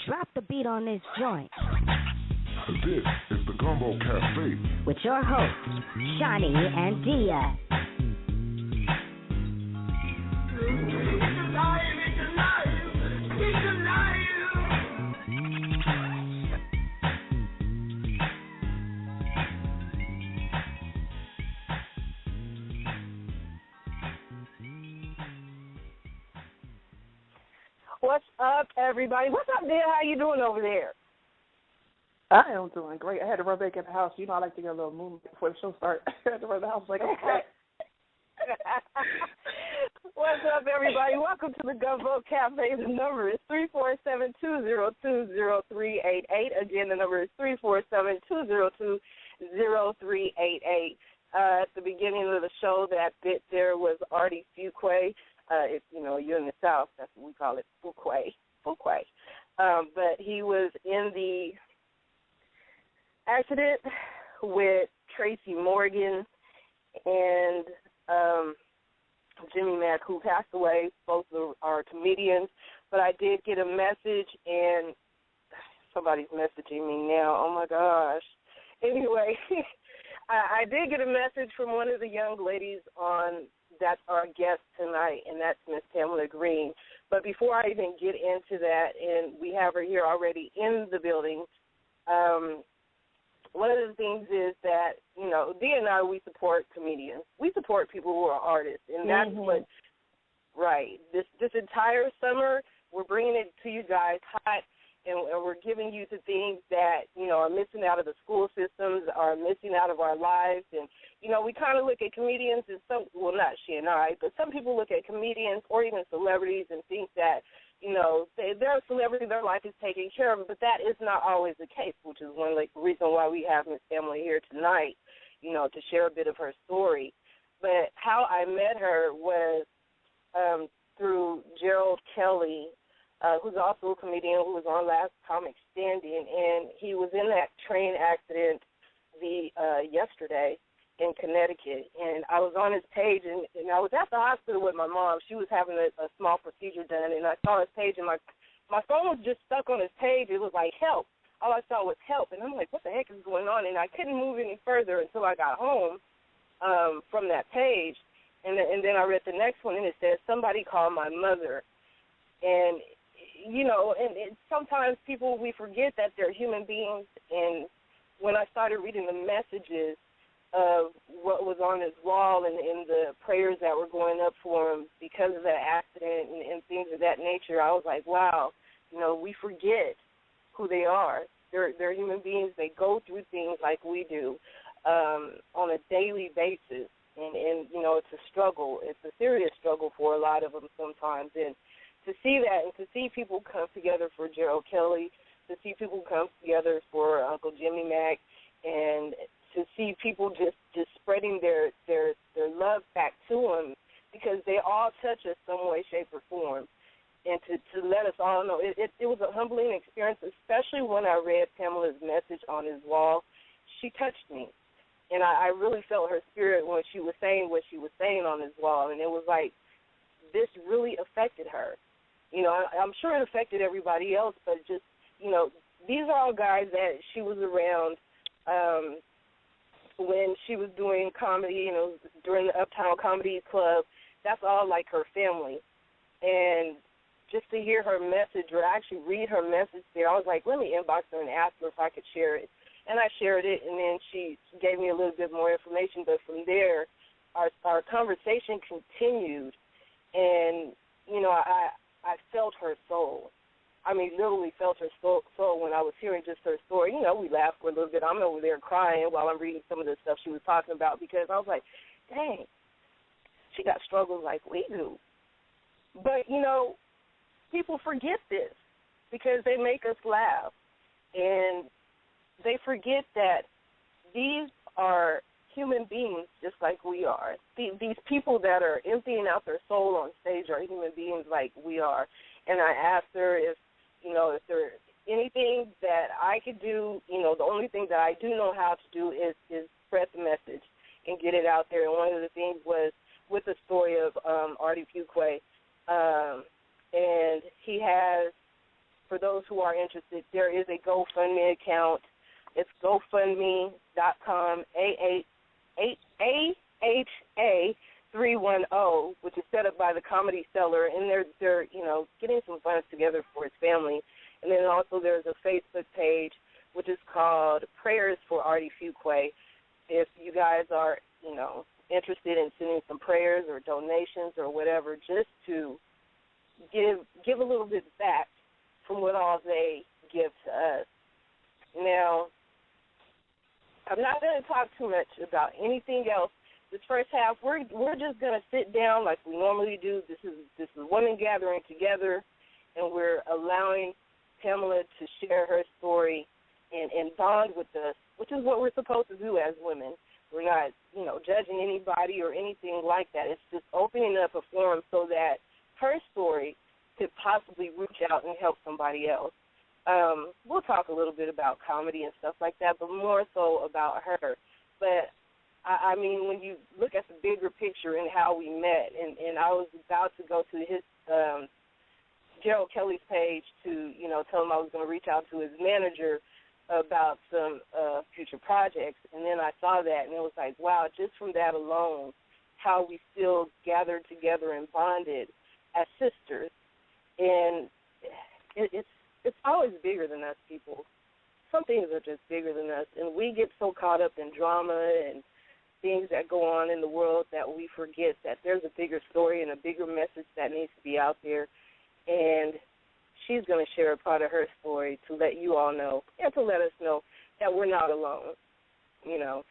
Drop the beat on this joint. This is the Gumbo Cafe with your hosts, Shani and Dia. What's up, everybody? What's up, Dia? How you doing over there? I am doing great. I had to run back in the house. You know, I like to get a little movement before the show starts. I had to run the house like, okay. What's up, everybody? Welcome to the Gumbo Cafe. The number is 347-202-0388. Again, the number is 347-202-0388. At the beginning of the show, that bit there was Artie Fuquay. If you know, you're in the South, that's what we call it, Fuquay. But he was in the accident with Tracy Morgan and Jimmy Mack, who passed away. Both are comedians. But I did get a message, and somebody's messaging me now. Oh, my gosh. Anyway, I did get a message from one of the young ladies that's our guest tonight, and that's Miss Pamela Greene. But before I even get into that, and we have her here already in the building, one of the things is that, you know, Dee and I, we support comedians. We support people who are artists, and that's what, right, this entire summer, we're bringing it to you guys hot, and we're giving you the things that, you know, are missing out of the school systems, are missing out of our lives. And, you know, we kind of look at comedians as not she and I, but some people look at comedians or even celebrities and think that, you know, they're a celebrity, their life is taken care of, but that is not always the case, which is one reason why we have Miss Pamela here tonight, you know, to share a bit of her story. But how I met her was through Gerald Kelly, who's also a comedian who was on Last Comic Standing, and he was in that train accident yesterday in Connecticut, and I was on his page, and I was at the hospital with my mom. She was having a small procedure done, and I saw his page, and my phone was just stuck on his page. It was like, help. All I saw was help, and I'm like, what the heck is going on? And I couldn't move any further until I got home from that page, and then I read the next one, and it says, somebody called my mother. And, you know, and sometimes we forget that they're human beings, and when I started reading the messages of what was on his wall and the prayers that were going up for him because of that accident and things of that nature, I was like, wow, you know, we forget who they are. They're human beings. They go through things like we do on a daily basis, and, you know, it's a struggle. It's a serious struggle for a lot of them sometimes, and to see that and to see people come together for Gerald Kelly, to see people come together for Uncle Jimmy Mack, and to see people just spreading their love back to him, because they all touch us some way, shape, or form. And to let us all know, it was a humbling experience, especially when I read Pamela's message on his wall. She touched me, and I really felt her spirit when she was saying what she was saying on his wall, and it was like this really affected her. You know, I'm sure it affected everybody else, but just, you know, these are all guys that she was around when she was doing comedy, you know, during the Uptown Comedy Club. That's all like her family. And just to hear her message, or actually read her message there, I was like, let me inbox her and ask her if I could share it. And I shared it, and then she gave me a little bit more information. But from there, our conversation continued, and, you know, I felt her soul. I mean, literally felt her soul when I was hearing just her story. You know, we laughed for a little bit. I'm over there crying while I'm reading some of the stuff she was talking about, because I was like, dang, she got struggles like we do. But, you know, people forget this because they make us laugh. And they forget that these are human beings just like we are. These people that are emptying out their soul on stage are human beings like we are. And I asked her if there's anything that I could do. You know, the only thing that I do know how to do is spread the message and get it out there. And one of the things was with the story of Artie Fuquay, and he has for those who are interested, there is a GoFundMe account. It's GoFundMe.com, AHA310, which is set up by the Comedy Cellar, and they're getting some funds together for his family. And then also there's a Facebook page, which is called Prayers for Artie Fuqua. If you guys are, interested in sending some prayers or donations or whatever, just to give a little bit back from what all they give to us. Now, I'm not going to talk too much about anything else. This first half, we're just going to sit down like we normally do. This is women gathering together, and we're allowing Pamela to share her story and bond with us, which is what we're supposed to do as women. We're not, judging anybody or anything like that. It's just opening up a forum so that her story could possibly reach out and help somebody else. We'll talk a little bit about comedy and stuff like that, but more so about her. But, I mean, when you look at the bigger picture and how we met, and I was about to go to his Gerald Kelly's page to, tell him I was going to reach out to his manager about some future projects, and then I saw that, and it was like, wow, just from that alone, how we still gathered together and bonded as sisters. And it's always bigger than us, people. Some things are just bigger than us, and we get so caught up in drama and things that go on in the world that we forget that there's a bigger story and a bigger message that needs to be out there. And she's going to share a part of her story to let you all know and to let us know that we're not alone,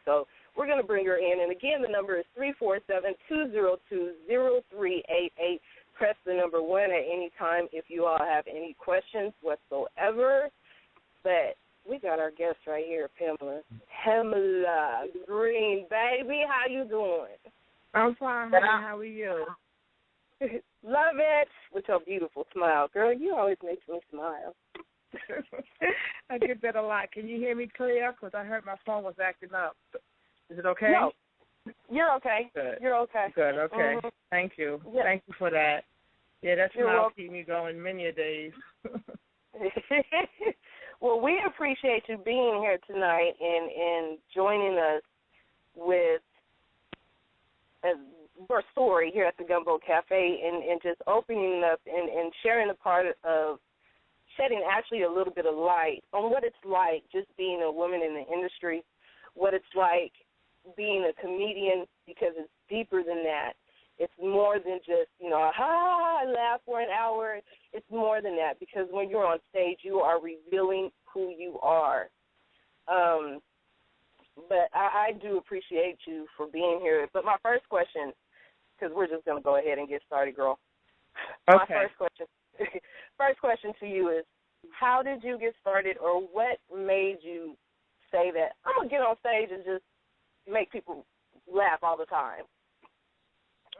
So we're going to bring her in. And, again, the number is 347-202-0388. Press the number 1 at any time if you all have any questions whatsoever. But we got our guest right here, Pamela Greene. Baby, how you doing? I'm fine, honey. How are you? Love it. With your beautiful smile. Girl, you always make me smile. I get that a lot. Can you hear me clear? Because I heard my phone was acting up. Is it okay? No. You're okay. Good. You're okay. Good, okay. Mm-hmm. Thank you. Yeah. Thank you for that. Yeah, that You're smile welcome. keep me going many a days. Well, we appreciate you being here tonight and joining us with your story here at the Gumbo Cafe and just opening up and sharing a part of shedding actually a little bit of light on what it's like just being a woman in the industry, what it's like being a comedian, because it's deeper than that. It's more than just, I laugh for an hour. It's more than that, because when you're on stage, you are revealing who you are. But I do appreciate you for being here. But my first question, because we're just going to go ahead and get started, girl. Okay. My first question to you is, how did you get started, or what made you say that I'm going to get on stage and just make people laugh all the time?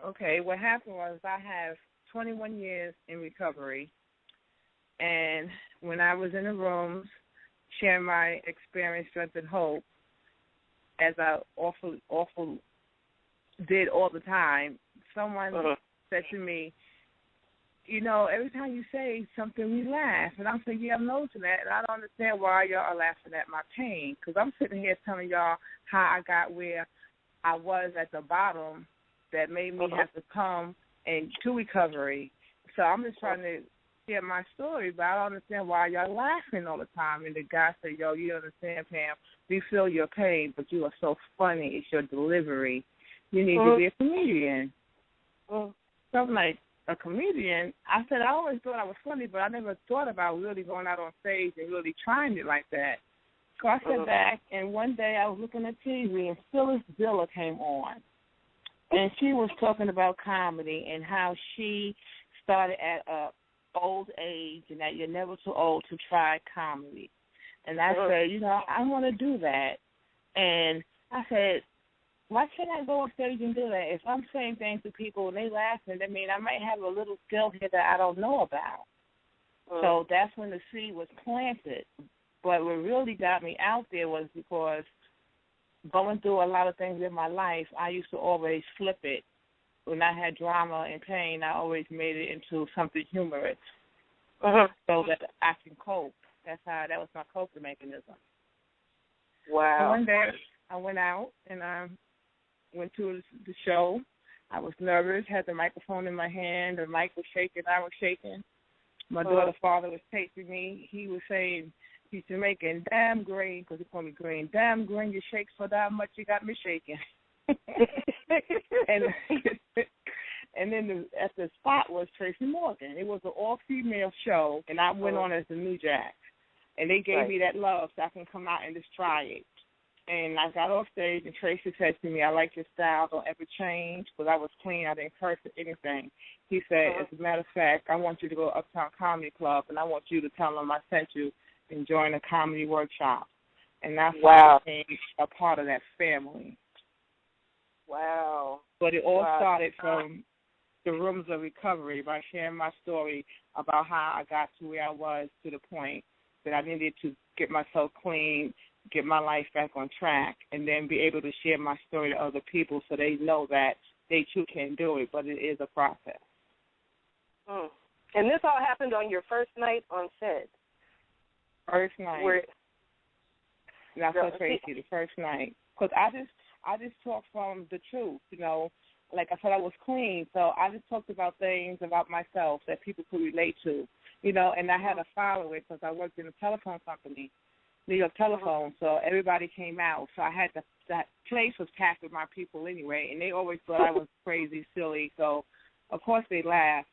Okay, what happened was I have 21 years in recovery, and when I was in the rooms sharing my experience, strength, and hope, as I awful did all the time, someone said to me, every time you say something, we laugh. And I'm saying, yeah, I'm noticing that, and I don't understand why y'all are laughing at my pain, because I'm sitting here telling y'all how I got where I was at the bottom that made me have to come to recovery. So I'm just trying to share my story, but I don't understand why y'all laughing all the time. And the guy said, yo, you don't understand, Pam. We feel your pain, but you are so funny. It's your delivery. You need to be a comedian. So I'm like, a comedian? I said, I always thought I was funny, but I never thought about really going out on stage and really trying it like that. So I sat back, and one day I was looking at TV, and Phyllis Diller came on. And she was talking about comedy and how she started at an old age and that you're never too old to try comedy. And I said, I want to do that. And I said, why can't I go on stage and do that? If I'm saying things to people and they laughing, I mean, I might have a little skill here that I don't know about. So that's when the seed was planted. But what really got me out there was because going through a lot of things in my life, I used to always flip it. When I had drama and pain, I always made it into something humorous. so that I can cope. That was my coping mechanism. Wow. One day I went out and I went to the show. I was nervous, had the microphone in my hand, the mic was shaking, I was shaking. My daughter's father was taping me. He was saying, he's Jamaican, damn Green, because he called me Green. Damn Green, you shake so damn much, you got me shaking. And then at the spot was Tracy Morgan. It was an all-female show, and I went on as the New Jack. And they gave me that love so I can come out and just try it. And I got off stage, and Tracy said to me, I like your style, don't ever change, because I was clean, I didn't curse or anything. He said, as a matter of fact, I want you to go to Uptown Comedy Club, and I want you to tell them I sent you and join a comedy workshop. And that's how I became a part of that family. Wow. But it all started from the rooms of recovery by sharing my story about how I got to where I was to the point that I needed to get myself clean, get my life back on track, and then be able to share my story to other people so they know that they too can do it, but it is a process. And this all happened on your first night on set? First night. Not so crazy, the first night. Because I just talked from the truth, you know. Like I said, I was clean, so I just talked about things about myself that people could relate to, you know, and I had to follow it because I worked in a telephone company, New York Telephone, so everybody came out. So I had that place was packed with my people anyway, and they always thought I was crazy, silly. So, of course, they laughed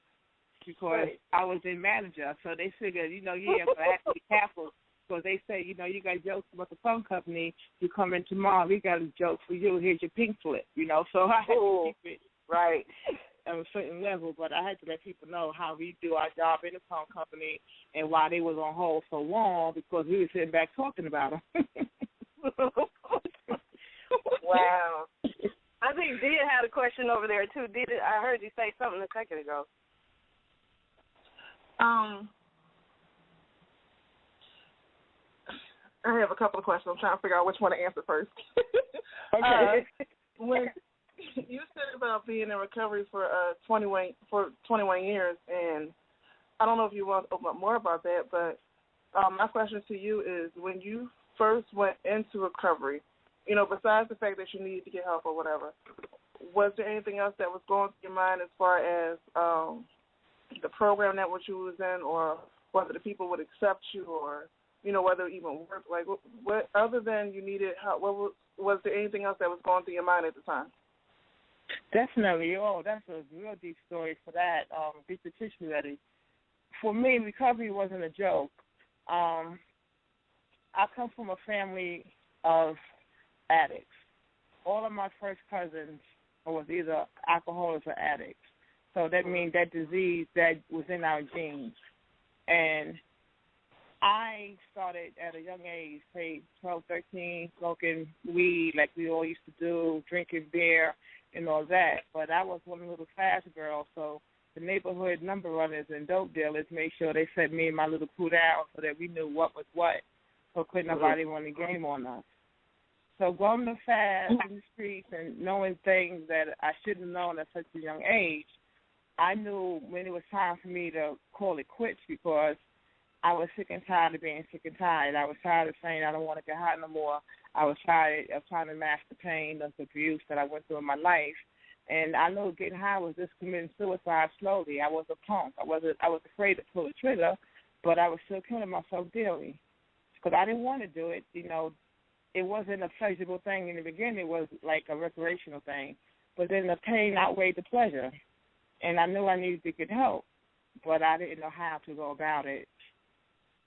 because I was their manager. So they figured, you know, but I had to be careful because they say, you know, you got jokes about the phone company. You come in tomorrow, we got a joke for you. Here's your pink slip, you know. So I had to keep it at a certain level, but I had to let people know how we do our job in the phone company and why they was on hold so long because we were sitting back talking about them. Wow. I think Dia had a question over there, too. Dia, I heard you say something a second ago. I have a couple of questions. I'm trying to figure out which one to answer first. Okay. When you said about being in recovery for 21 years, and I don't know if you want to open up more about that, but my question to you is, when you first went into recovery, you know, besides the fact that you needed to get help or whatever, was there anything else that was going through your mind as far as the program that what you was in, or whether the people would accept you, or you know, whether it even worked? Like, what other than you needed help, was there anything else that was going through your mind at the time? Definitely. Oh, that's a real deep story for that. Get the tissue ready. For me, recovery wasn't a joke. I come from a family of addicts. All of my first cousins was either alcoholics or addicts. So that means that disease that was in our genes. And I started at a young age, say 12, 13, smoking weed like we all used to do, drinking beer and all that. But I was one little fast girl, so the neighborhood number runners and dope dealers made sure they set me and my little crew down so that we knew what was what, so couldn't nobody run the game on us. So going to fast in the streets and knowing things that I shouldn't have known at such a young age, I knew when it was time for me to call it quits because I was sick and tired of being sick and tired. I was tired of saying I don't want to get high no more. I was tired of trying to mask the pain of the abuse that I went through in my life. And I know getting high was just committing suicide slowly. I was a punk. I was afraid to pull the trigger, but I was still killing myself daily because I didn't want to do it. You know, it wasn't a pleasurable thing in the beginning. It was like a recreational thing. But then the pain outweighed the pleasure, and I knew I needed to get help, but I didn't know how to go about it.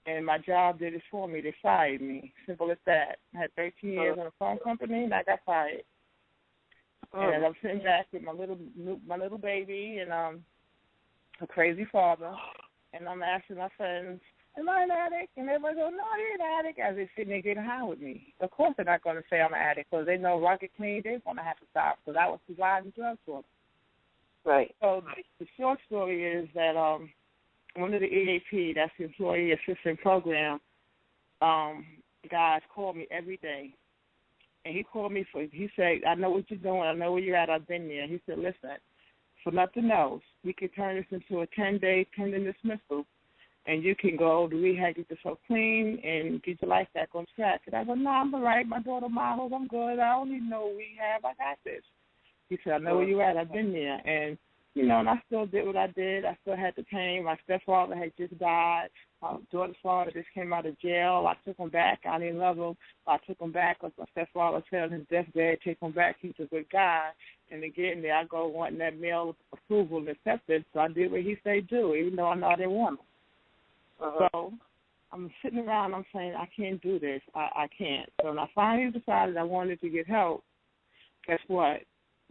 And my job did it for me. They fired me. Simple as that. I had 13 years in a phone company, and I got fired. And I'm sitting back with my little baby and a crazy father, and I'm asking my friends, am I an addict? And everybody goes, no, you're an addict, as they're sitting there getting high with me. Of course they're not going to say I'm an addict because they know if I get clean, they're going to have to stop because I was providing drugs for them. Right. So the short story is that one of the EAP, that's the Employee Assistance Program, guys call me every day. And he called me he said, I know what you're doing. I know where you're at. I've been there. He said, listen, for nothing else, we could turn this into a 10-day pending dismissal and you can go to rehab, get yourself clean, and get your life back on track. And I go, no, I'm all right. My daughter models. I'm good. I don't need no rehab. I got this. He said, I know where you're at. I've been there. And, and I still did what I did. I still had the pain. My stepfather had just died. My daughter's father just came out of jail. I took him back. I didn't love him. I took him back because my stepfather said on his deathbed, take him back. He's a good guy. And again, there I go wanting that male approval and acceptance. So I did what he said do, even though I know I didn't want him. So I'm sitting around, I'm saying, I can't do this. I can't. So when I finally decided I wanted to get help, guess what?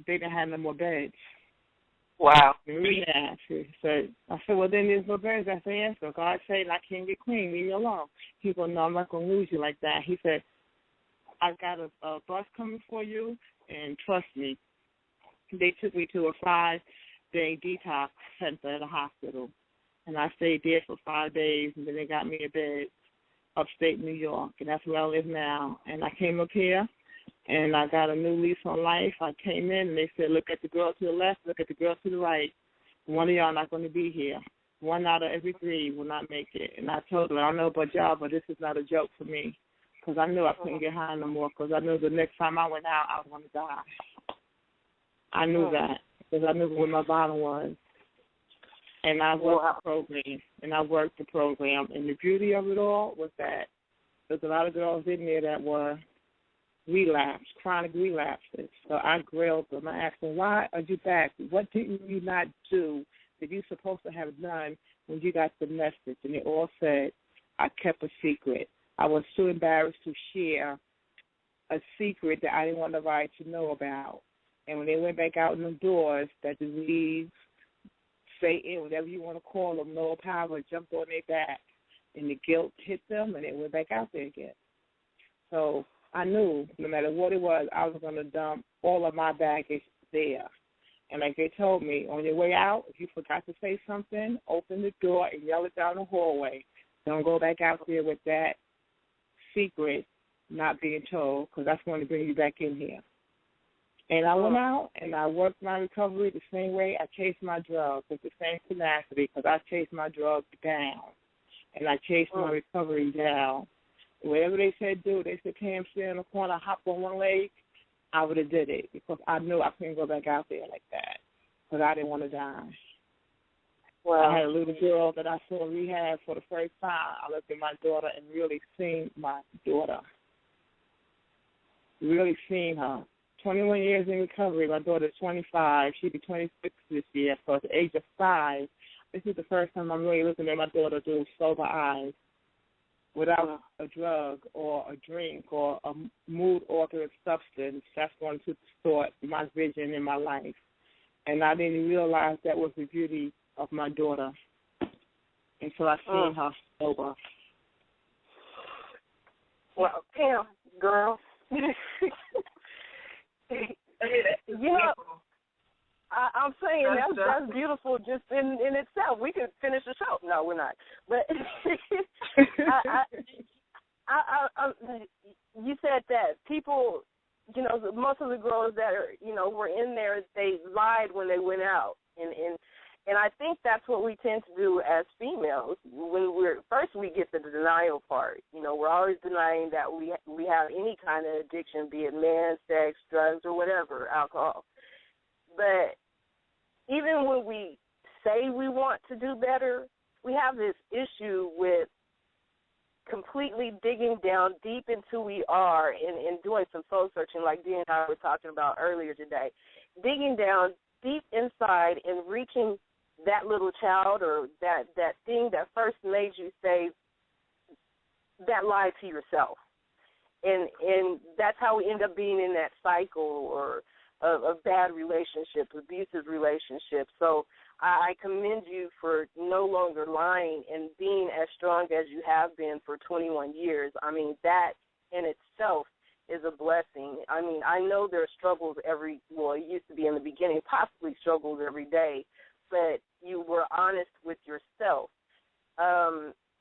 They didn't have no more beds. Wow. Yeah. So I said, well, then there's no beds. That's the answer. God said, I can't get clean. Leave me alone. He said, no, I'm not going to lose you like that. He said, I've got a bus coming for you, and trust me, they took me to a 5-day detox center at a hospital. And I stayed there for 5 days, and then they got me a bed upstate New York, and that's where I live now. And I came up here, and I got a new lease on life. I came in, and they said, look at the girl to the left, look at the girl to the right. One of y'all not going to be here. 1 out of every 3 will not make it. And I told them, I don't know about y'all, but this is not a joke for me, because I knew I couldn't get high no more, because I knew the next time I went out, I was going to die. I knew that, because I knew where my bottom was. And I worked the program, and the beauty of it all was that there's a lot of girls in there that were chronic relapses. So I grilled them. I asked them, why are you back? What didn't you not do that you supposed to have done when you got the message? And they all said, I kept a secret. I was too embarrassed to share a secret that I didn't want nobody to know about. And when they went back out in the doors, that disease, Satan, whatever you want to call them, no power jumped on their back, and the guilt hit them, and they went back out there again. So I knew no matter what it was, I was going to dump all of my baggage there. And like they told me, on your way out, if you forgot to say something, open the door and yell it down the hallway. Don't go back out there with that secret not being told, because that's going to bring you back in here. And I went out and I worked my recovery the same way I chased my drugs, with the same tenacity, because I chased my drugs down. And I chased my recovery down. Whatever they said do, they said, Pam, stand in the corner, hop on one leg, I would have did it, because I knew I couldn't go back out there like that, because I didn't want to die. Well, I had a little girl that I saw in rehab for the first time. I looked at my daughter and really seen my daughter, really seen her. 21 years in recovery. My daughter's 25. She'll be 26 this year. So at the age of 5, this is the first time I'm really looking at my daughter through sober eyes, without a drug or a drink or a mood-altering substance that's going to distort my vision in my life. And I didn't realize that was the beauty of my daughter until I seen her sober. Well, Pam, girl. I'm saying that's beautiful just in itself. We could finish the show. No, we're not. But you said that people, most of the girls that are, were in there, they lied when they went out, and I think that's what we tend to do as females. When we get the denial part. We're always denying that we have any kind of addiction, be it man, sex, drugs, or whatever, alcohol. But even when we say we want to do better, we have this issue with completely digging down deep into who we are and doing some soul searching like Dee and I were talking about earlier today. Digging down deep inside and reaching that little child or that thing that first made you say that lie to yourself. And that's how we end up being in that cycle or of bad relationships, abusive relationships. So I commend you for no longer lying and being as strong as you have been for 21 years. I mean, that in itself is a blessing. I mean, I know there are struggles it used to be in the beginning, possibly struggles every day, but you were honest with yourself.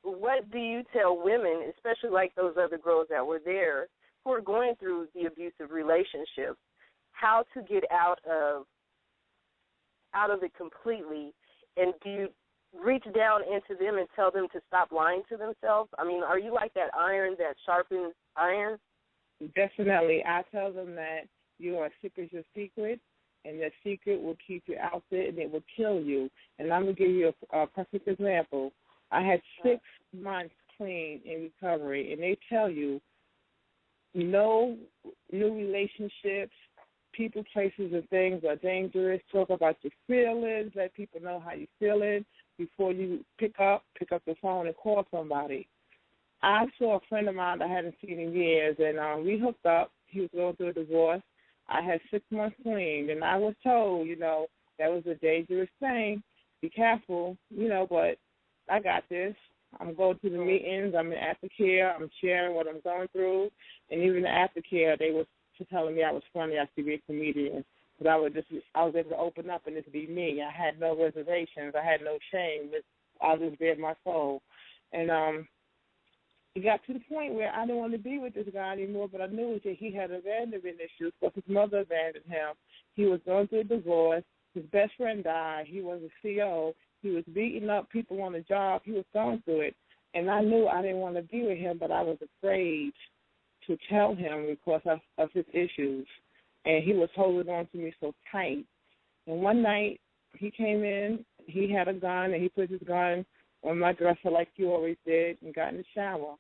What do you tell women, especially like those other girls that were there, who are going through the abusive relationships, how to get out of it completely? And do reach down into them and tell them to stop lying to themselves? I mean, are you like that iron that sharpens iron? Definitely. I tell them that your secret is your secret, and that secret will keep you out there, and it will kill you. And I'm going to give you a perfect example. I had 6 months clean in recovery, and they tell you no new relationships, people, places, and things are dangerous. Talk about your feelings. Let people know how you're feeling before you pick up the phone and call somebody. I saw a friend of mine that I hadn't seen in years, and we hooked up. He was going through a divorce. I had 6 months clean, and I was told, that was a dangerous thing. Be careful, but I got this. I'm going to the meetings. I'm in aftercare. I'm sharing what I'm going through. And even the aftercare, they were telling me I was funny. I should be a comedian. But I was able to open up and just be me. I had no reservations. I had no shame. I just bared my soul. And it got to the point where I didn't want to be with this guy anymore, but I knew that he had abandonment issues because his mother abandoned him. He was going through a divorce. His best friend died. He was a CO. He was beating up people on the job. He was going through it. And I knew I didn't want to be with him, but I was afraid to tell him because of his issues. And he was holding on to me so tight. And one night he came in, he had a gun, and he put his gun on my dresser like you always did and got in the shower.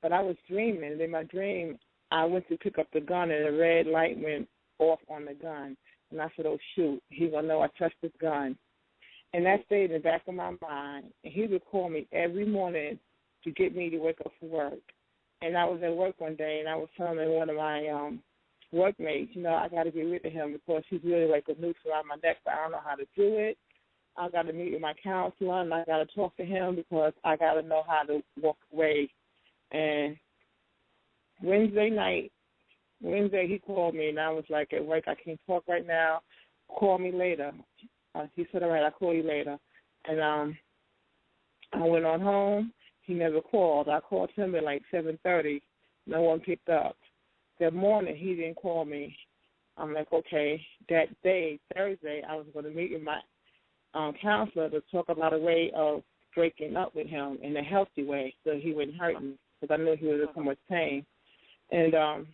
But I was dreaming, and in my dream, I went to pick up the gun, and a red light went off on the gun. And I said, oh, shoot, he's going to know I touched his gun. And that stayed in the back of my mind. And he would call me every morning to get me to wake up for work. And I was at work one day, and I was telling one of my workmates, I got to get rid of him because he's really like a noose around my neck, but I don't know how to do it. I got to meet with my counselor, and I got to talk to him because I got to know how to walk away. And Wednesday he called me, and I was like at work, I can't talk right now. Call me later. He said, all right, I'll call you later. And I went on home. He never called. I called him at like 7:30. No one picked up. That morning, he didn't call me. I'm like, okay. That day, Thursday, I was going to meet with my counselor to talk about a way of breaking up with him in a healthy way so he wouldn't hurt me because I knew he was in so much pain. And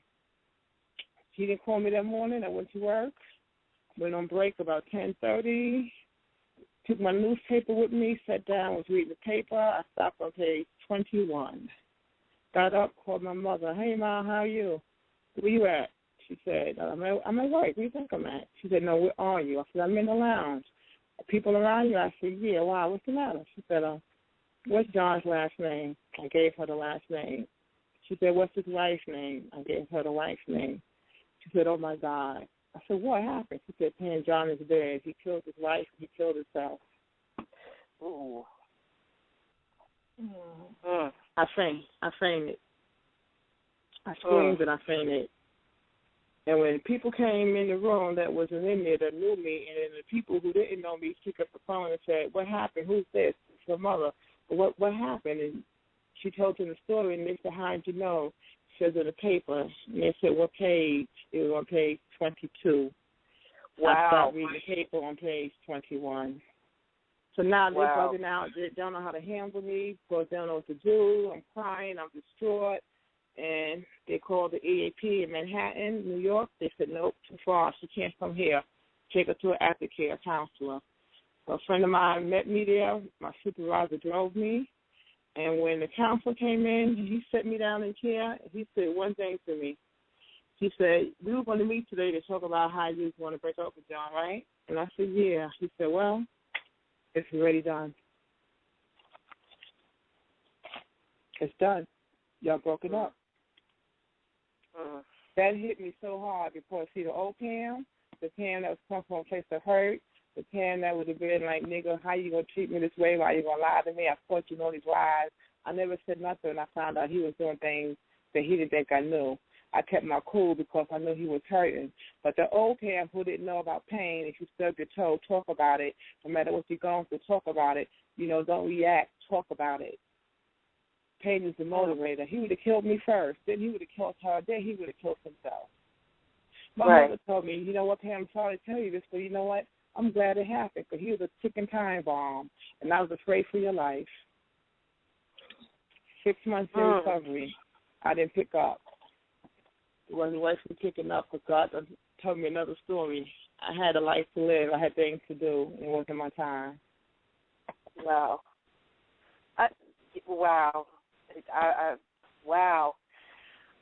he didn't call me that morning. I went to work, went on break about 10:30, took my newspaper with me, sat down, was reading the paper. I stopped on page 21. Got up, called my mother. Hey, Mom, how are you? Where you at? She said, I'm at work. Where do you think I'm at? She said, no, where are you? I said, I'm in the lounge. People around you? I said, yeah, why? What's the matter? She said, what's John's last name? I gave her the last name. She said, what's his wife's name? I gave her the wife's name. She said, oh, my God. I said, what happened? She said, John is dead. He killed his wife. He killed himself. Ooh. I fainted. I screamed and I fainted. And when people came in the room that wasn't in there that knew me, and then the people who didn't know me picked up the phone and said, what happened? Who's this? It's your mother. What happened? And she told them the story, and they said, how did you know? She says in the paper. And they said, what page? It was on page 22. Wow. I started reading the paper on page 21. So now they're bugging out. They don't know how to handle me because they don't know what to do. I'm crying. I'm distraught. And they called the EAP in Manhattan, New York. They said, nope, too far. She can't come here. Take her to an aftercare counselor. So a friend of mine met me there. My supervisor drove me. And when the counselor came in, he set me down in a chair. He said one thing to me. He said, we were going to meet today to talk about how you want to break up with John, right? And I said, yeah. He said, well, it's already done. It's done. Y'all broke it up. That hit me so hard because, see, the old Pam, the Pam that was come from a place of hurt, the Pam that would have been like, nigga, how you going to treat me this way? Why you going to lie to me? I caught you on these lies. I never said nothing, and I found out he was doing things that he didn't think I knew. I kept my cool because I knew he was hurting. But the old Pam who didn't know about pain, if you stubbed your toe, talk about it. No matter what you're going through, talk about it. Don't react. Talk about it. Pain is the motivator. He would have killed me first. Then he would have killed her. Then he would have killed himself. My mother told me, you know what, Pam, I'm sorry to tell you this, but you know what? I'm glad it happened because he was a ticking time bomb, and I was afraid for your life. 6 months in recovery, I didn't pick up. It wasn't worth me picking up because God told me another story. I had a life to live. I had things to do. It wasn't my time. Wow. Wow. Wow.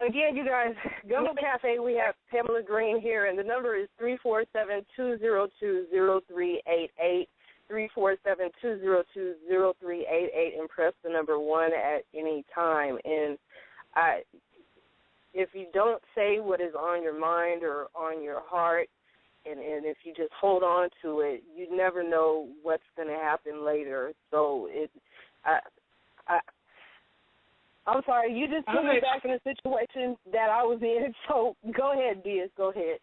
Again, you guys, Gumbo Cafe, we have Pamela Greene here, and the number is 347-202-0388, 347-202-0388, and press the number 1 at any time. And if you don't say what is on your mind or on your heart, and if you just hold on to it, you never know what's going to happen later. So I'm sorry, you just put me back in a situation that I was in. So go ahead, Diaz. Go ahead.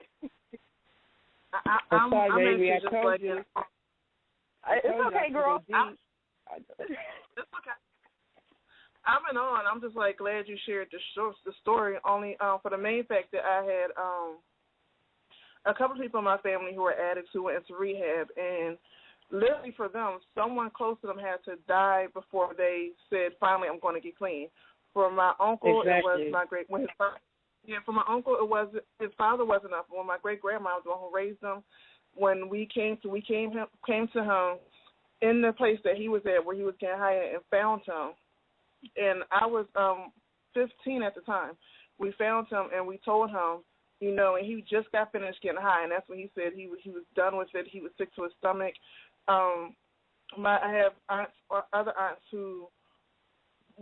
I'm sorry, baby. I told you. It's okay, girl. It's okay. I've been on. I'm just like glad you shared the story. Only for the main fact that I had a couple of people in my family who were addicts who went into rehab, and literally for them, someone close to them had to die before they said, "Finally, I'm going to get clean." For my uncle, It was my great. For my uncle, it was his father wasn't up. When my great grandma was the one who raised them, when we came to him in the place that he was at, where he was getting high, and found him. And I was 15 at the time. We found him and we told him, and he just got finished getting high, and that's when he said he was done with it. He was sick to his stomach. I have aunts or other aunts who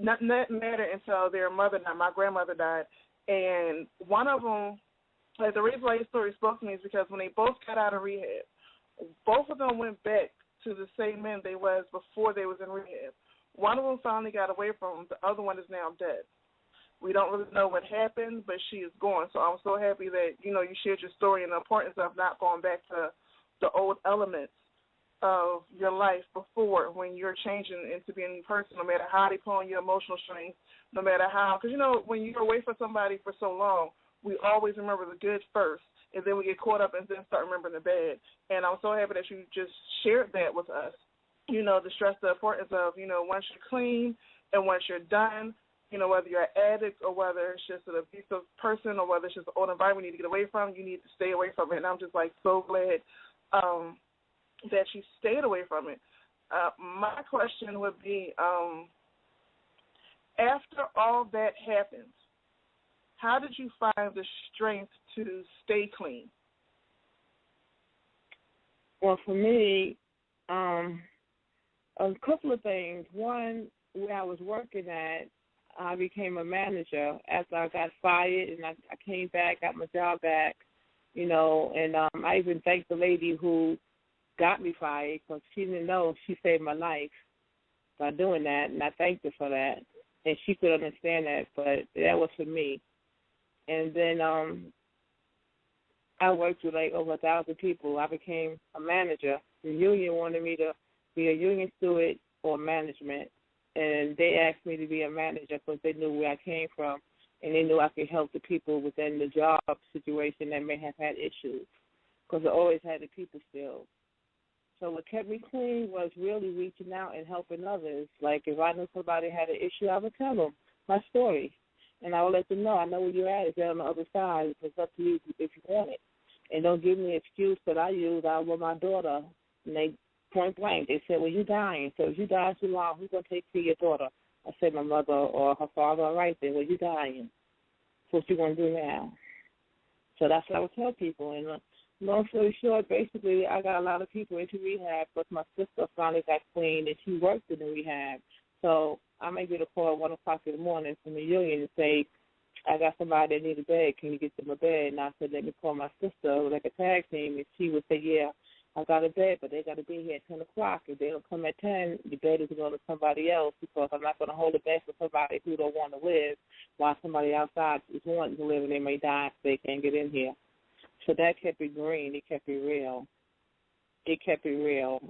not mattered until their mother died. My grandmother died, and one of them, like the reason why his story spoke to me is because when they both got out of rehab, both of them went back to the same men they was before they was in rehab. One of them finally got away from him. The other one is now dead. We don't really know what happened, but she is gone. So I'm so happy that, you shared your story and the importance of not going back to the old elements of your life before when you're changing into being a new person, no matter how they pull on your emotional strength, no matter how. Because, when you're away from somebody for so long, we always remember the good first, and then we get caught up and then start remembering the bad. And I'm so happy that you just shared that with us. To stress the importance of, once you're clean and once you're done, whether you're an addict or whether it's just an abusive person or whether it's just an old environment you need to get away from, you need to stay away from it. And I'm just, so glad that you stayed away from it. My question would be, after all that happened, how did you find the strength to stay clean? Well, for me, a couple of things. One, where I was working at, I became a manager after I got fired, and I came back, got my job back, and I even thanked the lady who got me fired because she didn't know she saved my life by doing that, and I thanked her for that. And she could understand that, but that was for me. And then I worked with over 1,000 people. I became a manager. The union wanted me to be a union steward or management, and they asked me to be a manager because they knew where I came from, and they knew I could help the people within the job situation that may have had issues because I always had the people skills. So what kept me clean was really reaching out and helping others. Like if I knew somebody had an issue, I would tell them my story, and I would let them know I know where you're at. It's there on the other side. It's up to you if you want it. And don't give me an excuse that I use. I was with my daughter, and they point blank. They said, well, you're dying. So if you die too long, who's going to take care of your daughter? I said, my mother or her father. All right, then. Well, you're dying. So what you going to do now? So that's what I would tell people. And long story short, basically, I got a lot of people into rehab because my sister finally got clean, and she worked in the rehab. So I may get a call at 1 o'clock in the morning from the union and say, I got somebody that needs a bed. Can you get them a bed? And I said, let me call my sister, like a tag team, and she would say, yeah, I got a bed, but they got to be here at 10 o'clock. If they don't come at 10, the bed is going to somebody else because I'm not going to hold a bed for somebody who don't want to live while somebody outside is wanting to live and they may die if they can't get in here. So that kept it green. It kept it real. It kept it real.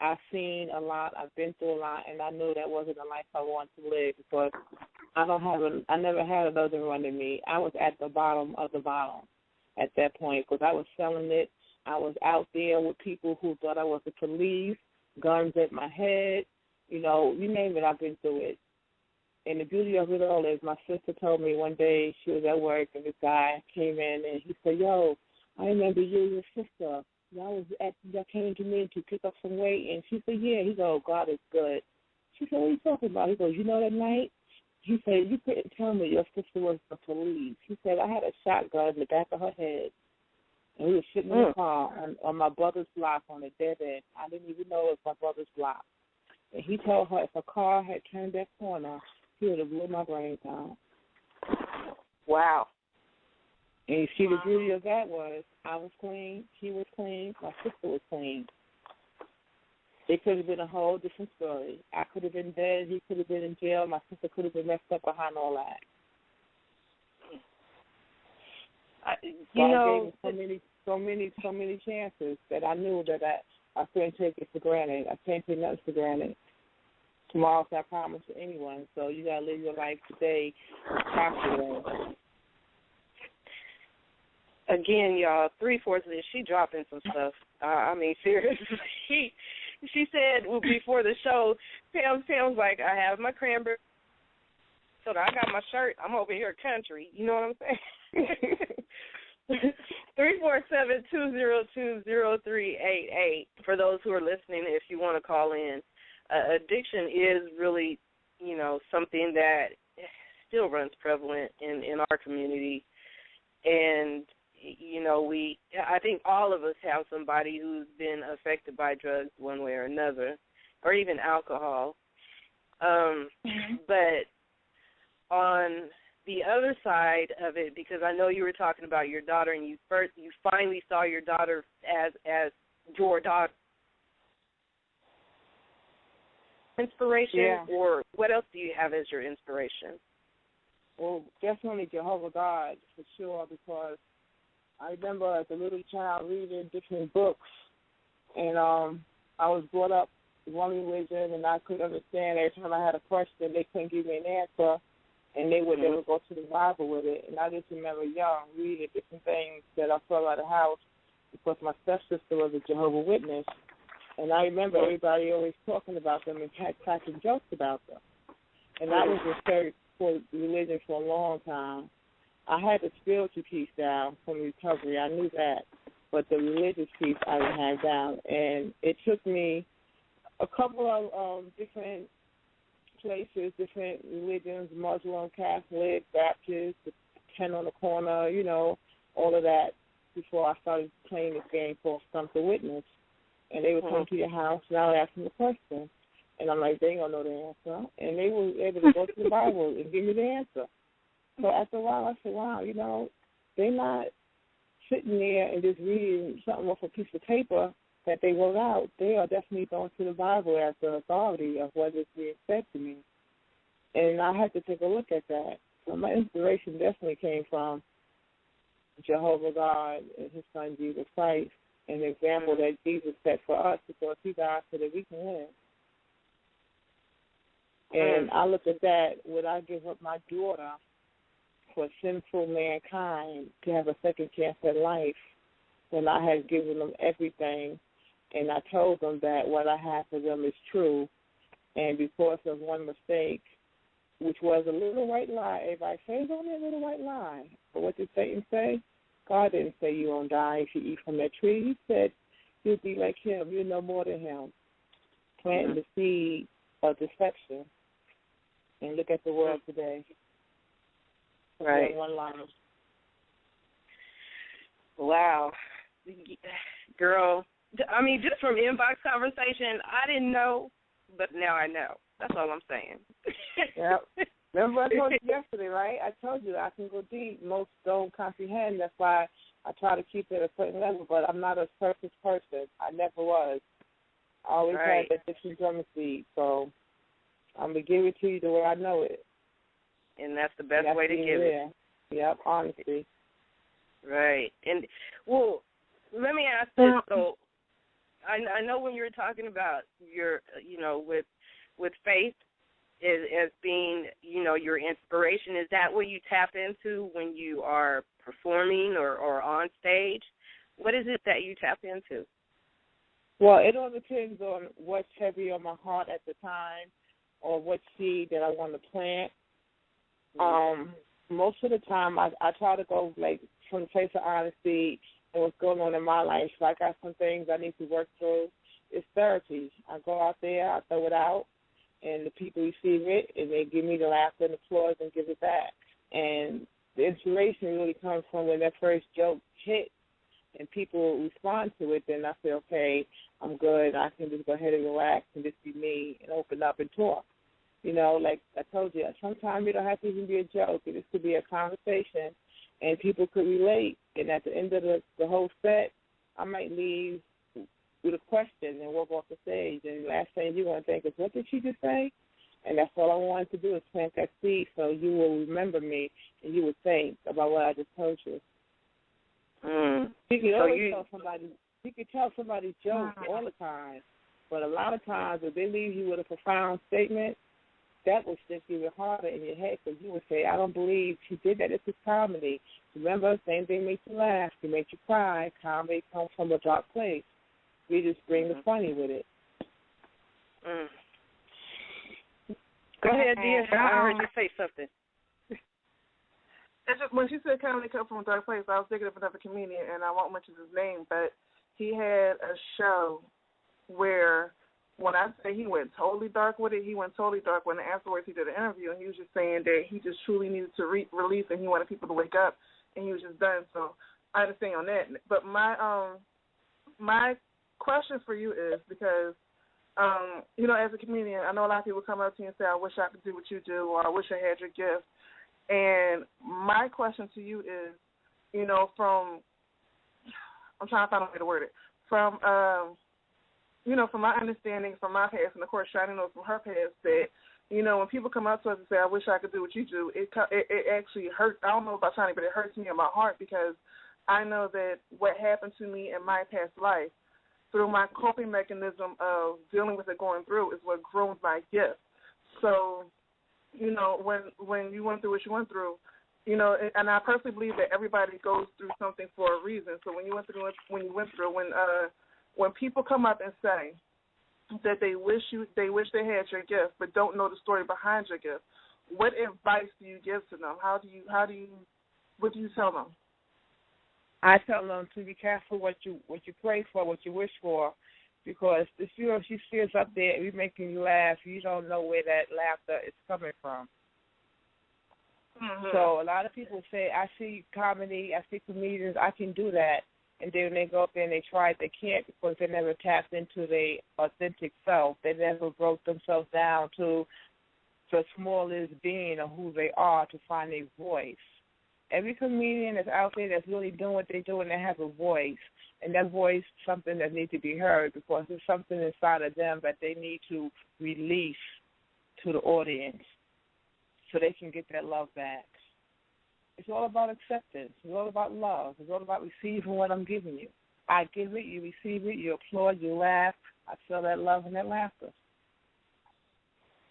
I've seen a lot. I've been through a lot, and I knew that wasn't the life I wanted to live because I never had another run to me. I was at the bottom of the bottom at that point because I was selling it. I was out there with people who thought I was the police, guns at my head, you name it, I've been through it. And the beauty of it all is my sister told me one day she was at work and this guy came in and he said, yo, I remember you and your sister. Y'all came to me to pick up some weight. And she said, yeah. He goes, God is good. She said, what are you talking about? He goes, you know that night? He said, you couldn't tell me your sister was the police. He said, I had a shotgun in the back of her head. And we were sitting in the car on my brother's block on a dead end. I didn't even know it was my brother's block. And he told her if a car had turned that corner, he would have blew my brains out. Wow. And you see, the beauty of that was I was clean, he was clean, my sister was clean. It could have been a whole different story. I could have been dead, he could have been in jail, my sister could have been messed up behind all that. God gave me so many chances that I knew that I couldn't take it for granted. I can't take nothing for granted. Tomorrow's not promised to anyone, so you gotta live your life today properly. Again, y'all, 3/4 of this, she dropping some stuff. I mean, seriously. She said before the show, Pam's like, I have my cranberry soda, I got my shirt, I'm over here country. You know what I'm saying? 347-202-0388 for those who are listening, if you want to call in. Addiction is really, something that still runs prevalent in our community. And, I think all of us have somebody who's been affected by drugs one way or another, or even alcohol. But on the other side of it, because I know you were talking about your daughter, and you finally saw your daughter as your daughter. Inspiration, or what else do you have as your inspiration? Well, definitely Jehovah God, for sure, because I remember as a little child reading different books, and I was brought up with one religion, and I couldn't understand. Every time I had a question, they couldn't give me an answer, and they would never go to the Bible with it. And I just remember young reading different things that I saw out of the house because my stepsister was a Jehovah's Witness. And I remember everybody always talking about them and cracking jokes about them. And I was a search for religion for a long time. I had the spiritual piece down from recovery. I knew that. But the religious piece I didn't have down. And it took me a couple of different places, different religions, Muslim, Catholic, Baptist, the 10 on the corner, all of that, before I started playing this game called Stump the Witness. And they would come to your house, and I would ask them a question. And I'm like, they ain't going to know the answer. And they were able to go to the Bible and give me the answer. So after a while, I said, wow, they're not sitting there and just reading something off a piece of paper that they wrote out. They are definitely going to the Bible as the authority of what is being said to me. And I had to take a look at that. So my inspiration definitely came from Jehovah God and his son, Jesus Christ. An example that Jesus set for us because he died so that we can live. And I look at that, would I give up my daughter for sinful mankind to have a second chance at life when I had given them everything and I told them that what I have for them is true, and because of one mistake, which was a little white lie, everybody says only a little white lie. But what did Satan say? God didn't say you won't die if you eat from that tree. He said you'll be like him. You're no more than him. Planting the seed of deception. And look at the world today. Right. One line. Wow. Girl, I mean, just from inbox conversation, I didn't know, but now I know. That's all I'm saying. Yep. Remember I told you yesterday, right? I told you I can go deep. Most don't comprehend. That's why I try to keep it at a certain level, but I'm not a surface person. I never was. I always had that different diplomacy, so I'm going to give it to you the way I know it. And that's the best way to give it. Yep, honesty. Right. And, well, let me ask this. So I know when you were talking about your, with faith, as being, your inspiration, is that what you tap into when you are performing or on stage? What is it that you tap into? Well, it all depends on what's heavy on my heart at the time or what seed that I want to plant. Most of the time, I try to go, like, from the place of honesty and what's going on in my life. If I got some things I need to work through, it's therapy. I go out there, I throw it out, and the people receive it, and they give me the laughter and applause and give it back. And the inspiration really comes from when that first joke hits and people respond to it, then I say, okay, I'm good. I can just go ahead and relax and just be me and open up and talk. You know, like I told you, sometimes it don't have to even be a joke. It just could be a conversation, and people could relate. And at the end of the whole set, I might leave with a question and walk off the stage. And the last thing you're going to think is, what did she just say? And that's all I wanted to do is plant that seed so you will remember me and you would think about what I just told you. You can always tell somebody. You can tell somebody's jokes all the time, but a lot of times if they leave you with a profound statement, that will stick even harder in your head because you would say, I don't believe she did that. This is comedy. Remember, same thing makes you laugh. It makes you cry. Comedy comes from a dark place. We just bring the funny with it. Go ahead, Dia. I heard you say something. It's just, when she said comedy comes from a dark place, I was thinking of another comedian, and I won't mention his name, but he had a show where, when I say he went totally dark with it, he went totally dark when afterwards he did an interview, and he was just saying that he just truly needed to release, and he wanted people to wake up, and he was just done. So I understand on that. But my question for you is, because you know, as a comedian, I know a lot of people come up to you and say, I wish I could do what you do, or I wish I had your gift. And my question to you is, you know, I'm trying to find a way to word it, from, you know, from my understanding, from my past, and of course, Shani knows from her past, that, you know, when people come up to us and say, I wish I could do what you do, it actually hurts. I don't know about Shani, but it hurts me in my heart because I know that what happened to me in my past life, through my coping mechanism of dealing with it going through, is what grows my gift. So, you know, when you went through what you went through, you know, and I personally believe that everybody goes through something for a reason. So when people come up and say that they wish they had your gift, but don't know the story behind your gift, what advice do you give to them? What do you tell them? I tell them to be careful what you pray for, what you wish for, because if she feels up there and making you laugh, you don't know where that laughter is coming from. So a lot of people say, I see comedy, I see comedians, I can do that. And then when they go up there and they try it, they can't because they never tapped into their authentic self. They never broke themselves down to the smallest being of who they are to find a voice. Every comedian that's out there that's really doing what they do and they have a voice, and that voice is something that needs to be heard because there's something inside of them that they need to release to the audience so they can get that love back. It's all about acceptance. It's all about love. It's all about receiving what I'm giving you. I give it, you receive it, you applaud, you laugh. I feel that love and that laughter.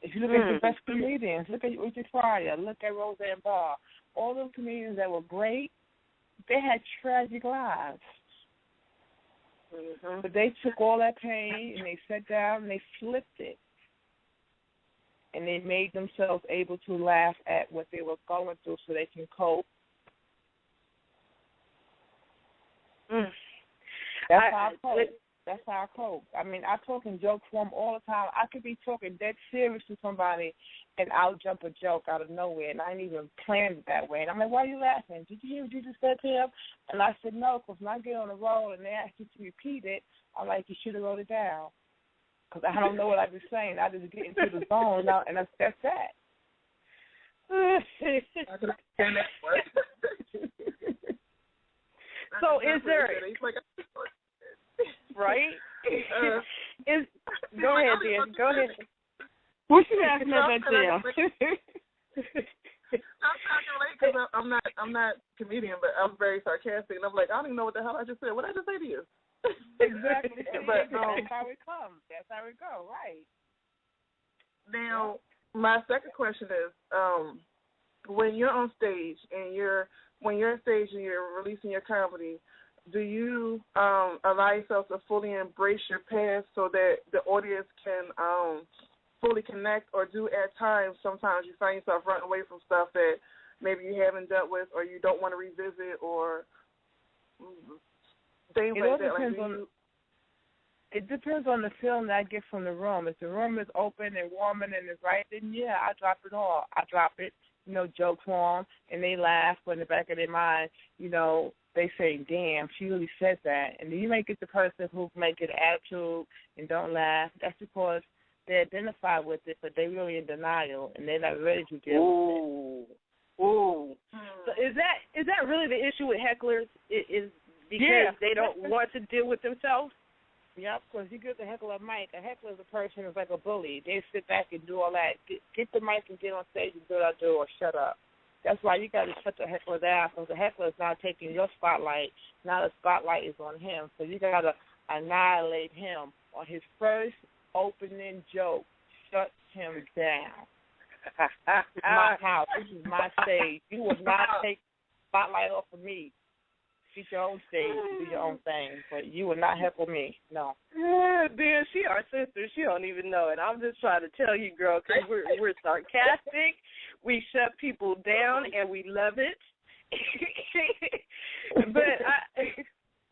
If you look at the best comedians, look at Richard Pryor, look at Roseanne Barr, all those comedians that were great, they had tragic lives. But they took all that pain and they sat down and they flipped it. And they made themselves able to laugh at what they were going through so they can cope. That's how I cope. That's how I cope. I mean, I talk in joke form all the time. I could be talking dead serious to somebody, and I'll jump a joke out of nowhere, and I ain't even planned it that way. And I'm like, why are you laughing? Did you hear what you just said to him? And I said, no, because when I get on the road and they ask you to repeat it, I'm like, you should have wrote it down. Because I don't know what I was saying. I just get into the zone, and that's that. So is there... Right? Go ahead, Dan. Go ahead. What you asking about there? I'm talking late because I'm not a comedian, but I'm very sarcastic, and I'm like, I don't even know what the hell I just said. What did I just say to you? Exactly. But that's how it comes. That's how it goes, right? Now, my second question is, when you're on stage and you're releasing your comedy, do you allow yourself to fully embrace your past so that the audience can fully connect, or do at times, sometimes you find yourself running away from stuff that maybe you haven't dealt with or you don't want to revisit, or things like that? It depends on the feeling that I get from the room. If the room is open and warming and it's right, then yeah, I drop it all. I drop it, joke for them, and they laugh, but in the back of their mind, they say, damn, she really said that. And then you may get the person who may get attitude and don't laugh. That's because they identify with it, but they really in denial, and they're not ready to deal with it. Ooh. So is that really the issue with hecklers? Is because they don't want to deal with themselves? Yep, because you give the heckler a mic. A heckler is a person who's like a bully. They sit back and do all that. Get the mic and get on stage and do what I do, or shut up. That's why you got to shut the heckler down, because the heckler is not taking your spotlight. Now the spotlight is on him. So you got to annihilate him on his first opening joke. Shut him down. This is my house. This is my stage. You will not take the spotlight off of me. Get your own stage, do your own thing, but you will not heckle me. No. Then she our sister. She don't even know it. I'm just trying to tell you, girl, because we're sarcastic. We shut people down, and we love it.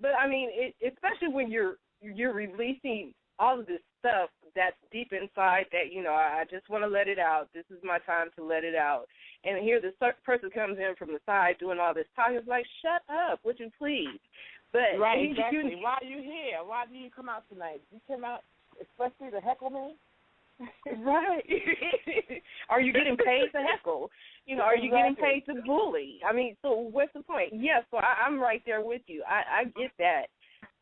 but I mean, especially when you're releasing all of this stuff that's deep inside that, I just want to let it out. This is my time to let it out. And here this person comes in from the side doing all this talking. It's like, shut up, would you please? But right, exactly. Why are you here? Why do you come out tonight? You came out especially to heckle me? Right. Are you getting paid to heckle? Are you getting paid to bully? I mean, so what's the point? Yes, so I'm right there with you. I get that.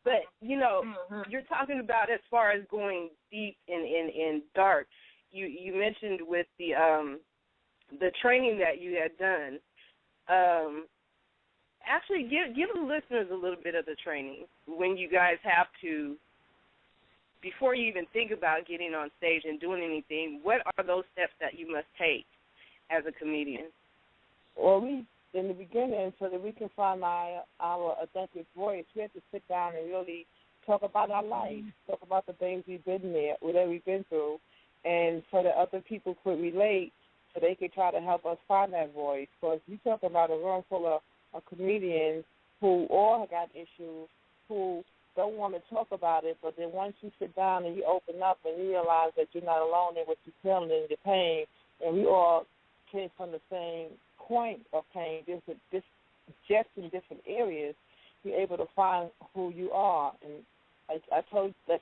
But, you're talking about as far as going deep and dark. You mentioned with the training that you had done. Actually, give the listeners a little bit of the training when you guys have to, before you even think about getting on stage and doing anything. What are those steps that you must take as a comedian? Well, in the beginning, so that we can find our authentic voice, we have to sit down and really talk about our life, talk about the things we've been there, whatever we've been through, and so that other people could relate, so they could try to help us find that voice. Because you talk about a room full of comedians who all got issues, who don't want to talk about it, but then once you sit down and you open up and you realize that you're not alone in what you're feeling and your pain, and we all came from the same point of pain, just in different areas, you're able to find who you are. And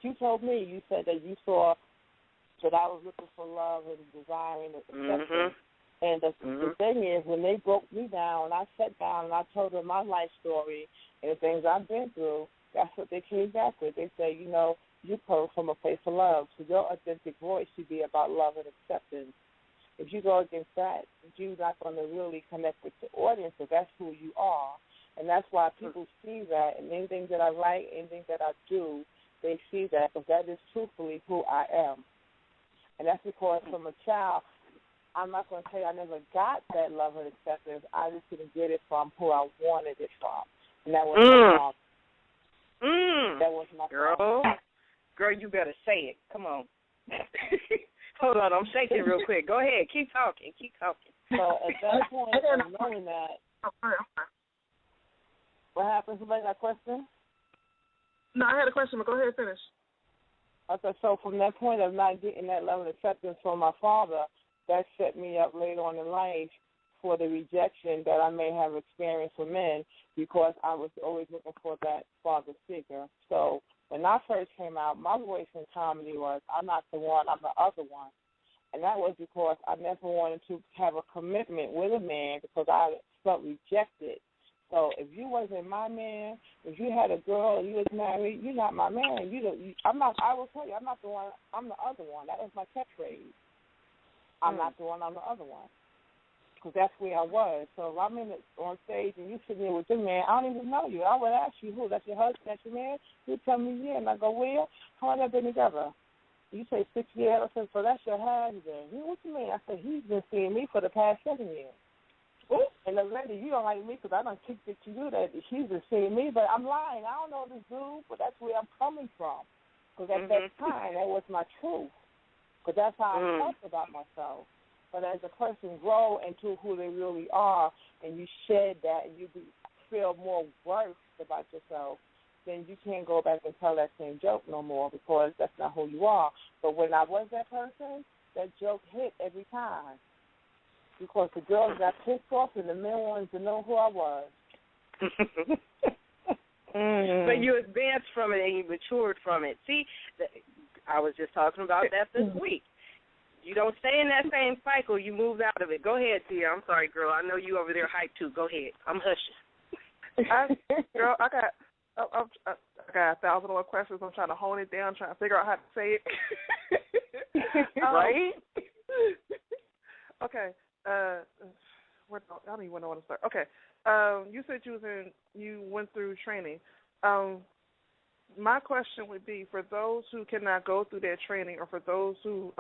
you told me, you said that you saw that I was looking for love and desiring and acceptance. And the thing is, when they broke me down, I sat down and I told them my life story and the things I've been through, that's what they came back with. They say, you come from a place of love, so your authentic voice should be about love and acceptance. If you go against that, you're not going to really connect with the audience, because that's who you are. And that's why people see that, and anything that I write, anything that I do, they see that, because that is truthfully who I am. And that's because from a child, I'm not going to say I never got that love and acceptance. I just didn't get it from who I wanted it from. And that was my mom. That was my girl. Girl, you better say it. Come on. Hold on, I'm shaking real quick. Go ahead. Keep talking. So at that point, of knowing that, what happened? Somebody got a question? No, I had a question, but go ahead and finish. Okay, so from that point of not getting that love and acceptance from my father, that set me up later on in life for the rejection that I may have experienced from men, because I was always looking for that father figure. So when I first came out, my voice in comedy was, I'm not the one, I'm the other one. And that was because I never wanted to have a commitment with a man, because I felt rejected. So if you wasn't my man, if you had a girl and you was married, you're not my man. I will tell you, I'm not the one, I'm the other one. That was my catchphrase. I'm not the one, I'm the other one. Because that's where I was. So if I'm on stage and you sitting there with your man, I don't even know you. I would ask you, who? That's your husband? That's your man? You tell me, yeah. And I go, well, how long have they been together? You say 6 years. I said, so that's your husband. What you mean? I said, he's been seeing me for the past 7 years. Ooh. And the lady, you don't like me because I done kicked it to you that she's just seeing me, but I'm lying. I don't know this dude, but that's where I'm coming from. Because at that time, that was my truth. Because that's how I felt about myself. But as a person grow into who they really are, and you shed that, and you feel more worth about yourself, then you can't go back and tell that same joke no more because that's not who you are. But when I was that person, that joke hit every time. Because the girls got pissed off and the men wanted to know who I was. But you advanced from it and you matured from it. See, I was just talking about that this week. You don't stay in that same cycle. You moved out of it. Go ahead, Tia. I'm sorry, girl. I know you over there hyped too. Go ahead. I'm hushing. Girl, I got 1,000 more questions. I'm trying to hone it down, trying to figure out how to say it. Right? Okay. I don't even know where to start. Okay. You said you went through training. My question would be, for those who cannot go through that training, or for those who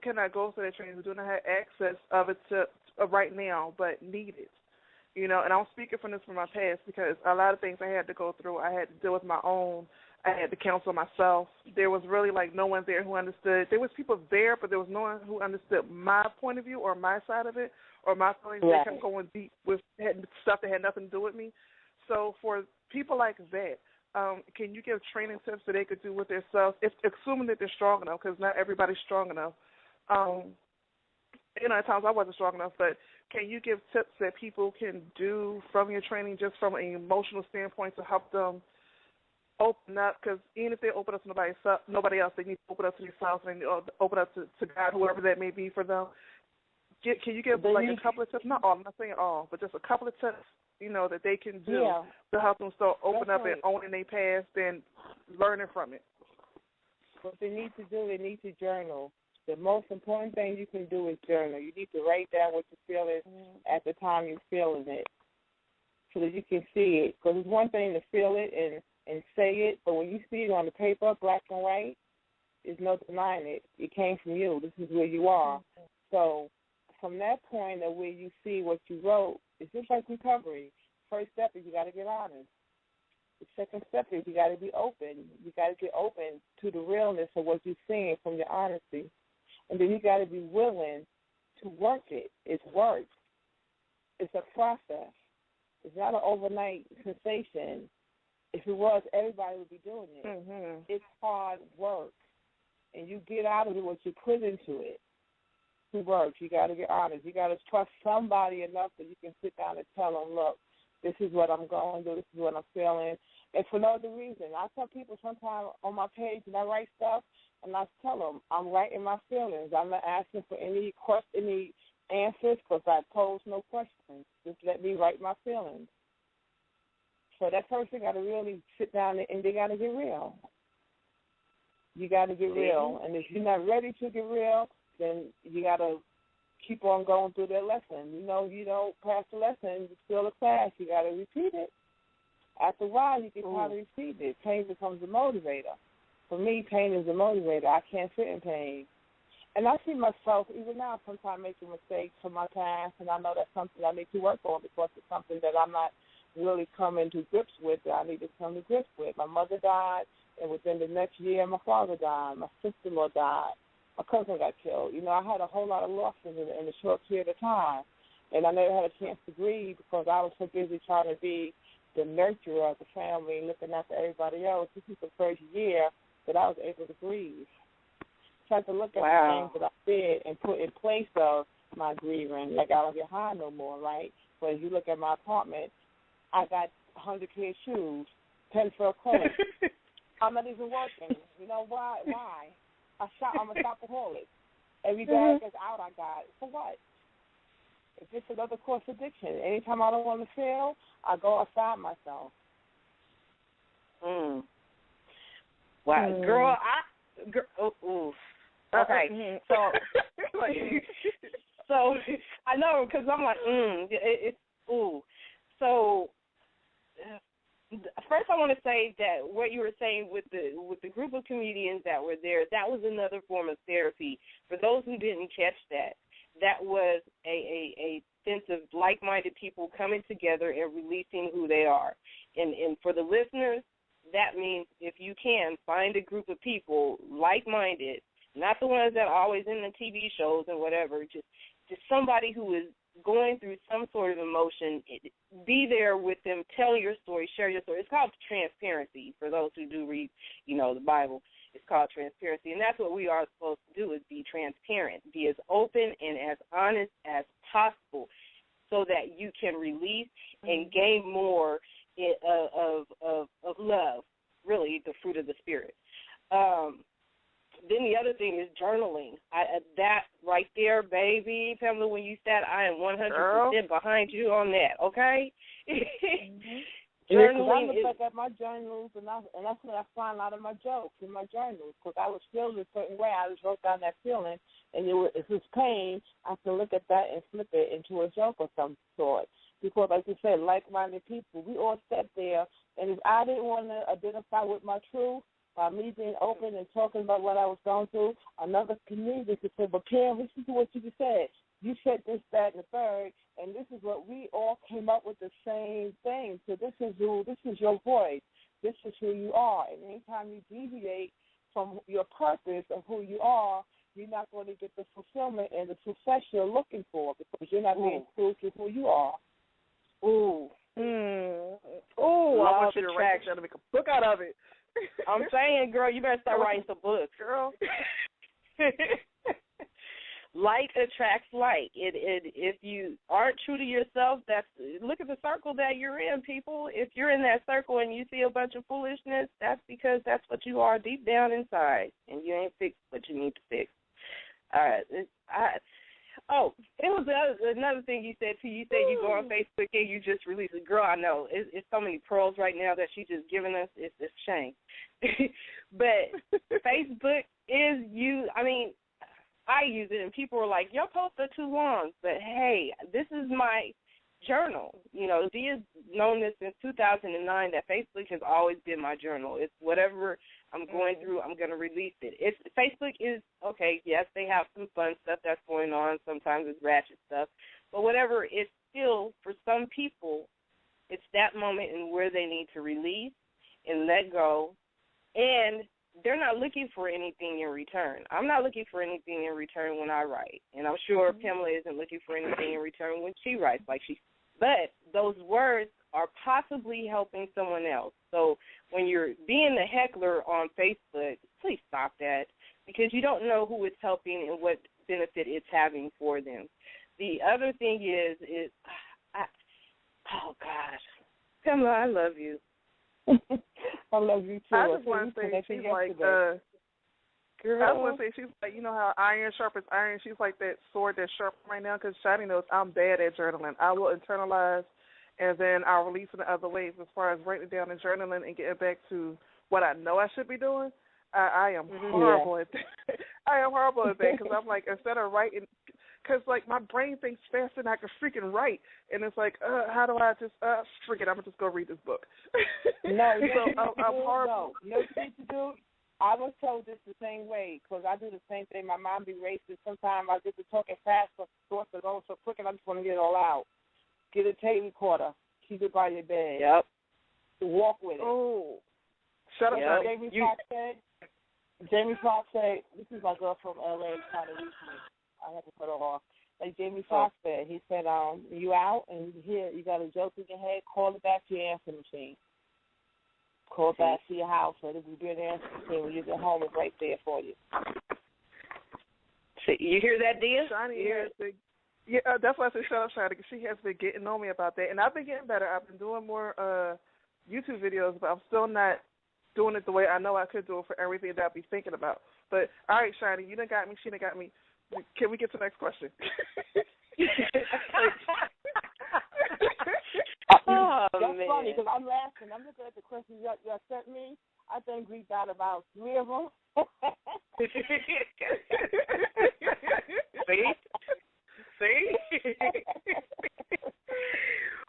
cannot go through that training, who do not have access of it to right now, but need it. You know, and I'm speaking from my past, because a lot of things I had to go through, I had to deal with my own. I had to counsel myself. There was really no one there who understood. There was people there, but there was no one who understood my point of view or my side of it or my feelings. Right. They kept going deep with stuff that had nothing to do with me. So for people like that, can you give training tips so they could do with themselves, assuming that they're strong enough, because not everybody's strong enough. At times I wasn't strong enough, but can you give tips that people can do from your training, just from an emotional standpoint, to help them open up? Because even if they open up to nobody else, they need to open up to themselves and open up to God, whoever that may be for them. Can you give a couple of tips? Not all, I'm not saying all, but just a couple of tips, that they can do to help them start open up and owning their past and learning from it. What they need to do, they need to journal. The most important thing you can do is journal. You need to write down what you're feeling at the time you're feeling it, so that you can see it. Because it's one thing to feel it and say it, but when you see it on the paper, black and white, there's no denying it. It came from you. This is where you are. So from that point of where you see what you wrote, it's just like recovery. First step is you got to get honest. The second step is you got to be open. You got to get open to the realness of what you're seeing from your honesty. And then you got to be willing to work it. It's work. It's a process. It's not an overnight sensation. If it was, everybody would be doing it. Mm-hmm. It's hard work. And you get out of it what you put into it. It works. You got to get honest. You got to trust somebody enough that you can sit down and tell them, look, this is what I'm going through. This is what I'm feeling. And for no other reason. I tell people sometimes on my page, and I write stuff, and I tell them I'm writing my feelings. I'm not asking for any answers, because I pose no questions. Just let me write my feelings. So that person got to really sit down and they got to get real. You got to get real. And if you're not ready to get real, then you got to keep on going through that lesson. If you don't pass the lesson, you fail the class, you got to repeat it. After a while, you get tired of repeating it. Pain becomes a motivator. For me, pain is a motivator. I can't sit in pain. And I see myself, even now, sometimes making mistakes from my past, and I know that's something I need to work on, because it's something that I'm not really coming to grips with, that I need to come to grips with. My mother died, and within the next year, my father died. My sister-in-law died. My cousin got killed. I had a whole lot of losses in a short period of time, and I never had a chance to grieve because I was so busy trying to be the nurturer of the family and looking after everybody else. This is the first year that I was able to grieve. Tried to look at the things that I did and put in place of my grieving. Like, I don't get high no more, right? But if you look at my apartment, I got 100 pair of shoes, 10 fur clothes. I'm not even working. You know why? I'm a shopaholic. Every bag that's out, I got. For what? It's just another course addiction. Anytime I don't want to feel, I go outside myself. Wow, girl, okay. So I know, because I'm like, it's So first, I want to say that what you were saying with the group of comedians that were there, that was another form of therapy. For those who didn't catch that, that was a sense of like-minded people coming together and releasing who they are. And for the listeners, that means if you can, find a group of people like-minded, not the ones that are always in the TV shows and whatever, just somebody who is going through some sort of emotion. Be there with them, tell your story, share your story. It's called transparency for those who do read, the Bible. It's called transparency, and that's what we are supposed to do, is be transparent, be as open and as honest as possible so that you can release and gain more of love, really the fruit of the Spirit. Then the other thing is journaling. That right there, baby, Pamela, when you said, I am 100% behind you on that, okay? Journaling I look at my journals, and that's when I find a lot of my jokes in my journals, because I was feeling a certain way. I just wrote down that feeling, and if it's pain, I can look at that and flip it into a joke of some sort. Because, like you said, like-minded people, we all sat there, and if I didn't want to identify with my truth, by me being open and talking about what I was going through, another community could say, but Pam, listen to what you just said. You said this, that, and the third, and this is what we all came up with the same thing. So this is your voice. This is who you are. And anytime you deviate from your purpose of who you are, you're not going to get the fulfillment and the success you're looking for, because you're not being true to who you are. Ooh. I want you to write that down to make a book out of it. I'm saying, girl, you better start writing some books, girl. Like attracts like. If you aren't true to yourself, look at the circle that you're in, people. If you're in that circle and you see a bunch of foolishness, that's because that's what you are deep down inside, and you ain't fixed what you need to fix. All right. It was another thing you said, too. You said you go on Facebook and you just release it. Girl, I know. It's so many pearls right now that she's just giving us. It's a shame. But Facebook is I use it, and people are like, your posts are too long. But, hey, this is my journal. Dia's known this since 2009, that Facebook has always been my journal. It's whatever I'm going through, I'm going to release it. Facebook is, okay, yes, they have some fun stuff that's going on. Sometimes it's ratchet stuff. But whatever, it's still, for some people, it's that moment in where they need to release and let go. And they're not looking for anything in return. I'm not looking for anything in return when I write. And I'm sure Pamela isn't looking for anything in return when she writes. But those words are possibly helping someone else. So when you're being a heckler on Facebook, please stop that, because you don't know who it's helping and what benefit it's having for them. The other thing is oh, gosh, Pamela, I love you. I love you, too. I just want to say she's like, girl. I want to say she's like, how iron sharpens iron? She's like that sword that's sharp right now, because Shani knows I'm bad at journaling. I will internalize, and then I'll release it in other ways. As far as writing it down and journaling and getting back to what I know I should be doing, I am horrible at that. I am horrible at that, because I'm like, instead of writing, because, like, my brain thinks faster than I can freaking write. And it's like, how do I just, forget it, I'm going to just go read this book. No, I'm horrible. No, you know what you need to do? I was told this the same way, because I do the same thing. My mom be racist. Sometimes I get to talking fast, but thoughts are going so quick, and I just want to get it all out. Get a tape recorder. Keep it by your bed. Yep. Walk with it. Oh. Shut up, Jamie Foxx said, this is my girl from L.A. trying to reach me. I had to put her off. Like Jamie Foxx said, he said, you out and here you got a joke in your head, call it back to your answer machine. Call it back to your house, and it will be an answer machine when you get home. It's right there for you. So you hear that, Dia? Yeah, that's why I said shut up, Shani, because she has been getting on me about that. And I've been getting better. I've been doing more YouTube videos, but I'm still not doing it the way I know I could do it for everything that I'll be thinking about. But, all right, Shani, you done got me. She done got me. Can we get to the next question? That's funny, because I'm laughing. I'm looking at the questions you sent me. I think we got about 3 of them. See?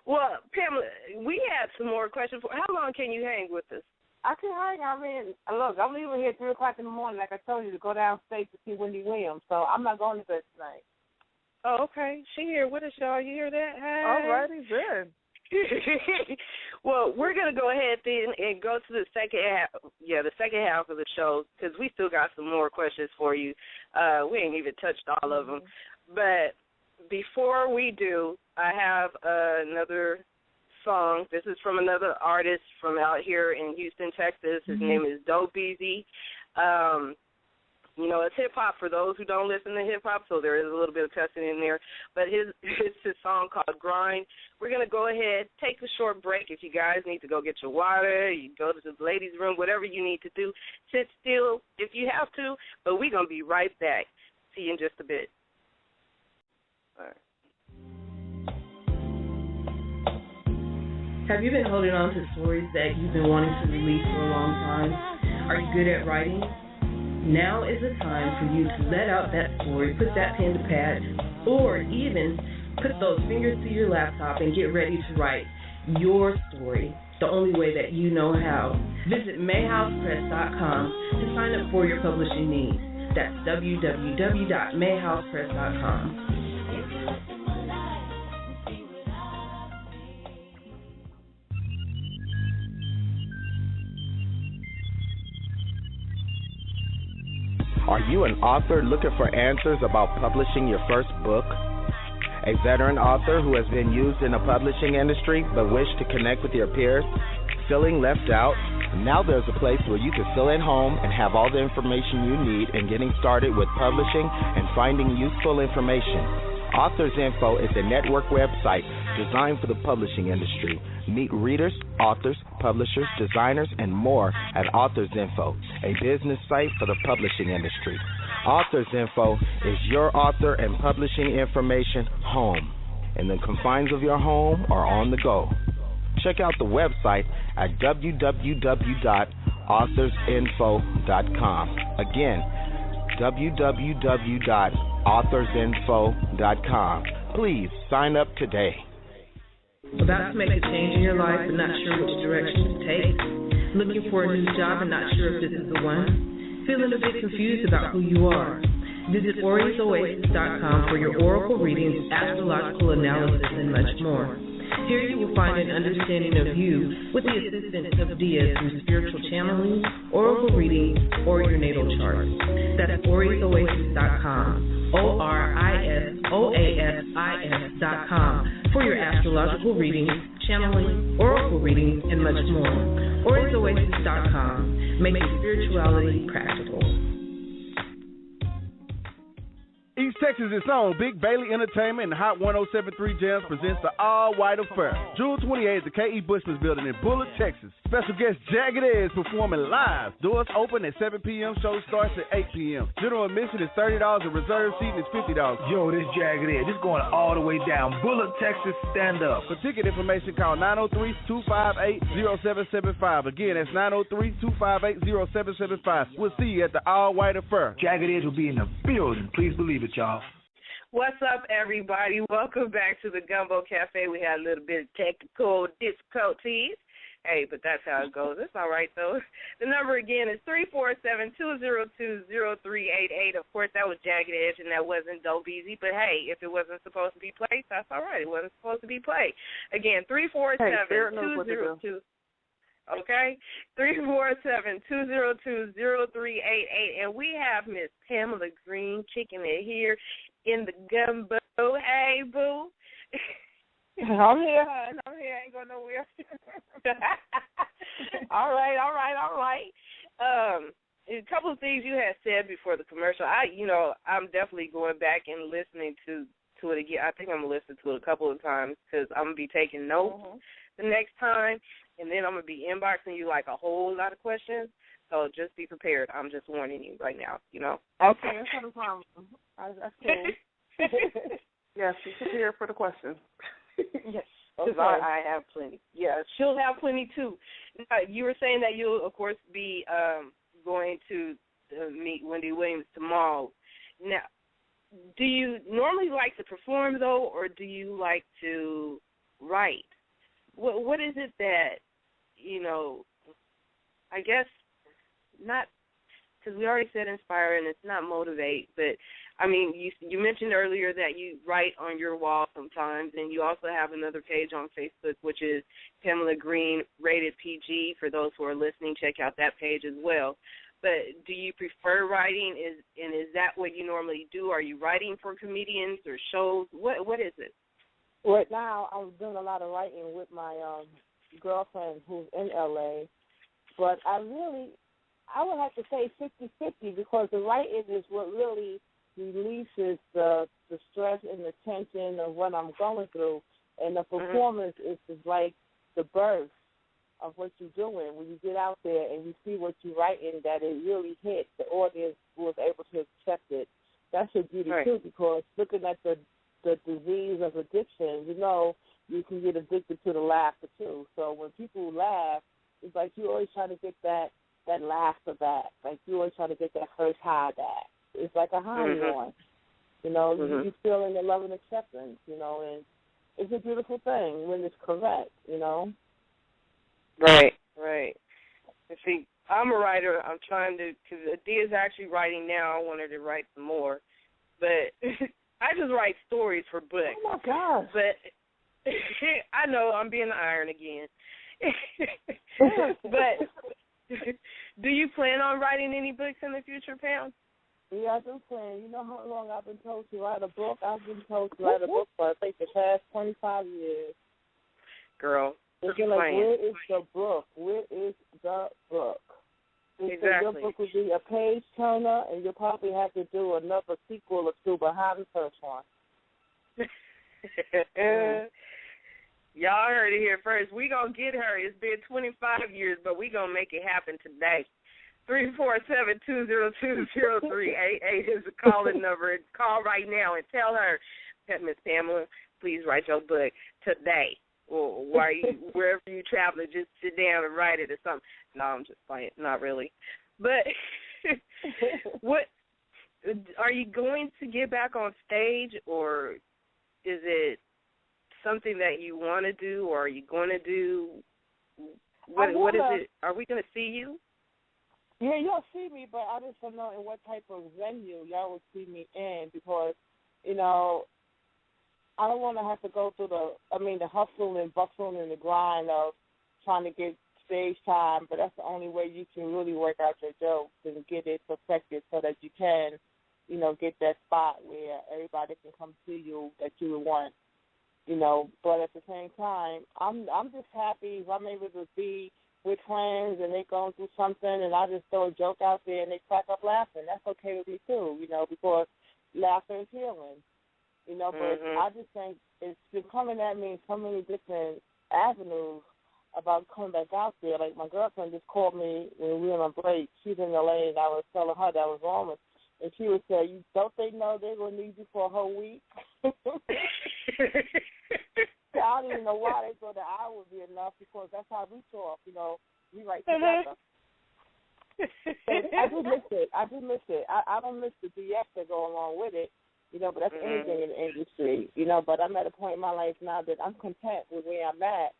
Well, Pamela, we have some more questions. How long can you hang with us? I can hang. I mean, look, I'm leaving here at 3 o'clock in the morning, like I told you, to go downstate to see Wendy Williams. So I'm not going to bed tonight. Oh, okay. She here with us, y'all. You hear that? Hey. All righty, good. Well, we're going to go ahead then and go to the second half of the show, because we still got some more questions for you. We ain't even touched all of them. But before we do, I have another song. This is from another artist from out here in Houston, Texas. His name is Dope Easy. You know, it's hip-hop for those who don't listen to hip-hop, so there is a little bit of cussing in there. But it's his song called Grind. We're going to go ahead, take a short break. If you guys need to go get your water, you go to the ladies' room, whatever you need to do, sit still if you have to. But we're going to be right back. See you in just a bit. All right. Have you been holding on to stories that you've been wanting to release for a long time? Are you good at writing? Now is the time for you to let out that story, put that pen to pad, or even put those fingers to your laptop and get ready to write your story the only way that you know how. Visit mayhousepress.com to sign up for your publishing needs. That's www.mayhousepress.com. Are you an author looking for answers about publishing your first book? A veteran author who has been used in the publishing industry but wish to connect with your peers? Feeling left out? Now there's a place where you can feel at home and have all the information you need in getting started with publishing and finding useful information. Authors Info is a network website designed for the publishing industry. Meet readers, authors, publishers, designers, and more at Authors Info, a business site for the publishing industry. Authors Info is your author and publishing information home, in the confines of your home or on the go. Check out the website at www.authorsinfo.com. Again, www.authorsinfo.com. Please sign up today. About to make a change in your life but not sure which direction to take? Looking for a new job and not sure if this is the one? Feeling a bit confused about who you are? Visit oriesoasis.com for your oracle readings, astrological analysis, and much more. Here you will find an understanding of you with the assistance of Dia through spiritual channeling, oracle readings, or your natal chart. That's oriesoasis.com. ORISOASIS.com for your astrological readings, channeling, oracle readings, and much more. ORISOasis.com. Make your spirituality practical. East Texas' own Big Bailey Entertainment and Hot 107.3 Jams presents the All-White Affair. June 28th at the K.E. Bushman's Building in Bullitt, Texas. Special guest Jagged Edge performing live. Doors open at 7 p.m. Show starts at 8 p.m. General admission is $30 and reserved seating is $50. Yo, this Jagged Edge. It's going all the way down. Bullitt, Texas, stand up. For ticket information, call 903-258-0775. Again, that's 903-258-0775. We'll see you at the All-White Affair. Jagged Edge will be in the building. Please believe it, y'all. What's up, everybody? Welcome back to the Gumbo Cafe. We had a little bit of technical difficulties. Hey, but that's how it goes. It's all right, though. The number again is 347-202-0388. Of course, that was Jagged Edge, and that wasn't Dope Easy. But, hey, if it wasn't supposed to be played, that's all right. It wasn't supposed to be played. Again, 347-202. Okay, 347-202-0388. And we have Miss Pamela Greene kicking it here in the Gumbo. Hey, boo. I'm here. Ain't going nowhere. All right. A couple of things you had said before the commercial. I'm definitely going back and listening to it again. I think I'm going to listen to it a couple of times because I'm going to be taking notes the next time, and then I'm going to be inboxing you like a whole lot of questions. So just be prepared. I'm just warning you right now, Okay, that's not a problem. That's cool. Yes, be prepared for the questions. Yes, because I have plenty. Yeah, she'll have plenty too. You were saying that you'll, of course, be going to meet Wendy Williams tomorrow. Now, do you normally like to perform, though, or do you like to write? What is it that, I guess not, because we already said inspire and it's not motivate, but I mean, you mentioned earlier that you write on your wall sometimes, and you also have another page on Facebook, which is Pamela Greene, RatedPG. For those who are listening, check out that page as well. But do you prefer writing? Is that what you normally do? Are you writing for comedians or shows? What is it? Right now, I'm doing a lot of writing with my girlfriend who's in L.A., but I would have to say 50-50 because the writing is what really releases the stress and the tension of what I'm going through, and the performance is like the birth of what you're doing. When you get out there and you see what you're writing, that it really hits, the audience was able to accept it. That's your beauty, too, because looking at the disease of addiction, you can get addicted to the laughter, too. So when people laugh, it's like you always try to get that laughter back. Like you always try to get that first high back. It's like a high one. You feel in the love and acceptance, and it's a beautiful thing when it's correct, Right. And see, I'm a writer. I'm trying to, because Adia's actually writing now. I want her to write some more. But I just write stories for books. Oh, my gosh. But I know I'm being the iron again. But do you plan on writing any books in the future, Pam? Yeah, I've been planning. You know how long I've been told to write a book? I've been told to write a book for, I think, the past 25 years. Girl, looking like, where is the book? Where is the book? Exactly. Your book would be a page turner, and you'll probably have to do another sequel or two behind the first one. Y'all heard it here first. We going to get her. It's been 25 years, but we going to make it happen today. 347-202-0388 is the calling number. Call right now and tell her, Miss Pamela, please write your book today. Or wherever you travel, just sit down and write it or something. No, I'm just playing. Not really. But what are you going to get back on stage, or is it something that you want to do, or are you going to do? What is it? Are we going to see you? Yeah, you'll see me, but I just don't know in what type of venue y'all will see me in because, I don't want to have to go through the hustle and bustle and the grind of trying to get stage time, but that's the only way you can really work out your jokes and get it perfected so that you can, get that spot where everybody can come see you that you would want, But at the same time, I'm just happy if I'm able to be with friends and they going through something and I just throw a joke out there and they crack up laughing. That's okay with me too, because laughter is healing. But I just think it's been coming at me in so many different avenues about coming back out there. Like my girlfriend just called me when we were on break. She's in LA and I was telling her that I was wrong. And she would say, don't they know they're going to need you for a whole week? I don't even know why they thought that I would be enough because that's how we talk, we write together. I do miss it. I don't miss the BS that go along with it. But that's anything in the industry, But I'm at a point in my life now that I'm content with where I'm at.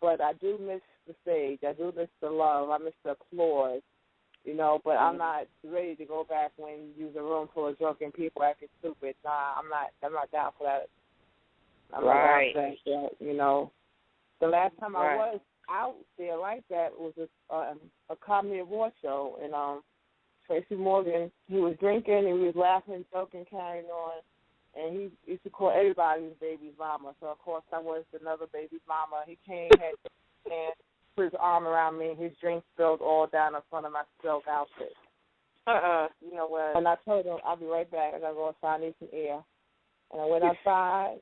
But I do miss the stage. I do miss the love. I miss the applause, But I'm not ready to go back when you use a room full of drunken people acting stupid. Nah, I'm not down for that. I'm not down for that, The last time I was out there like that was a comedy award show, and Tracy Morgan, he was drinking and he was laughing, joking, carrying on, and he used to call everybody his baby's mama. So, of course, I was another baby's mama. He came and put his arm around me, and his drink spilled all down in front of my silk outfit. You know what? And I told him, I'll be right back. I got to go outside, I need some air. And I went outside,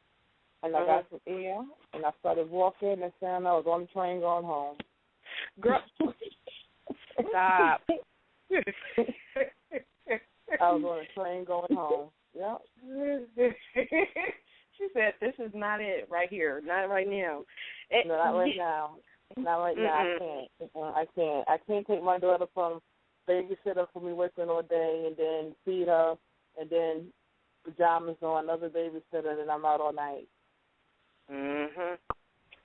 and I got some air, and I started walking, and saying I was on the train going home. Girl, stop. I was on a train going home. Yep. She said, "This is not it right here, not right now." No, not right now. Not right now. I can't. I can't take my daughter from babysitter for me working all day and then feed her and then pajamas on another babysitter and then I'm out all night. Mhm.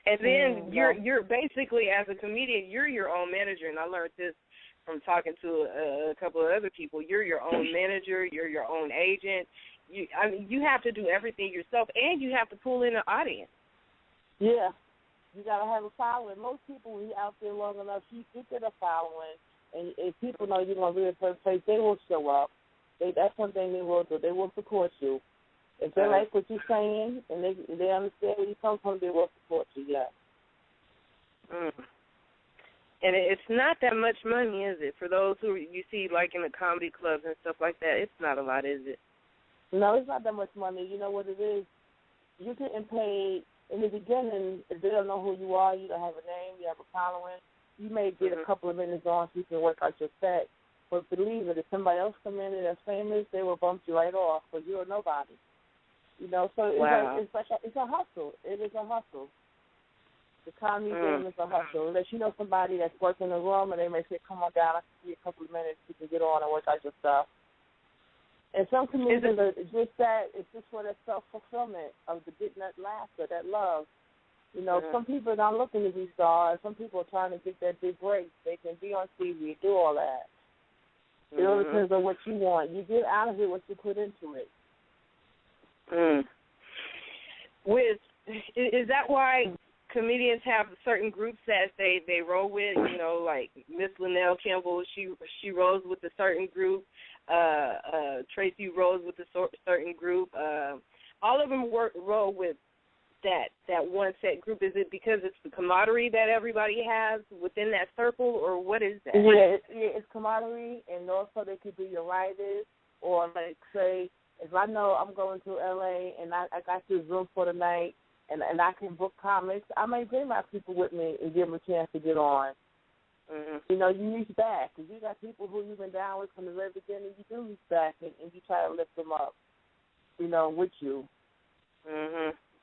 And then you're basically, as a comedian, you're your own manager, and I learned this from talking to a couple of other people, you're your own manager, you're your own agent. You have to do everything yourself, and you have to pull in an audience. Yeah. You got to have a following. Most people, when you're out there long enough, you get a following. And if people know you're going to be in the first place, they will show up. That's one thing they will do. They will support you. If they like what you're saying and they understand where you come from, they will support you, yeah. And it's not that much money, is it? For those who you see, like, in the comedy clubs and stuff like that, it's not a lot, is it? No, it's not that much money. You know what it is? You're getting paid. In the beginning, if they don't know who you are, you don't have a name, you have a following, you may get a couple of minutes on so you can work out your set. But believe it, if somebody else come in and they're famous, they will bump you right off because you're nobody. You know, so it's a hustle. It is a hustle. The comedy game is a hustle. Unless you know somebody that's working in the room and they may say, come on down, I can see a couple of minutes, you can get on and work out your stuff. And some comedians are just that, it's just for that self-fulfillment of the getting that laughter, that love. You know, some people are not looking to be stars. Some people are trying to get that big break. They can be on TV, do all that. It all depends on what you want. You get out of it what you put into it. Is that why comedians have certain groups that they roll with? You know, like Miss Linnell Campbell, she rolls with a certain group. Tracy rolls with a certain group. All of them roll with that one set group. Is it because it's the camaraderie that everybody has within that circle, or what is that? Yeah, it's camaraderie, and also they could be your writers, or like say, if I know I'm going to L.A. and I got this room for the night, and I can book comics, I may bring my people with me and give them a chance to get on. You know, you reach back. If you got people who you've been down with from the very beginning, you do reach back and you try to lift them up, you know, with you.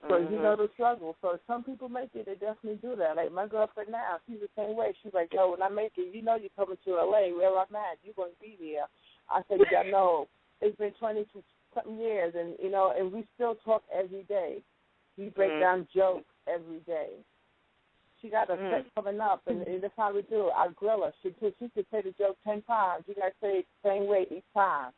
So you know the struggle. So some people make it, they definitely do that. Like my girlfriend now, she's the same way. She's like, yo, when I make it, you know you're coming to L.A. where I'm at. You're going to be there. I said, you know, it's been 20-something years, and, you know, and we still talk every day. We break down jokes every day. She got a set coming up, and that's how we do it. I grill her. She could say the joke 10 times. You got to say it the same way each time.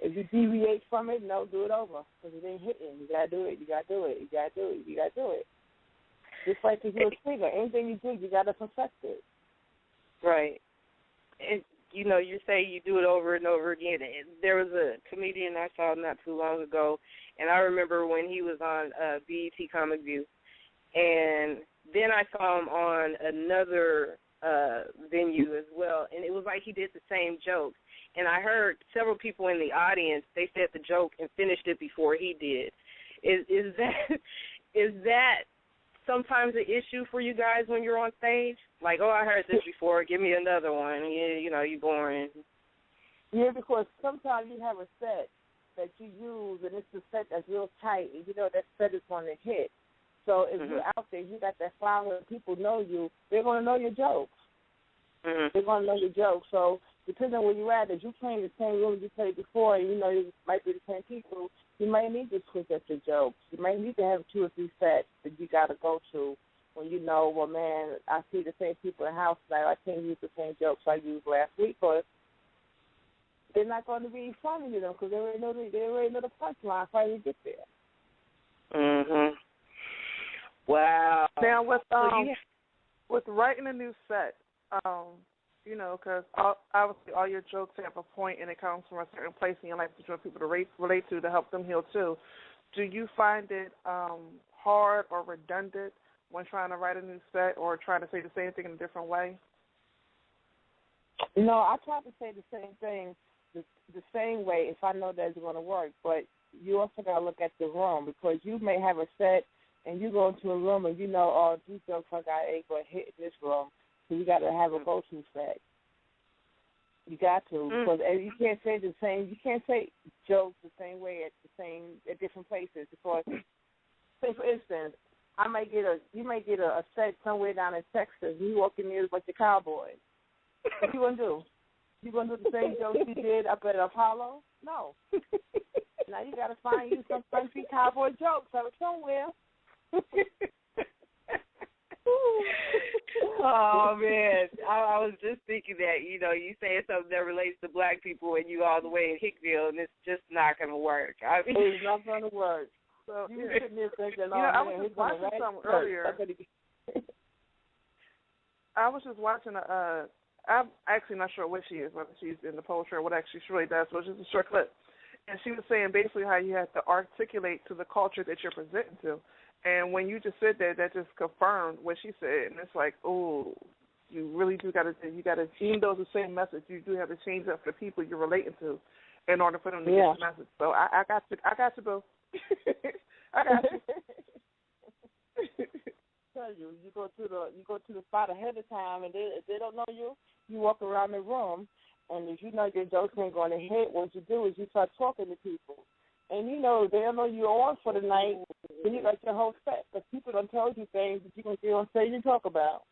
If you deviate from it, no, do it over because it ain't hitting. You got to do it. You got to do it. You got to do it. You got to do it. Just like if you're a singer, anything you do, you got to perfect it. Right. And, you know, you say you do it over and over again. There was a comedian I saw not too long ago, and I remember when he was on BET Comic View, and then I saw him on another venue as well, and it was like he did the same joke. And I heard several people in the audience, they said the joke and finished it before he did. Is that sometimes an issue for you guys when you're on stage? Like, oh, I heard this before, give me another one. Yeah, you know, you're boring. Yeah, because sometimes you have a set that you use, and it's a set that's real tight, and you know that set is going to hit. So if you're out there, you got that following, people know you, they're going to know your jokes. They're going to know your jokes. So depending on where you're at, if you're playing the same room you played before, and you know it might be the same people, you might need to switch up your jokes. You might need to have 2 or 3 sets that you got to go to when you know, well, man, I see the same people in the house tonight. I can't use the same jokes I used last week, or they're not going to be funny to them because they already know the punchline before you get there. Wow. Now with writing a new set, you know, because obviously all your jokes have a point and it comes from a certain place and you like to want people to relate to help them heal too. Do you find it hard or redundant when trying to write a new set or trying to say the same thing in a different way? No, I try to say the same thing the same way if I know that it's going to work, but you also got to look at the room because you may have a set and you go into a room and you know, oh, these jokes I got ain't going to hit this room. So you got to have a go-to set. You got to, because you can't say the same. You can't say jokes the same way at different places. Because, say for instance, you may get a set somewhere down in Texas. You walk in there with a bunch of cowboys. What you gonna do? You gonna do the same jokes you did up at Apollo? No. Now you got to find you some country cowboy jokes somewhere. Oh, man. I was just thinking that, you saying something that relates to black people and you all the way in Hickville, and it's just not going to work. I mean, it's not going to work. So you sitting there thinking, I was just watching something earlier. I was just watching I'm actually not sure what she is, whether she's in the poetry or what actually she really does, but it's just a short clip. And she was saying basically how you have to articulate to the culture that you're presenting to. And when you just said that, that just confirmed what she said. And it's like, oh, you really do got to, even though it's the same message, you do have to change up the people you're relating to in order for them to get the message. So I got to, boo. I got you. Tell you go to the spot ahead of time, and if they don't know you, you walk around the room, and if you know your jokes ain't going to hit, what you do is you start talking to people, and they don't know you're on for the night, then you got your whole set, because people don't tell you things that you can get on stage and talk about,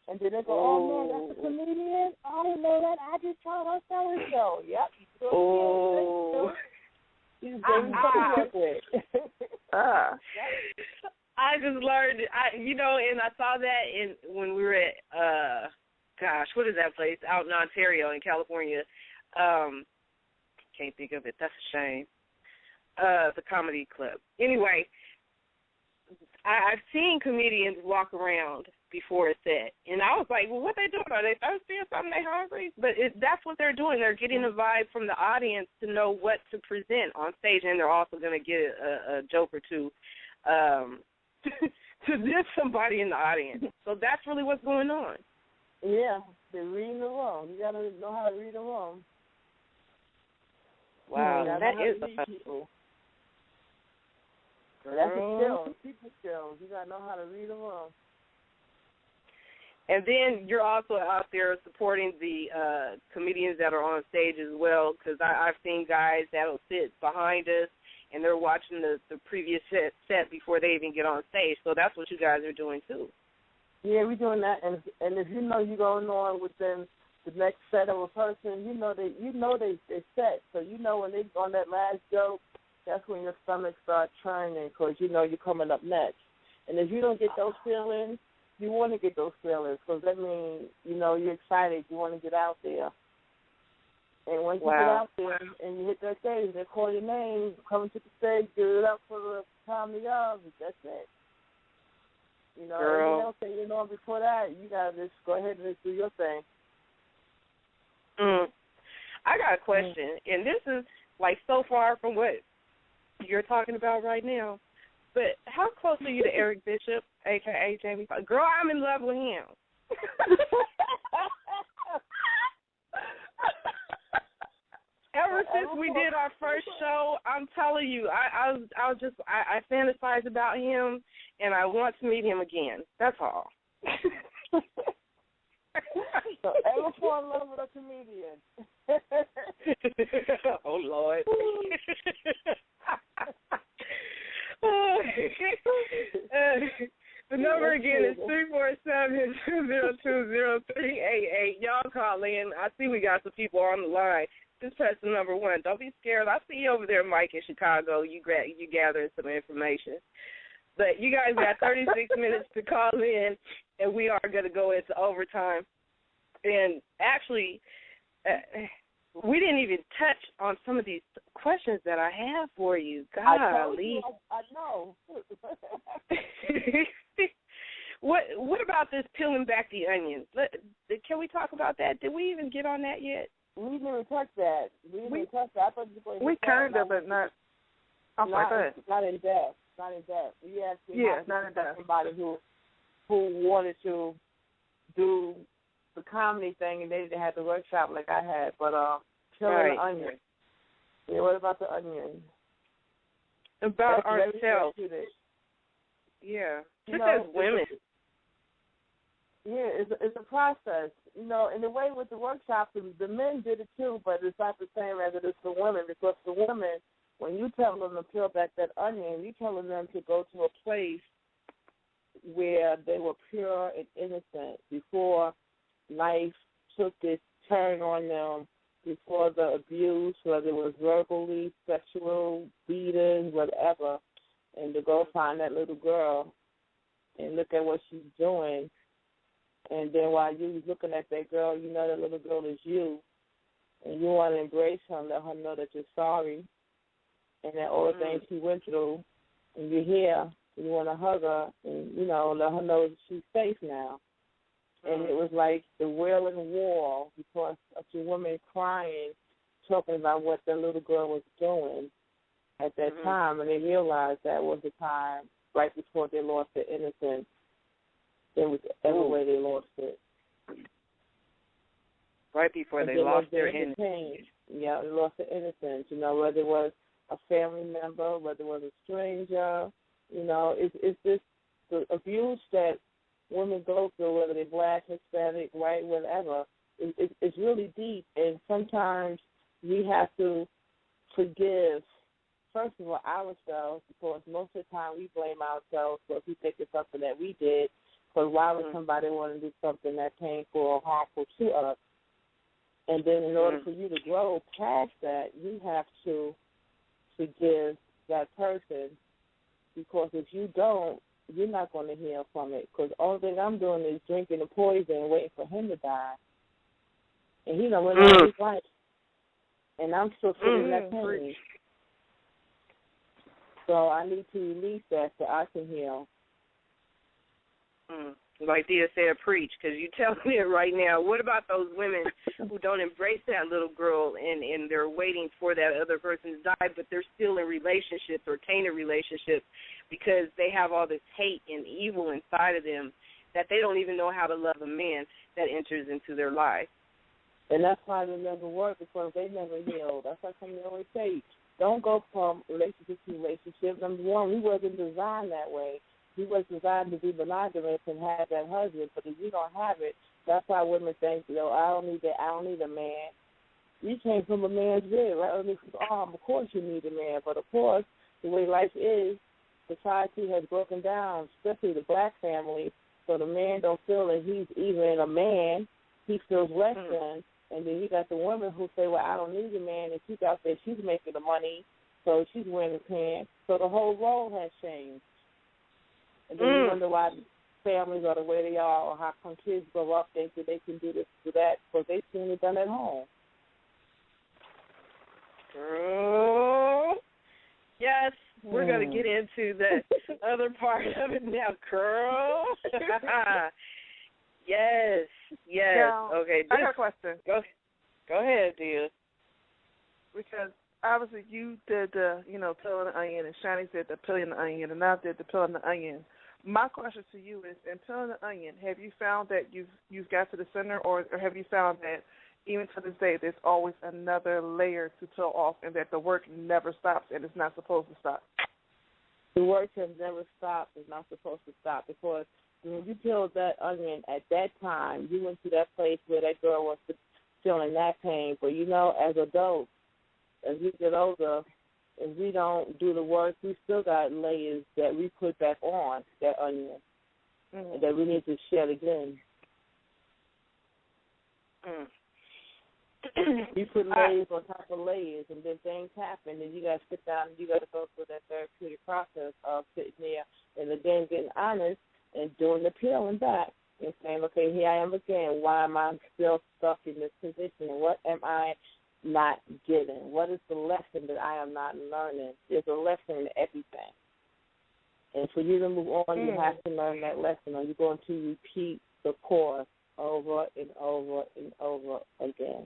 and then they go, oh man, that's a comedian. I didn't know that. I just saw her so. Yep. Oh. I just learned, and I saw that when we were at, what is that place out in Ontario, in California? Can't think of it. That's a shame. The comedy club. Anyway, I've seen comedians walk around before a set, and I was like, well, what they doing? Are they thirsty or something? They hungry? But that's what they're doing. They're getting a vibe from the audience to know what to present on stage, and they're also going to get a joke or two to diss somebody in the audience. So that's really what's going on. Yeah, they're reading the room. You got to know how to read the room. Wow, that is a people. That's a skill, people skills. You got to know how to read the room. And then you're also out there supporting the comedians that are on stage as well, because I've seen guys that'll sit behind us and they're watching the previous set before they even get on stage. So that's what you guys are doing too. Yeah, we're doing that. And if you know you're going on within the next set of a person, you know they set. So you know when they on that last joke, that's when your stomach starts churning because you know you're coming up next. And if you don't get those feelings, you want to get those feelings because that means, you're excited. You want to get out there. And once you get out there and you hit that stage, they call your name, coming to the stage, give it up for the comedy of, that's it. Everything else that you know before that, you got to just go ahead and just do your thing. I got a question, and this is like so far from what you're talking about right now, but how close are you to Eric Bishop, a.k.a. Jamie Foxx? Girl, I'm in love with him. Ever since we did our first show, I'm telling you, I fantasize about him, and I want to meet him again. That's all. So ever fall in love with a comedian? Oh, Lord. The number again is 347-202-0388. Y'all call in. I see we got some people on the line. Just press the number 1. Don't be scared. I see you over there, Mike, in Chicago. You gathering some information. But you guys got 36 minutes to call in, and we are going to go into overtime. And actually, we didn't even touch on some of these questions that I have for you. Golly. I know. What about this peeling back the onions? Can we talk about that? Did we even get on that yet? We didn't even touch that. I thought we kind of, but not. I'm sorry, not in depth. Not in depth. We actually not in depth. Somebody who wanted to do the comedy thing, and they didn't have the workshop like I had. But peeling the onion. Yeah, what about the onion? About ourselves. Yeah, just as women. Yeah, it's a process. And the way with the workshop, the men did it too, but it's not the same as it is for women, because for women, when you tell them to peel back that onion, you're telling them to go to a place where they were pure and innocent before life took this turn on them, before the abuse, whether it was verbally, sexual, beating, whatever, and to go find that little girl and look at what she's doing And then while you was looking at that girl, you know that little girl is you, and you want to embrace her and let her know that you're sorry, and that all the things she went through, and you're here, and you want to hug her, and, you know, let her know that she's safe now. And it was like the wailing wall because of the woman crying, talking about what the little girl was doing at that time, and they realized that was the time right before they lost their innocence. It was every way they lost it. Right before they lost their innocence. Yeah, they lost their innocence. You know, whether it was a family member, whether it was a stranger, you know, it's just the abuse that women go through, whether they're black, Hispanic, white, whatever. It's really deep, and sometimes we have to forgive, first of all, ourselves, because most of the time we blame ourselves for if we think it's something that we did, because why would somebody want to do something that's painful or harmful to us? And then in order for you to grow past that, you have to forgive that person, because if you don't, you're not going to heal from it, because all thing I'm doing is drinking the poison and waiting for him to die. And he done went all his life. And I'm still feeling that pain. So I need to release that so I can heal. Like Dia said, preach, because you tell me it right now. What about those women who don't embrace that little girl and they're waiting for that other person to die, but they're still in relationships or tainted relationships because they have all this hate and evil inside of them that they don't even know how to love a man that enters into their life. And that's why they never work, because they never heal. That's why somebody always say, don't go from relationship to relationship. Number one, we wasn't designed that way. We was designed to be monogamous and have that husband, but if you don't have it, that's why women think, you know, I don't need a man. You came from a man's rib, right? Underneath his arm. Of course you need a man, but of course, the way life is, society has broken down, especially the black family, so the man don't feel that he's even a man. He feels less than. And then you got the woman who say, well, I don't need a man, and she's out there, she's making the money, so she's wearing the pants. So the whole role has changed. And then you wonder why families are the way they are, or how come kids grow up thinking they can do this, do that, because they've seen it done at home. Girl. Yes, we're going to get into the other part of it now, girl. Yes. Now, Okay. I got a question. Go ahead, dear. Because obviously you did the, peeling the onion, and Shani did the peeling the onion, and I did the peeling the onion. My question to you is, in peeling the onion, have you found that you've got to the center, or have you found that even to this day there's always another layer to peel off, and that the work never stops and it's not supposed to stop? The work has never stopped. It's not supposed to stop, because when you peeled that onion at that time, you went to that place where that girl was feeling that pain. But, as adults, as we get older, if we don't do the work, we still got layers that we put back on that onion and that we need to shed again. You put layers on top of layers, and then things happen, and you got to sit down and you got to go through that therapeutic process of sitting there and, again, getting honest and doing the peeling back and saying, okay, here I am again. Why am I still stuck in this position? And what am I not getting? What is the lesson that I am not learning? There's a lesson in everything. And for you to move on, you have to learn that lesson, or you're going to repeat the course over and over and over again.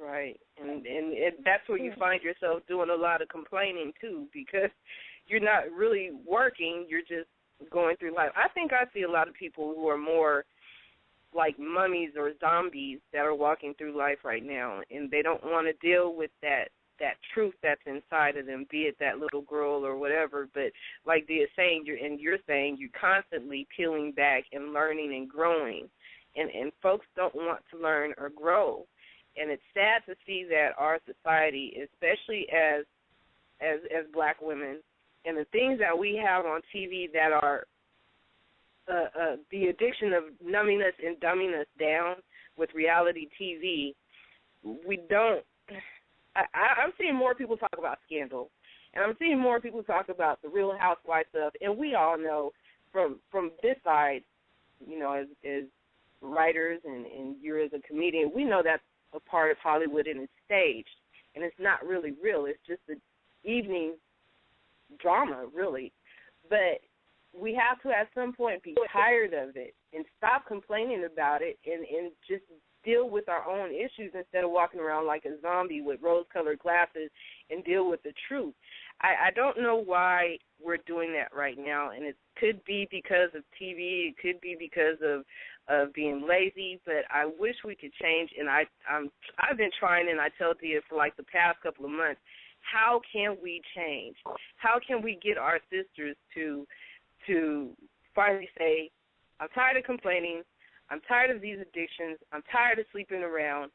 Right. And that's where you find yourself doing a lot of complaining, too, because you're not really working. You're just going through life. I think I see a lot of people who are more like mummies or zombies that are walking through life right now, and they don't want to deal with that truth that's inside of them, be it that little girl or whatever. But like Dia's saying, you're saying, you're constantly peeling back and learning and growing, and folks don't want to learn or grow. And it's sad to see that our society, especially as black women, and the things that we have on TV that are the addiction of numbing us and dumbing us down with reality TV, we don't. I'm seeing more people talk about Scandal, and I'm seeing more people talk about the Real Housewives stuff. And we all know from this side as writers and you're as a comedian, we know that's a part of Hollywood and it's staged, and it's not really real. It's just an evening drama, really. But we have to at some point be tired of it and stop complaining about it and just deal with our own issues instead of walking around like a zombie with rose-colored glasses and deal with the truth. I don't know why we're doing that right now, and it could be because of TV, it could be because of being lazy, but I wish we could change, and I've been trying, and I tell Dia for like the past couple of months, how can we change? How can we get our sisters to finally say, I'm tired of complaining, I'm tired of these addictions, I'm tired of sleeping around.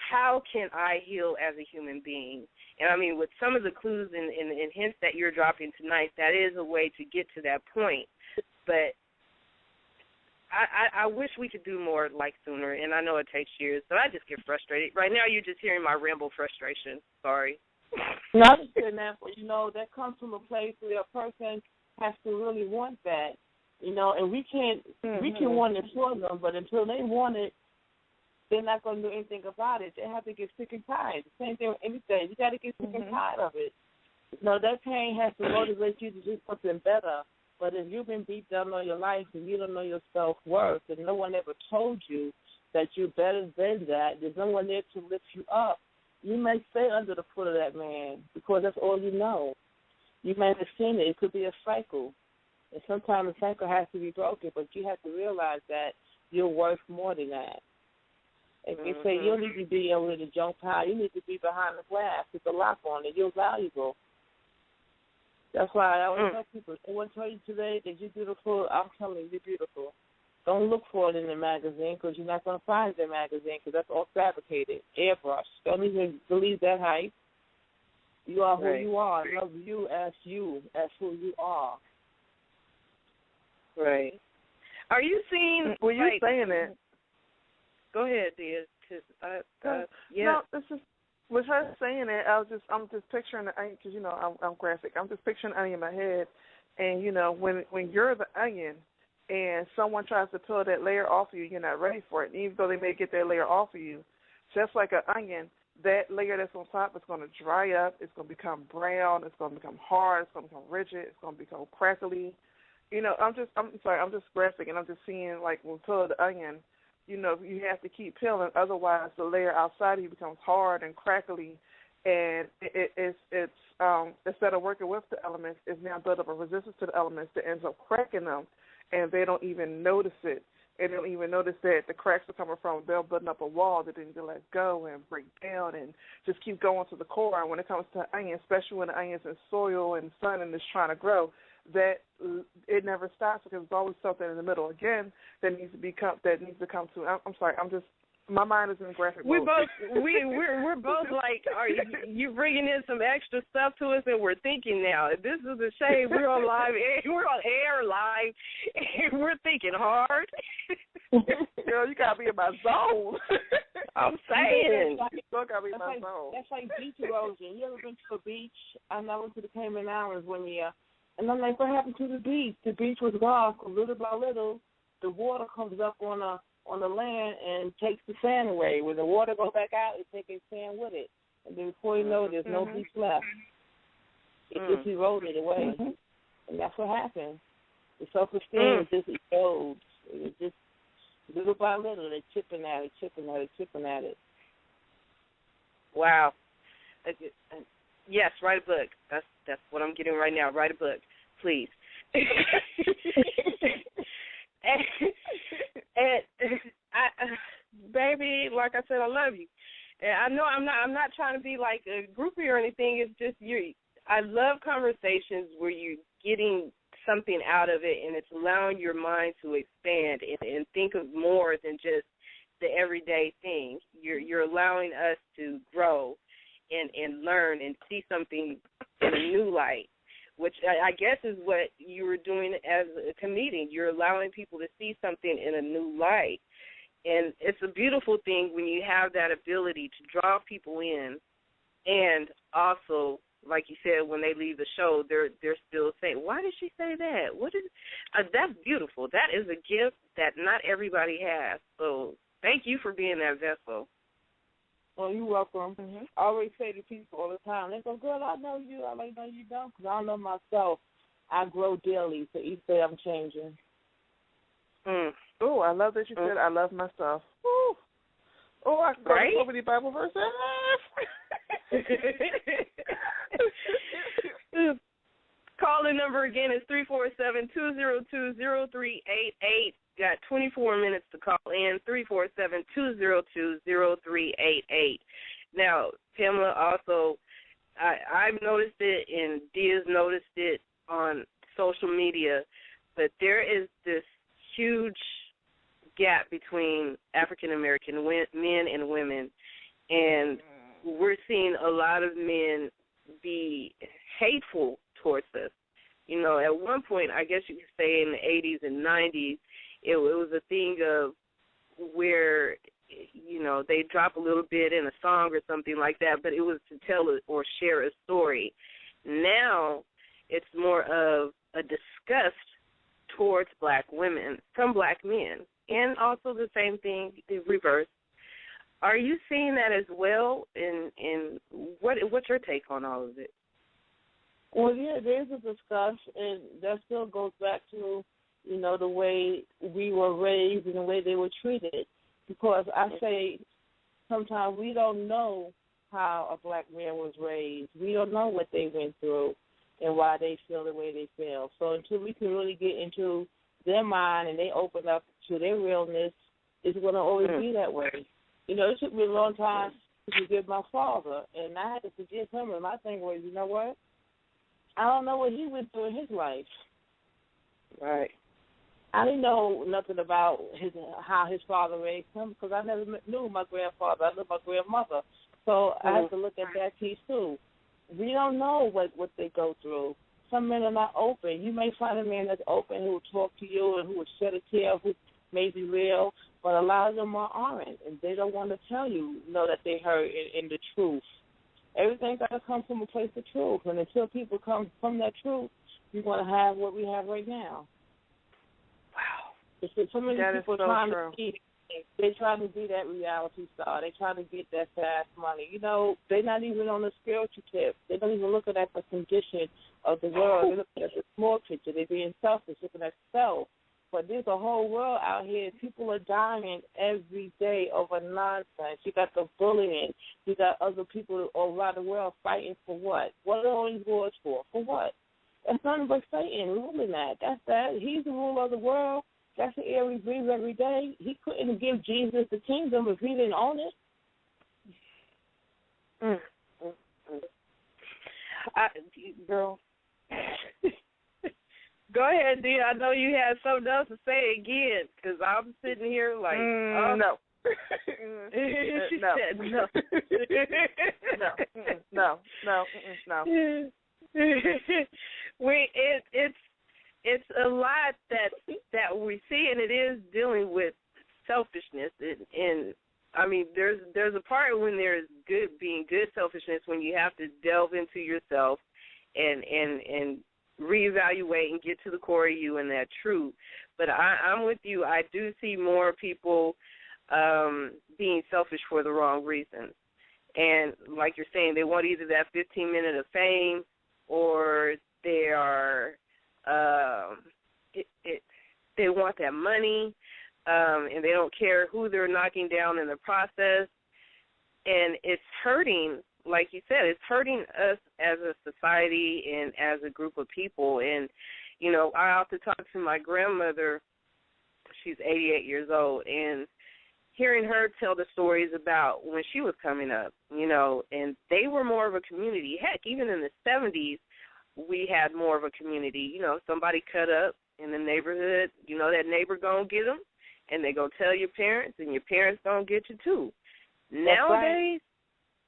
How can I heal as a human being? And, I mean, with some of the clues and hints that you're dropping tonight, that is a way to get to that point. But I wish we could do more, like, sooner, and I know it takes years, but I just get frustrated. Right now you're just hearing my ramble frustration. Sorry. No, I understand that, but, that comes from a place where a person has to really want that, and we can want it for them, but until they want it, they're not going to do anything about it. They have to get sick and tired. The same thing with anything. You got to get sick and tired of it. That pain has to motivate you to do something better. But if you've been beat down all your life and you don't know your self-worth and no one ever told you that you're better than that, there's no one there to lift you up, you may stay under the foot of that man because that's all you know. You may have seen it. It could be a cycle. And sometimes the cycle has to be broken, but you have to realize that you're worth more than that. If you say you don't need to be able to jump high, you need to be behind the glass with the lock on it. You're valuable. That's why I always tell people, someone tell you today that you're beautiful, I'm telling you, you're beautiful. Don't look for it in the magazine because you're not going to find it in the magazine because that's all fabricated, airbrush. Don't even believe that hype. You are who you are. I love you as who you are. Right. Are you seeing? Well, you're saying it. Go ahead, Dia. No, this is with her saying it. I'm just picturing the onion because I'm graphic. I'm just picturing the onion in my head, and when you're the onion, and someone tries to peel that layer off of you, you're not ready for it. And even though they may get that layer off of you, just like an onion, that layer that's on top is going to dry up. It's going to become brown. It's going to become hard. It's going to become rigid. It's going to become crackly. I'm just graphic, and I'm just seeing like when we peel the onion. You have to keep peeling, otherwise the layer outside of you becomes hard and crackly, and it's instead of working with the elements, it's now built up a resistance to the elements that ends up cracking them, and they don't even notice it. They don't even notice that the cracks are coming from they're building up a wall that they need to let go and break down and just keep going to the core. And when it comes to onion, especially when the onion's in soil and sun and it's trying to grow, that it never stops because there's always something in the middle again that needs to come to. I'm sorry. My mind is in graphic mode. We're both like, are you bringing in some extra stuff to us, and we're thinking now. This is a shame. We're on air live, and we're thinking hard. Girl, you gotta be in my zone. I'm saying, you gotta be in my zone. That's like beach erosion. You ever been to a beach? I went to the Cayman Islands one year. And I'm like, what happened to the beach? The beach was rough. Little by little, the water comes up on the land and takes the sand away. When the water goes back out, it's taking sand with it. And then before you know it, there's no beach left. It just eroded away. And that's what happened. The self-esteem just erodes. It's just little by little, they're chipping at it. Wow. Yes, write a book. That's what I'm getting right now. Write a book, please. Baby, like I said, I love you. And I know I'm not trying to be like a groupie or anything. It's just I love conversations where you're getting something out of it, and it's allowing your mind to expand and think of more than just the everyday thing. You're allowing us to grow and learn and see something in a new light, which I guess is what you were doing as a comedian. You're allowing people to see something in a new light. And it's a beautiful thing when you have that ability to draw people in and also like you said, when they leave the show, they're still saying, why did she say that? What is? That's beautiful. That is a gift that not everybody has. So thank you for being that vessel. Well, you're welcome. Mm-hmm. I always say to people all the time, they go, girl, I know you. I'm like, no, you don't, because I know myself. I grow daily, so each day I'm changing. Oh, I love that you said I love myself. Ooh. Oh, I can go to so many Bible verses. Call-in number again is 347-202-0388. Got 24 minutes to call in, 347-202-0388. Now, Pamela, also, I've noticed it, and Dia's noticed it on social media, but there is this huge gap between African-American men and women, and we're seeing a lot of men be hateful towards us. You know, at one point, I guess you could say in the 80s and 90s, it was a thing of where, you know, they drop a little bit in a song or something like that, but it was to tell or share a story. Now it's more of a disgust towards black women from black men, and also the same thing, the reverse. Are you seeing that as well, and what's your take on all of it? Well, yeah, there's a discussion, and that still goes back to, you know, the way we were raised and the way they were treated. Because I say sometimes we don't know how a black man was raised. We don't know what they went through and why they feel the way they feel. So until we can really get into their mind and they open up to their realness, it's going to always be that way. You know, it took me a long time to forgive my father, and I had to forgive him, and my thing was, you know what? I don't know what he went through in his life. Right. I didn't know nothing about how his father raised him because I never knew my grandfather. I knew my grandmother. So I have to look at that piece, too. We don't know what they go through. Some men are not open. You may find a man that's open who will talk to you and who will shed a tear, who may be real, but a lot of them aren't, and they don't want to tell you, that they heard in the truth. Everything got to come from a place of truth, and until people come from that truth, you're going to have what we have right now. Wow. So many people they're trying to be that reality star. They're trying to get that fast money. You know, they're not even on the spiritual tip. They don't even look at the condition of the world. They're looking at the small picture. They're being selfish, looking at self. But there's a whole world out here. People are dying every day over nonsense. You got the bullying. You got other people all around the world fighting for what? What are all these wars for? For what? That's nothing but Satan ruling that. That's that. He's the ruler of the world. That's the air we breathe every day. He couldn't give Jesus the kingdom if he didn't own it. Girl. Go ahead, Dee. I know you had something else to say again, because I'm sitting here like, no. She said no. No. It's a lot that we see, and it is dealing with selfishness. And I mean, there's a part when there's being good selfishness when you have to delve into yourself and reevaluate and get to the core of you and that truth. But I'm with you. I do see more people being selfish for the wrong reasons. And like you're saying, they want either that 15 minutes of fame, or they are they want that money, and they don't care who they're knocking down in the process. And it's hurting, like you said, it's hurting us as a society and as a group of people. And, you know, I often talk to my grandmother. She's 88 years old, and hearing her tell the stories about when she was coming up, you know, and they were more of a community. Heck, even in the 70s, we had more of a community. You know, somebody cut up in the neighborhood, you know, that neighbor going to get them, and they go tell your parents, and your parents going to get you too. Nowadays,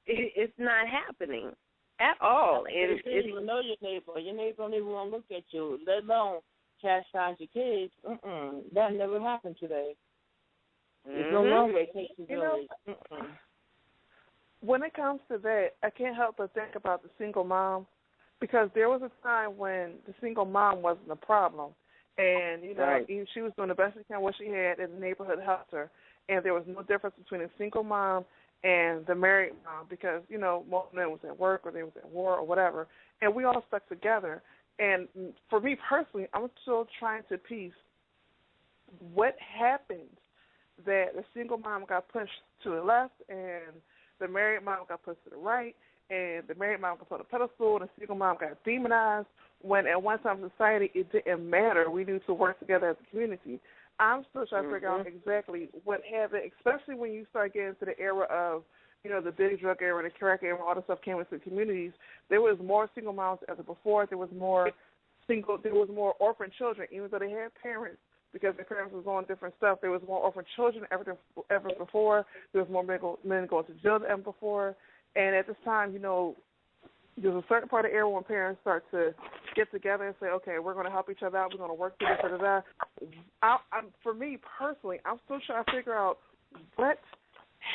it's not happening at all. And you don't even know your neighbor. Your neighbor don't even want to look at you, let alone chastise your kids. That never happened today. There's no longer a case of village. when it comes to that, I can't help but think about the single mom, because there was a time when the single mom wasn't a problem. And, she was doing the best she can what she had, and the neighborhood helped her. And there was no difference between a single mom and the married mom, because, most of them was at work or they was at war or whatever. And we all stuck together. And for me personally, I'm still trying to piece what happened that the single mom got pushed to the left and the married mom got pushed to the right, and the married mom got put on a pedestal and the single mom got demonized, when at one time in society it didn't matter. We needed to work together as a community. I'm still trying to figure out exactly what happened, especially when you start getting to the era of, the big drug era, the crack era, all the stuff came into the communities. There was more single moms as before. There was more orphan children, even though they had parents, because their parents was on different stuff. There was more orphan children ever before. There was more men going to jail than ever before. And at this time, there's a certain part of the era when parents start to get together and say, okay, we're going to help each other out. We're going to work together. For me personally, I'm still trying to figure out what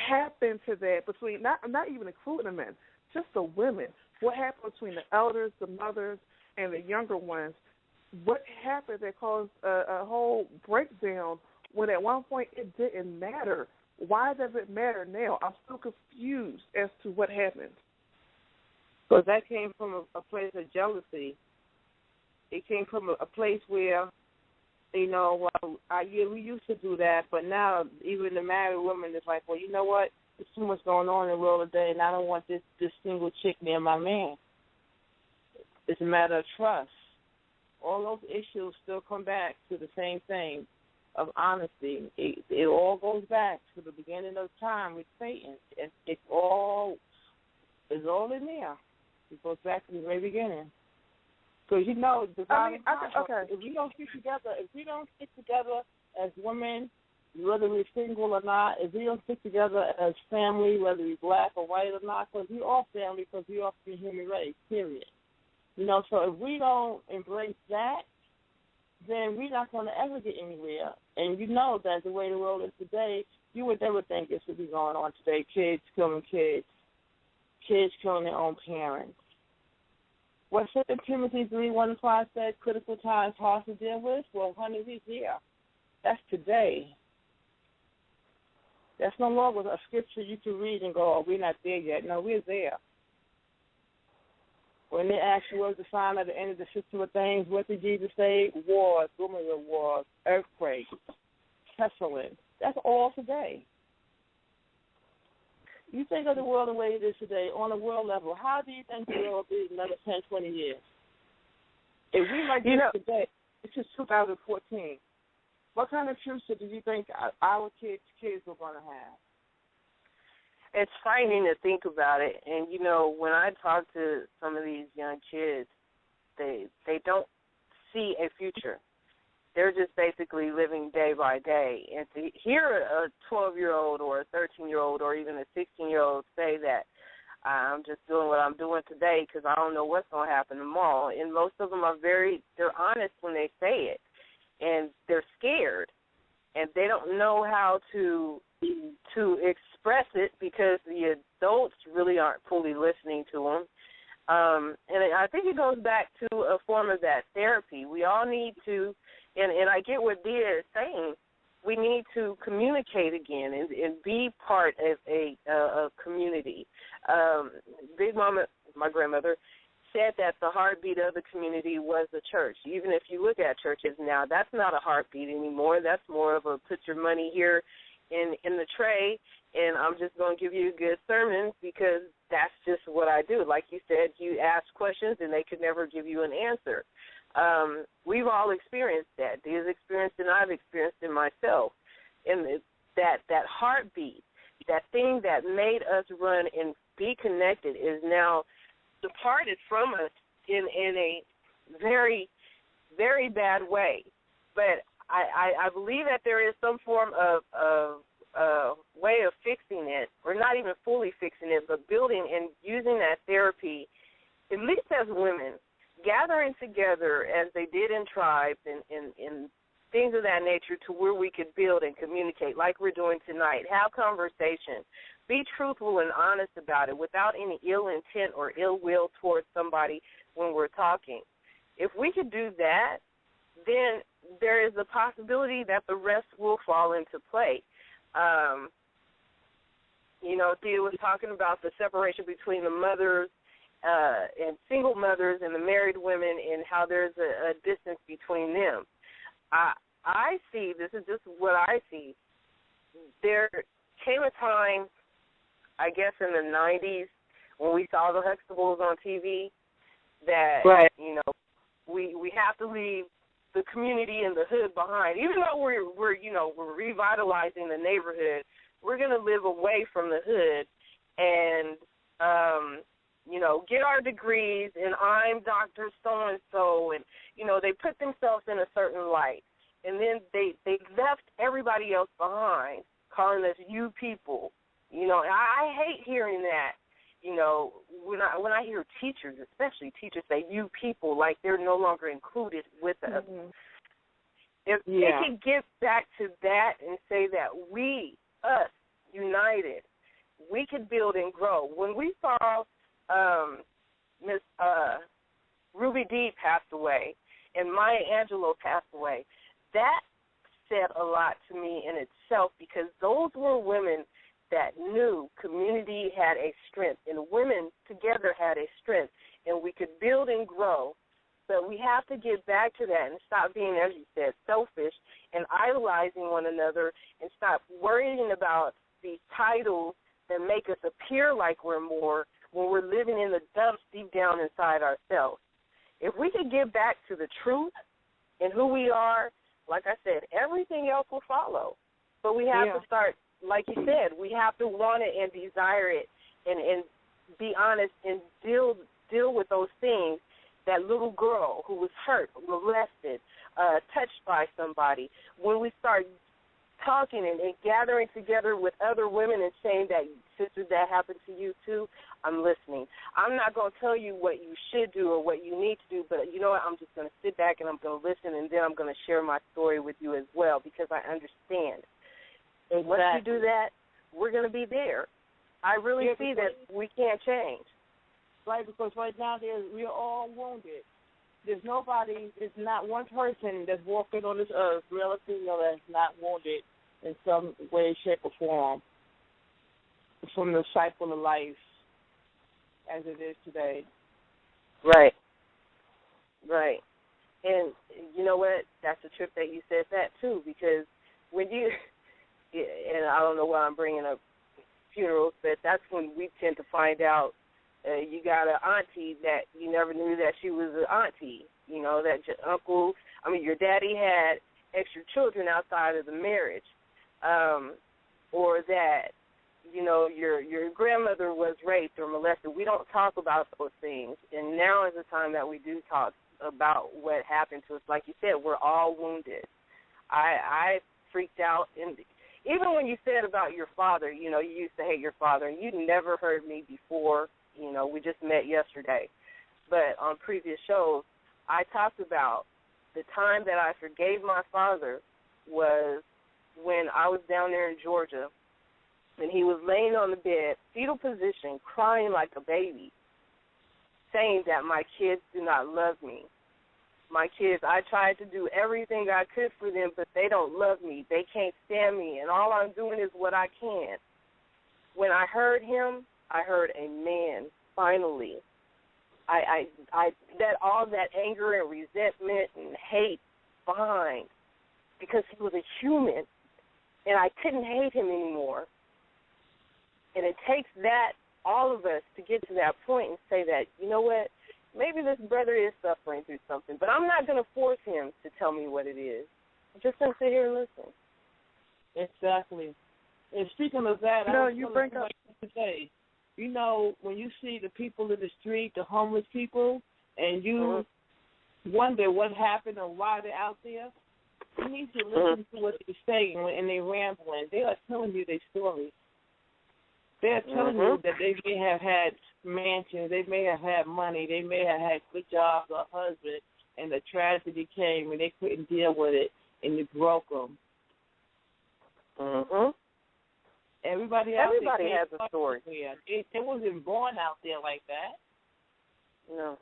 happened to that between, not even including the men, just the women. What happened between the elders, the mothers, and the younger ones? What happened that caused a whole breakdown when at one point it didn't matter? Why does it matter now? I'm still confused as to what happened. Because that came from a place of jealousy. It came from a place where, we used to do that, but now even the married woman is like, well, you know what? There's too much going on in the world today, and I don't want this single chick near my man. It's a matter of trust. All those issues still come back to the same thing of honesty. It all goes back to the beginning of time with Satan. It's all in there. It goes back to the very beginning. Because if we don't stick together as women, whether we're single or not, if we don't stick together as family, whether we're black or white or not, because we are family, because we are the human race, period. So if we don't embrace that, then we're not going to ever get anywhere. And that the way the world is today, you would never think this would be going on today. Kids killing kids killing their own parents. What 2 Timothy 3:1-5 said, critical times hard to deal with? Well, honey, we're here. That's today. That's no longer a scripture you can read and go, oh, we're not there yet. No, we're there. When they ask you what's the sign of the end of the system of things, what did Jesus say? Wars, rumors of wars, earthquakes, pestilence. That's all today. You think of the world the way it is today, on a world level, how do you think the world will be in another 10, 20 years? If we like this today, it's just 2014. What kind of future do you think our kids are going to have? It's frightening to think about it. And, when I talk to some of these young kids, they don't see a future. They're just basically living day by day. And to hear a 12-year-old or a 13-year-old or even a 16-year-old say that I'm just doing what I'm doing today because I don't know what's going to happen tomorrow. And most of them they're honest when they say it. And they're scared. And they don't know how to express it because the adults really aren't fully listening to them. And I think it goes back to a form of that therapy. We all need to, and I get what Dia is saying, we need to communicate again and be part of a community. Big Mama, my grandmother, said that the heartbeat of the community was the church. Even if you look at churches now, that's not a heartbeat anymore. That's more of a put your money here in the tray, and I'm just going to give you a good sermon because that's just what I do. Like you said, you ask questions and they could never give you an answer. We've all experienced that. Dia's experienced it and I've experienced it myself. And that heartbeat, that thing that made us run and be connected is now departed from us in a very, very bad way. But I believe that there is some form of way of fixing it, or not even fully fixing it, but building and using that therapy, at least as women, gathering together as they did in tribes and things of that nature, to where we could build and communicate like we're doing tonight. Have conversation. Be truthful and honest about it without any ill intent or ill will towards somebody when we're talking. If we could do that, then there is a possibility that the rest will fall into play. Thea was talking about the separation between the mothers and single mothers and the married women, and how there's a distance between them. I see, this is just what I see, there came a time, I guess in the 90s, when we saw the Huxtables on TV, that, right. We have to leave the community and the hood behind. Even though we're revitalizing the neighborhood, we're going to live away from the hood and, get our degrees, and I'm Dr. So-and-so, and, they put themselves in a certain light. And then they left everybody else behind, calling us you people. I hate hearing that. When I hear teachers, especially teachers, say you people, like they're no longer included with us. Mm-hmm. If they could get back to that and say that we, us, united, we could build and grow. When we saw Miss Ruby Dee passed away and Maya Angelou passed away, that said a lot to me in itself, because those were women that knew community had a strength, and women together had a strength, and we could build and grow. But we have to get back to that and stop being, as you said, selfish and idolizing one another, and stop worrying about these titles that make us appear like we're more when we're living in the dumps deep down inside ourselves. If we could get back to the truth and who we are, like I said, everything else will follow. But we have to start, like you said, we have to want it and desire it, and be honest and deal with those things. That little girl who was hurt, molested, touched by somebody, when we start talking and gathering together with other women and saying that, sister, that happened to you too, I'm listening. I'm not going to tell you what you should do or what you need to do, but you know what, I'm just going to sit back and I'm going to listen, and then I'm going to share my story with you as well, because I understand. Exactly. Once you do that, we're going to be there. I really see that we can't change. Right, because right now we're all wounded. There's not one person that's walking on this earth, male or female, that's not wounded in some way, shape, or form from the cycle of life as it is today. Right. And you know what? That's a trip that you said that, too, because when you, and I don't know why I'm bringing up funerals, but that's when we tend to find out you got an auntie that you never knew that she was an auntie, that your daddy had extra children outside of the marriage, or that, your grandmother was raped or molested. We don't talk about those things, and now is the time that we do talk about what happened to us. Like you said, we're all wounded. I freaked out, and even when you said about your father, you used to hate your father, and you'd never heard me before. We just met yesterday. But on previous shows, I talked about the time that I forgave my father was when I was down there in Georgia, and he was laying on the bed, fetal position, crying like a baby, saying that my kids do not love me. My kids, I tried to do everything I could for them, but they don't love me. They can't stand me, and all I'm doing is what I can. When I heard him, I heard a man, finally. I let all that anger and resentment and hate behind, because he was a human, and I couldn't hate him anymore. And it takes that, all of us, to get to that point and say that, you know what, maybe this brother is suffering through something, but I'm not going to force him to tell me what it is. I'm just going to sit here and listen. Exactly. And speaking of that, you bring up today, when you see the people in the street, the homeless people, and you wonder what happened or why they're out there, you need to listen to what they're saying and they're rambling. They are telling you their stories. They're telling you that they may have had mansions, they may have had money, they may have had good jobs or husband, and the tragedy came and they couldn't deal with it, and you broke them. Mhm. Everybody has a story. Yeah, it wasn't born out there like that. No.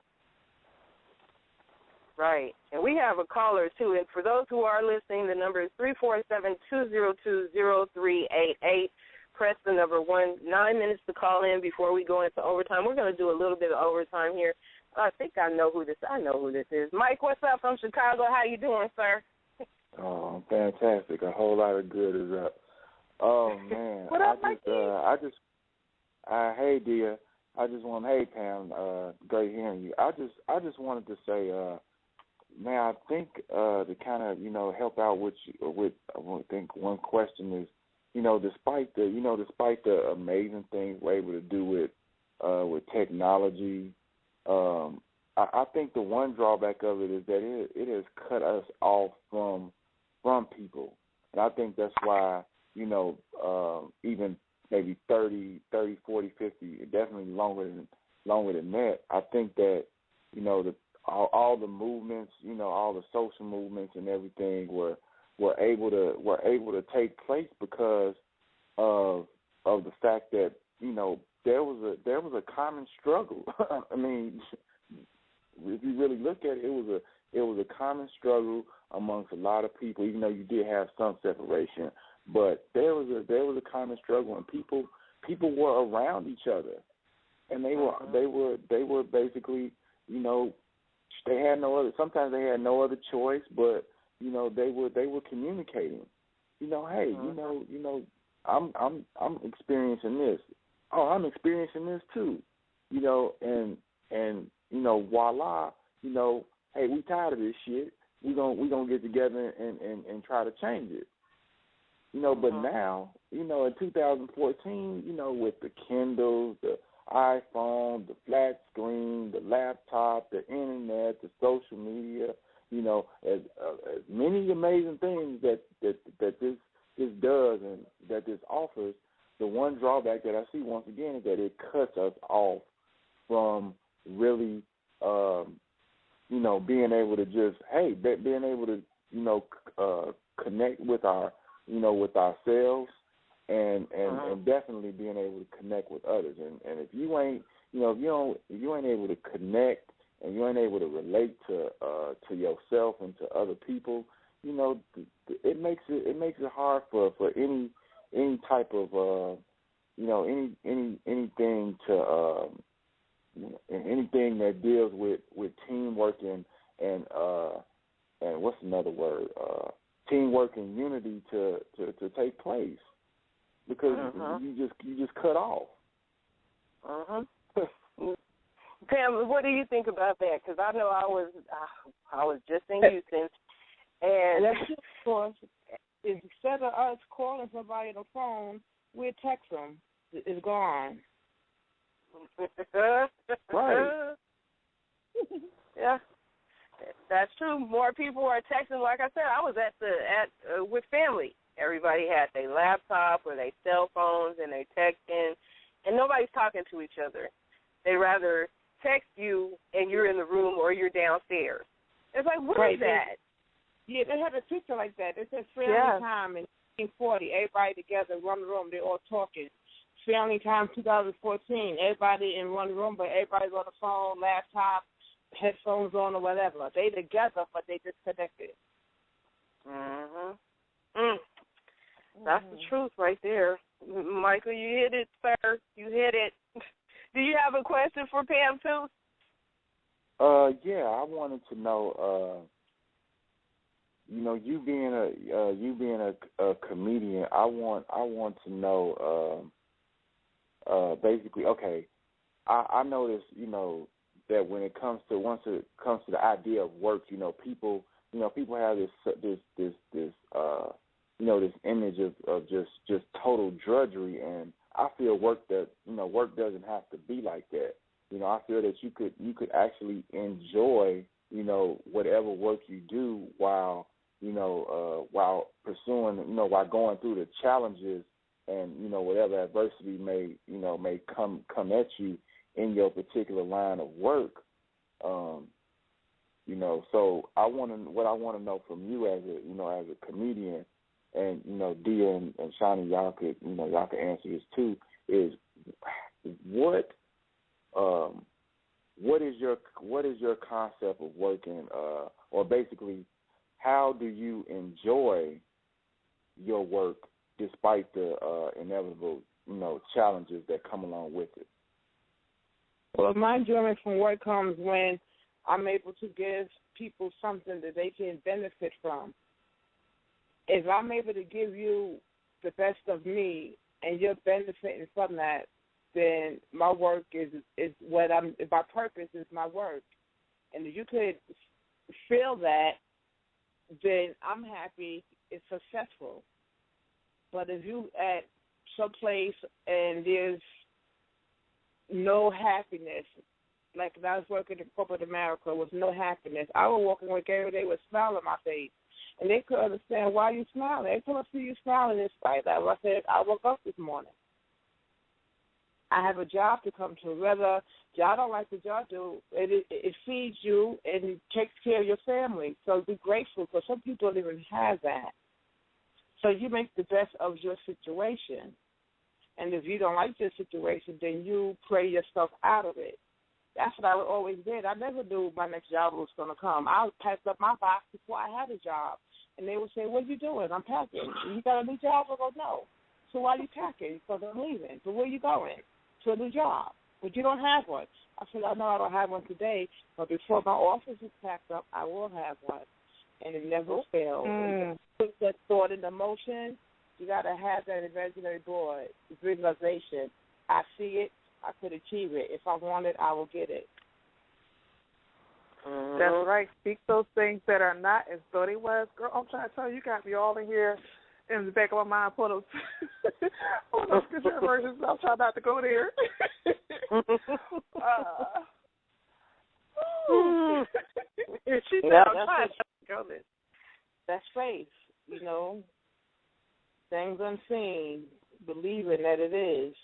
Right. And we have a caller, too. And for those who are listening, the number is 347-202-0388. Press the number 1. 9 minutes to call in before we go into overtime. We're going to do a little bit of overtime here. I think I know who this is. Mike, what's up from Chicago? How you doing, sir? Oh, fantastic. A whole lot of good is up. Oh, man. What up, Mike? Hey, Dia. Hey, Pam, great hearing you. I just wanted to say, man, I think to kind of, help out with I think one question is, despite the amazing things we're able to do with technology, I think the one drawback of it is that it has cut us off from people, and I think that's why, even maybe 30, 40, 50, definitely longer than that. I think that, all the movements, all the social movements and everything were able to take place because of the fact that, there was a common struggle. I mean, if you really look at it, it was a common struggle amongst a lot of people, even though you did have some separation. But there was a common struggle, and people were around each other, and they were basically, they had no other. Sometimes they had no other choice, but they were communicating. Hey, I'm experiencing this. Oh, I'm experiencing this too. And voila. Hey, we tired of this shit. We gonna get together and try to change it. But now, in 2014, with the Kindles, the iPhone, the flat screen, the laptop, the internet, the social media, as many amazing things that this does and that this offers, the one drawback that I see once again is that it cuts us off from really, being able to just, being able to, connect with our, with ourselves, and definitely being able to connect with others. And if you ain't, if you ain't able to connect and you ain't able to relate to yourself and to other people, it makes it hard for any type of anything to anything that deals with teamwork and what's another word, teamwork and unity to take place, because you just cut off. Pam, what do you think about that? Because I know I was just in Houston, and that's just, of course, instead of us calling somebody on the phone, we text them. It's gone. Right. Yeah, that's true. More people are texting. Like I said, I was with family. Everybody had their laptop or their cell phones, and they texting, and nobody's talking to each other. They rather text you, and you're in the room or you're downstairs. It's like, what is that? Yeah, they had a picture like that. It says family time in 1940. Everybody together in one room. They're all talking. Family time 2014. Everybody in one room, but everybody's on the phone, laptop, headphones on, or whatever. They together, but they disconnected. That's the truth right there. Michael, you hit it, sir. You hit it. Do you have a question for Pam, too? Yeah, I wanted to know, you being a comedian, I want to know, basically, okay, I noticed, that when it comes to the idea of work, people have this this image of just total drudgery, and I feel work doesn't have to be like that. I feel that you could actually enjoy, whatever work you do while pursuing, while going through the challenges and, whatever adversity may come at you in your particular line of work. You know, so what I want to know from you as a comedian, and Dia and Shani, y'all could answer this too. Is what is your concept of working, or basically, how do you enjoy your work despite the inevitable challenges that come along with it? Well, my enjoyment from work comes when I'm able to give people something that they can benefit from. If I'm able to give you the best of me and you're benefiting from that, then my work is what my purpose is my work. And if you could feel that, then I'm happy, it's successful. But if you at some place and there's no happiness, like when I was working in corporate America with no happiness, I was walking with every day with a smile on my face. And they couldn't understand why you smiling. They couldn't see you smiling in spite of that. I said, I woke up this morning. I have a job to come to. Whether y'all don't like the job, it feeds you and it takes care of your family. So be grateful, because some people don't even have that. So you make the best of your situation. And if you don't like your situation, then you pray yourself out of it. That's what I always did. I never knew my next job was going to come. I packed up my box before I had a job. And they would say, what are you doing? I'm packing. You got a new job? I go, no. So why are you packing? Because I'm leaving. But where are you going? To a new job. But you don't have one. I said, I know I don't have one today, but before my office is packed up, I will have one. And it never fails. Put that thought into motion. You got to have that imaginary board, visualization. I see it. I could achieve it. If I want it, I will get it. That's right. Speak those things that are not as though they was. Girl, I'm trying to tell you, you got me all in here in the back of my mind. Pull those scripture versions. I'm trying not to go there. She said, I'm trying to go there. That's faith, things unseen, believing that it is.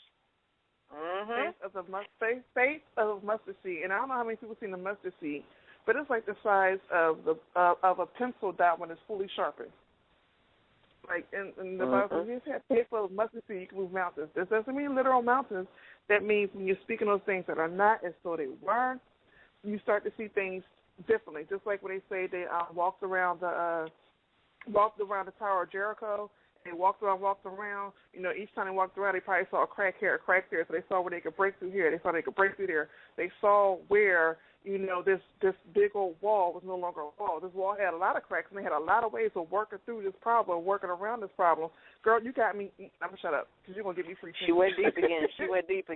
Faith of mustard seed, and I don't know how many people seen the mustard seed, but it's like the size of a pencil dot when it's fully sharpened. Like in the Bible, you just have faith of mustard seed, you can move mountains. This doesn't mean literal mountains. That means when you're speaking those things that are not as though they were, you start to see things differently. Just like when they say they walked around the Tower of Jericho. They walked around. Each time they walked around, they probably saw a crack here, so they saw where they could break through here. They saw they could break through there. They saw where, this big old wall was no longer a wall. This wall had a lot of cracks, and they had a lot of ways of working through this problem, working around this problem. Girl, you got me. I'm going to shut up, because you're going to get me free. She went deep again. She went deep.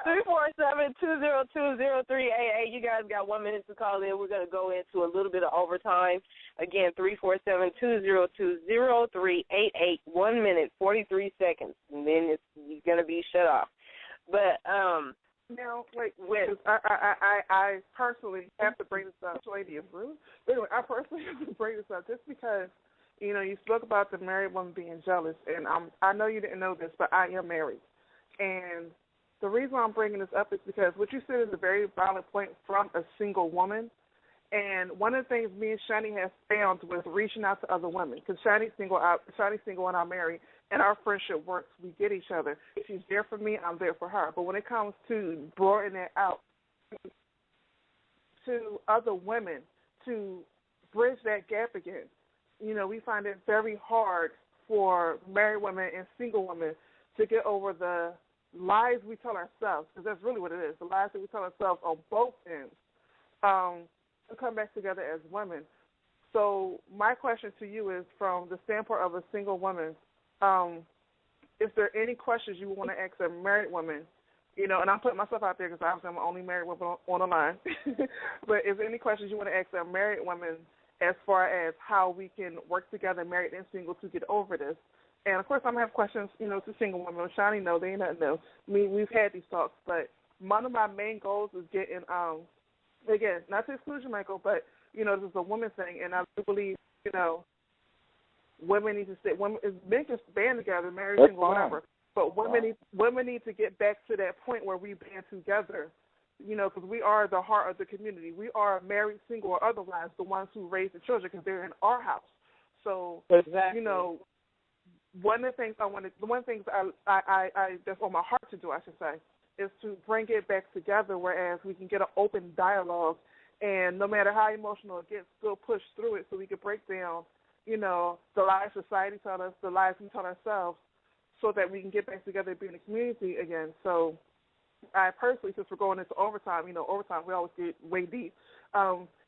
347-202-0388. You guys got 1 minute to call in. We're going to go into a little bit of overtime. Again, 347-202-0388. 1 minute, 43 seconds, and then you're going to be shut off. But now, I personally have to bring this up. Anyway, I personally have to bring this up just because, you spoke about the married woman being jealous, and I know you didn't know this, but I am married. And the reason I'm bringing this up is because what you said is a very valid point from a single woman. And one of the things me and Shani have found was reaching out to other women, because Shani's single and I'm married, and our friendship works. We get each other. She's there for me, I'm there for her. But when it comes to broadening that out to other women to bridge that gap again, we find it very hard for married women and single women to get over the lies we tell ourselves, because that's really what it is, the lies that we tell ourselves on both ends, to come back together as women. So my question to you is, from the standpoint of a single woman, is there any questions you want to ask a married woman? And I'm putting myself out there because obviously I'm the only married woman on the line. But is there any questions you want to ask a married woman as far as how we can work together, married and single, to get over this? And, of course, I'm going to have questions, to single women. Shani, no, they ain't nothing new. We've had these talks. But one of my main goals is getting, again, not to exclude you, Michael, but, this is a woman thing. And I do believe, women need to stay. Men can band together, married, single, whatever. But women need to get back to that point where we band together, because we are the heart of the community. We are married, single, or otherwise the ones who raise the children because they're in our house. So, exactly. one of the things I that's on my heart to do, I should say, is to bring it back together, whereas we can get an open dialogue, and no matter how emotional it gets, still push through it so we can break down, the lies society taught us, the lies we taught ourselves, so that we can get back together and be in a community again. So I personally, since we're going into overtime, overtime, we always get way deep.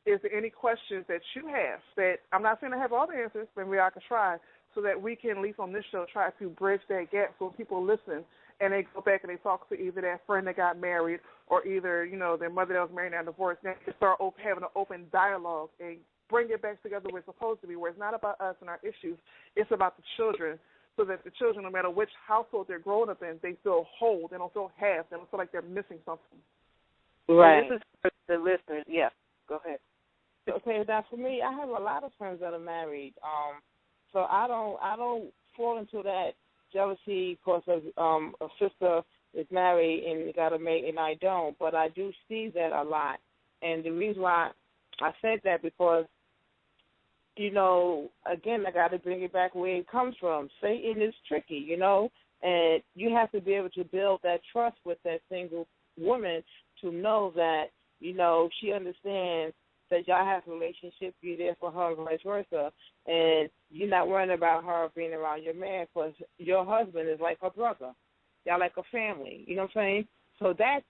Is there any questions that you have that I'm not saying I have all the answers, but maybe I can try, so that we can, at least on this show, try to bridge that gap so people listen and they go back and they talk to either that friend that got married or either, their mother that was married and divorced. Now they start having an open dialogue and bring it back together where it's supposed to be, where it's not about us and our issues, it's about the children, so that the children, no matter which household they're growing up in, they feel whole, they don't feel half, they don't feel like they're missing something. Right. And this is for the listeners. Yeah, go ahead. Okay, now for me, I have a lot of friends that are married, so I don't fall into that jealousy because of a sister is married and got a mate and I don't, but I do see that a lot. And the reason why I said that because, again, I got to bring it back where it comes from. Satan is tricky, and you have to be able to build that trust with that single woman to know that, she understands that y'all have a relationship, be there for her and vice versa, and you're not worrying about her being around your man because your husband is like her brother. Y'all like a family, you know what I'm saying? So that's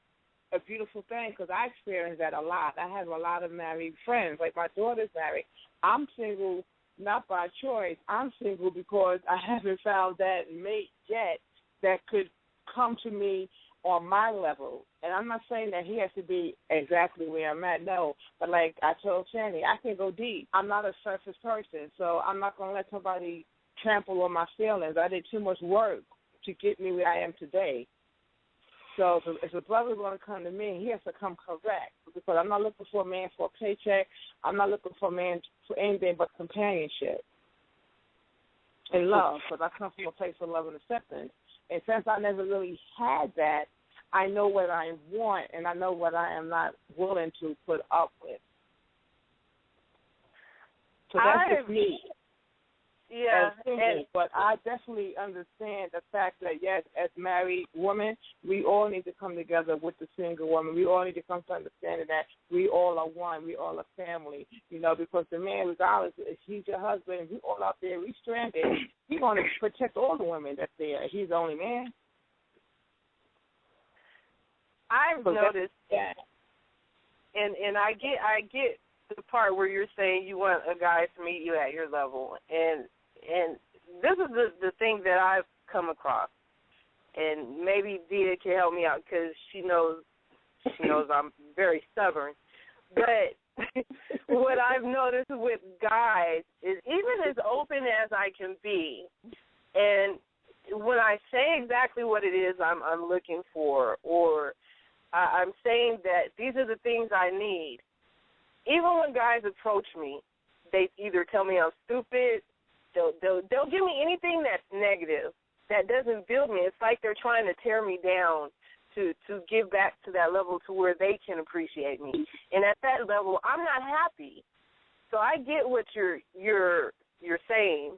a beautiful thing because I experience that a lot. I have a lot of married friends. Like my daughter's married. I'm single not by choice. I'm single because I haven't found that mate yet that could come to me on my level. And I'm not saying that he has to be exactly where I'm at, no. But like I told Shani, I can go deep. I'm not a surface person, so I'm not going to let somebody trample on my feelings. I did too much work to get me where I am today. So if a brother's going to come to me, he has to come correct because I'm not looking for a man for a paycheck. I'm not looking for a man for anything but companionship and love because I come from a place of love and acceptance. And since I never really had that, I know what I want and I know what I am not willing to put up with. So that's just me. Yeah. But I definitely understand the fact that, yes, as married women, we all need to come together with the single woman. We all need to come to understanding that we all are one. We all are family, because the man, regardless if he's your husband, we all out there, we stranded, he's going to protect all the women that's there. He's the only man. I've noticed that, and I get the part where you're saying you want a guy to meet you at your level, and this is the thing that I've come across, and maybe Dia can help me out because she knows I'm very stubborn, but what I've noticed with guys is even as open as I can be, and when I say exactly what it is I'm looking for, or I'm saying that these are the things I need, even when guys approach me, they either tell me I'm stupid, they'll give me anything that's negative, that doesn't build me. It's like they're trying to tear me down to give back to that level to where they can appreciate me. And at that level, I'm not happy. So I get what you're saying.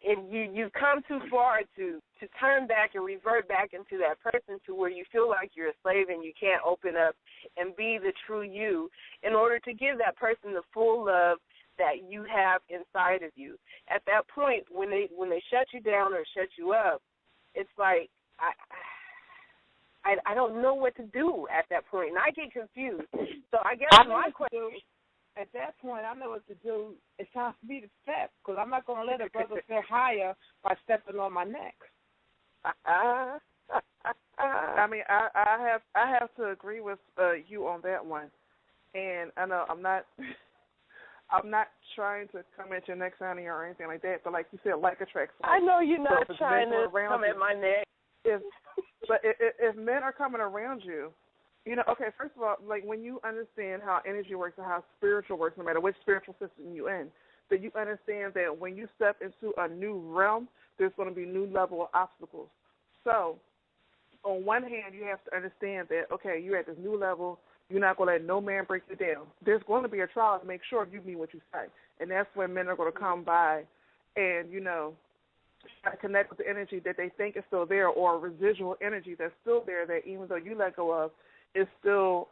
You've come too far to turn back and revert back into that person to where you feel like you're a slave and you can't open up and be the true you in order to give that person the full love that you have inside of you. At that point, when they shut you down or shut you up, it's like I don't know what to do at that point, and I get confused. So I guess my question. At that point, I know what to do. It's time for me to step because I'm not going to let a brother step higher by stepping on my neck. I mean, I have to agree with you on that one, and I know I'm not trying to come at your neck, Sonny, or anything like that. But like you said, like attracts like. I know you're not trying to come at my neck. If men are coming around you. Okay, first of all, like when you understand how energy works and how spiritual works, no matter which spiritual system you're in, that you understand that when you step into a new realm, there's going to be new level of obstacles. So on one hand, you have to understand that, okay, you're at this new level. You're not going to let no man break you down. There's going to be a trial to make sure you mean what you say. And that's when men are going to come by and, you know, try to connect with the energy that they think is still there, or a residual energy that's still there that even though you let go of, is still,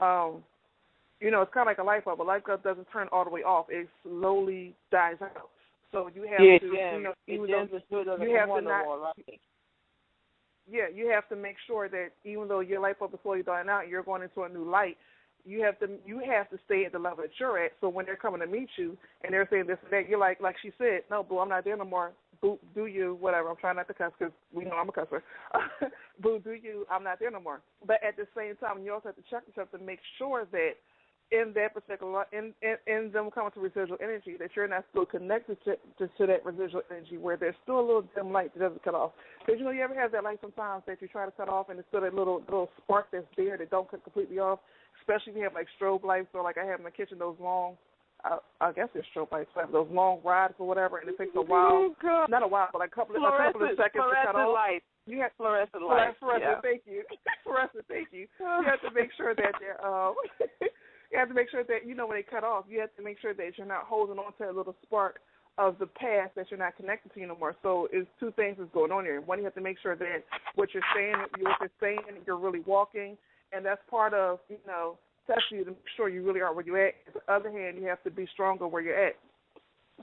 you know, it's kind of like a light bulb. A light bulb doesn't turn all the way off. It slowly dies out. So you have to, you know, even though you have to not, you have to make sure that even though your light bulb is slowly dying out, you're going into a new light. You have to stay at the level that you're at. So when they're coming to meet you and they're saying this and that, you're like she said, no, boo, I'm not there no more. Boo, do you, whatever. I'm trying not to cuss because we know I'm a cusser. Boo, do you, I'm not there no more. But at the same time, you also have to check yourself to make sure that in that particular, in them coming to residual energy, that you're not still connected to that residual energy where there's still a little dim light that doesn't cut off. Because, you know, you ever have that light sometimes that you try to cut off and it's still that little spark that's there that don't cut completely off, especially if you have, like, strobe lights, or like I have in the kitchen, those long, I guess they're strobe lights, those long rods or whatever, and it takes a while, not a while, but like a couple of seconds to cut off. Lights. You have fluorescent lights. Thank you. Fluorescent, thank you. You have to make sure that they're, you have to make sure that, you know, when they cut off, you have to make sure that you're not holding on to a little spark of the past that you're not connected to no more. So it's two things that's going on here. One, you have to make sure that what you're saying, you're really walking, and that's part of, you know, testing you to make sure you really are where you're at. On the other hand, you have to be stronger where you're at.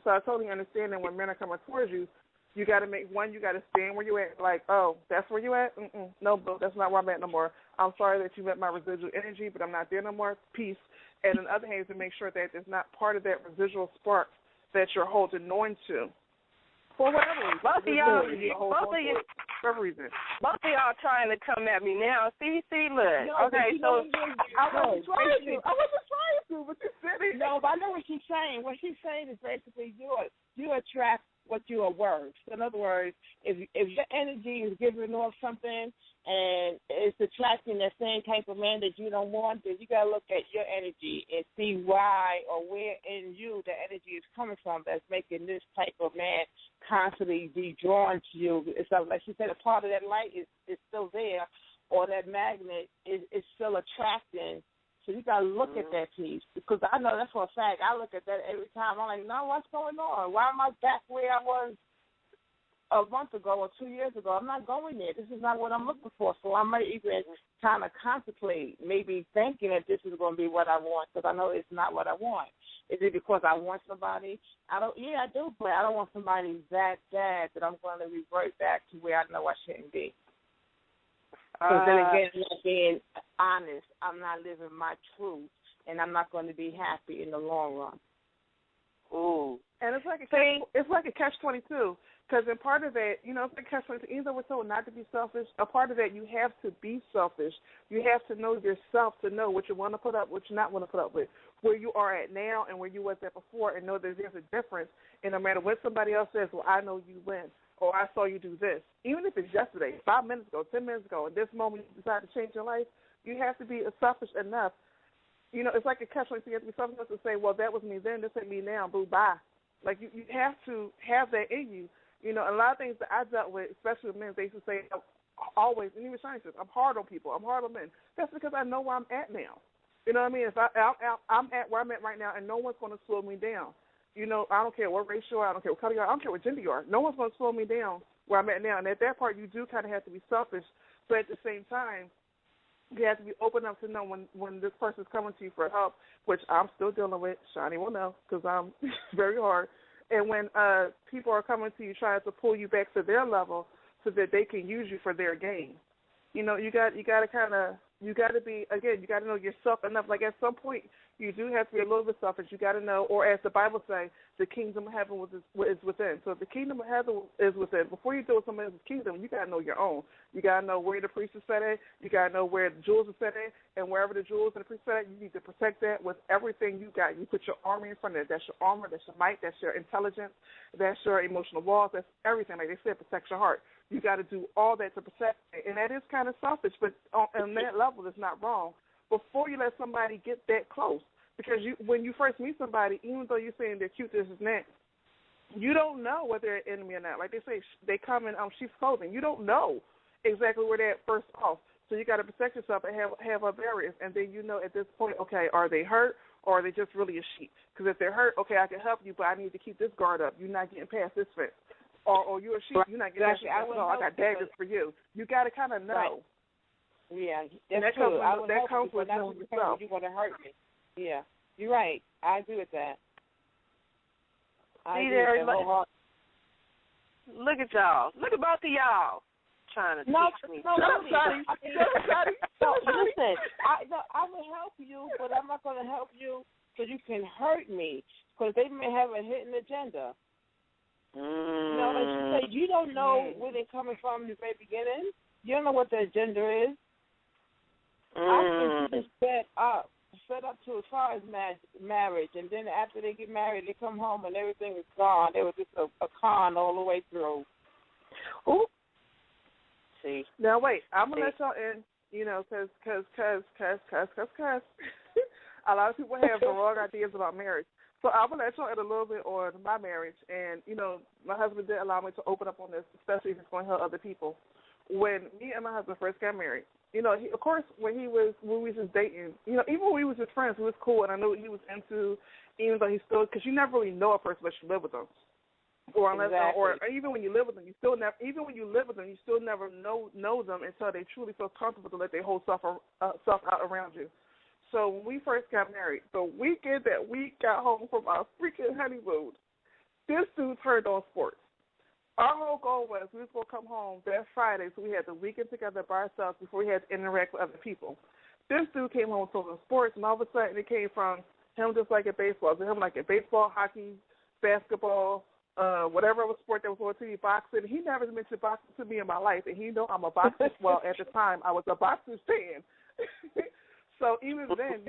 So I totally understand that when men are coming towards you, you got to you got to stand where you're at. Like, oh, that's where you're at? No, bro, that's not where I'm at no more. I'm sorry that you met my residual energy, but I'm not there no more. Peace. And on the other hand, to make sure that there's not part of that residual spark that you're holding on to. For whatever reason. Both of y'all trying to come at me now. See, look. No, okay, so I wasn't trying to, but you said it. No, but I know what she's saying. What she's saying is basically you attract what you are worth. So in other words, if your energy is giving off something and it's attracting that same type of man that you don't want, then you got to look at your energy and see why or where in you the energy is coming from that's making this type of man constantly be drawn to you. It's like she said, a part of that light is still there, or that magnet is still attracting. So you got to look at that piece, because I know that's for a fact. I look at that every time. I'm like, no, what's going on? Why am I back where I was a month ago or 2 years ago? I'm not going there. This is not what I'm looking for. So I might even kind of contemplate, maybe thinking that this is going to be what I want, because I know it's not what I want. Is it because I want somebody? I do, but I don't want somebody that bad that I'm going to revert back to where I know I shouldn't be. Because then again, I'm not being honest. I'm not living my truth, and I'm not going to be happy in the long run. Ooh. And it's like a catch-22, because in part of that, you know, it's like a catch-22. Even though we're told not to be selfish, a part of that you have to be selfish. You have to know yourself to know what you want to put up, what you not want to put up with, where you are at now and where you was at before, and know that there's a difference. And no matter what somebody else says, well, I know you win, or I saw you do this. Even if it's yesterday, 5 minutes ago, 10 minutes ago, in this moment you decide to change your life, you have to be selfish enough. You know, it's like a catch-22. You have to be selfish enough to say, well, that was me then, this ain't me now, boo, bye. Like, you have to have that in you. You know, a lot of things that I dealt with, especially with men, they used to say, always, and even Shiny says, I'm hard on people, I'm hard on men. That's because I know where I'm at now. You know what I mean? If I'm at where I'm at right now, and no one's going to slow me down. You know, I don't care what race you are, I don't care what color you are, I don't care what gender you are. No one's going to slow me down where I'm at now. And at that part, you do kind of have to be selfish. But at the same time, you have to be open up to know when this person's coming to you for help, which I'm still dealing with. Shani will know, because I'm very hard. And when people are coming to you trying to pull you back to their level so that they can use you for their gain. You know, you got to be, again, you got to know yourself enough. Like, at some point, you do have to be a little bit selfish. You got to know, or as the Bible says, the kingdom of heaven is within. So if the kingdom of heaven is within, before you deal with somebody else's kingdom, you got to know your own. You got to know where the priest is set at. You got to know where the jewels are set at. And wherever the jewels and the priest are set at, you need to protect that with everything you got. You put your armor in front of it. That's your armor. That's your might. That's your intelligence. That's your emotional walls. That's everything. Like they said, protect your heart. You got to do all that to protect it. And that is kind of selfish, but on that level, it's not wrong. Before you let somebody get that close, because when you first meet somebody, even though you're saying they're cute, this and that, you don't know whether they're an enemy or not. Like they say, they come in sheep's clothing. You don't know exactly where they're at first off. So you got to protect yourself and have a barriers. And then you know at this point, okay, are they hurt or are they just really a sheep? Because if they're hurt, okay, I can help you, but I need to keep this guard up. You're not getting past this fence. Or you're a sheep, you're not getting past this fence. No, I got daggers for you. You got to kind of know. Right. Yeah, that true. Comes with knowing yourself. You want to hurt me. Yeah, you're right. I agree with that. See there, look at y'all. Look at both of y'all trying to teach me. Listen, I will help you, but I'm not going to help you so you can hurt me because they may have a hidden agenda. You don't know where they're coming from in the very beginning. You don't know what their agenda is. I think it's set up to as far as marriage, and then after they get married, they come home and everything is gone. It was just a con all the way through. Ooh. See. Now wait, I'm gonna let y'all in. Cause a lot of people have the wrong ideas about marriage. So I'm gonna let y'all in a little bit on my marriage, and my husband did allow me to open up on this, especially if it's going to help other people. When me and my husband first got married, of course, when we was just dating, even when we was just friends, we was cool, and I knew what he was into, even though he still, because you never really know a person unless you live with them, or unless, or even when you live with them, you still never know them until they truly feel comfortable to let their whole self out around you. So when we first got married, the weekend that we got home from our freaking honeymoon, this dude turned on sports. Our whole goal was we was going to come home that Friday, so we had the weekend together by ourselves before we had to interact with other people. This dude came home talking sports, and all of a sudden it came from him just like at baseball, to him like at baseball, hockey, basketball, whatever was sport that was on TV, boxing. He never mentioned boxing to me in my life, and he know I'm a boxer. Well, at the time, I was a boxing fan. So even then,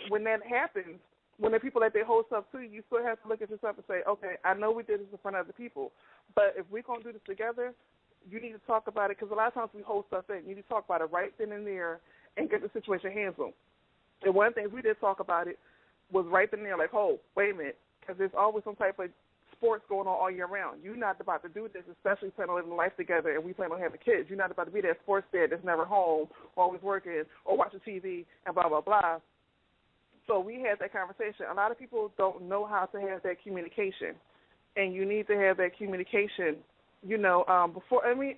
when that happens, when the people let their whole stuff to you, you still have to look at yourself and say, okay, I know we did this in front of other people, but if we're going to do this together, you need to talk about it, because a lot of times we hold stuff in. You need to talk about it right then and there and get the situation handled. And one of the things we did talk about it was right then and there, like, oh, wait a minute, because there's always some type of sports going on all year round. You're not about to do this, especially planning on living life together, and we plan on having kids. You're not about to be that sports dad that's never home, always working, or watching TV, and blah, blah, blah. So we had that conversation. A lot of people don't know how to have that communication, and you need to have that communication, before. I mean,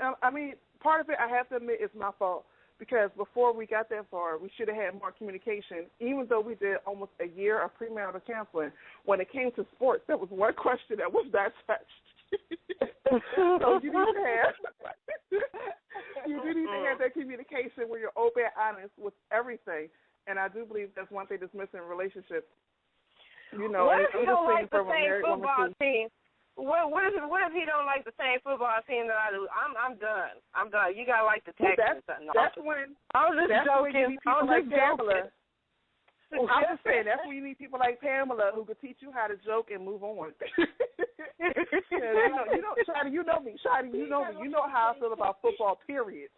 part of it, I have to admit, is my fault, because before we got that far, we should have had more communication, even though we did almost a year of premarital counseling. When it came to sports, there was one question that was not touched. So you need to have that communication where you're open and honest with everything. And I do believe that's one thing that's missing in relationships. What if he don't like the same football team? What if he don't like the same football team that I do? I'm done. You gotta like the Texans. That's when I was just joking. I'm just saying that's when you need people like Pamela who could teach you how to joke and move on. Shadi, you know me. You know how I feel about football. Period.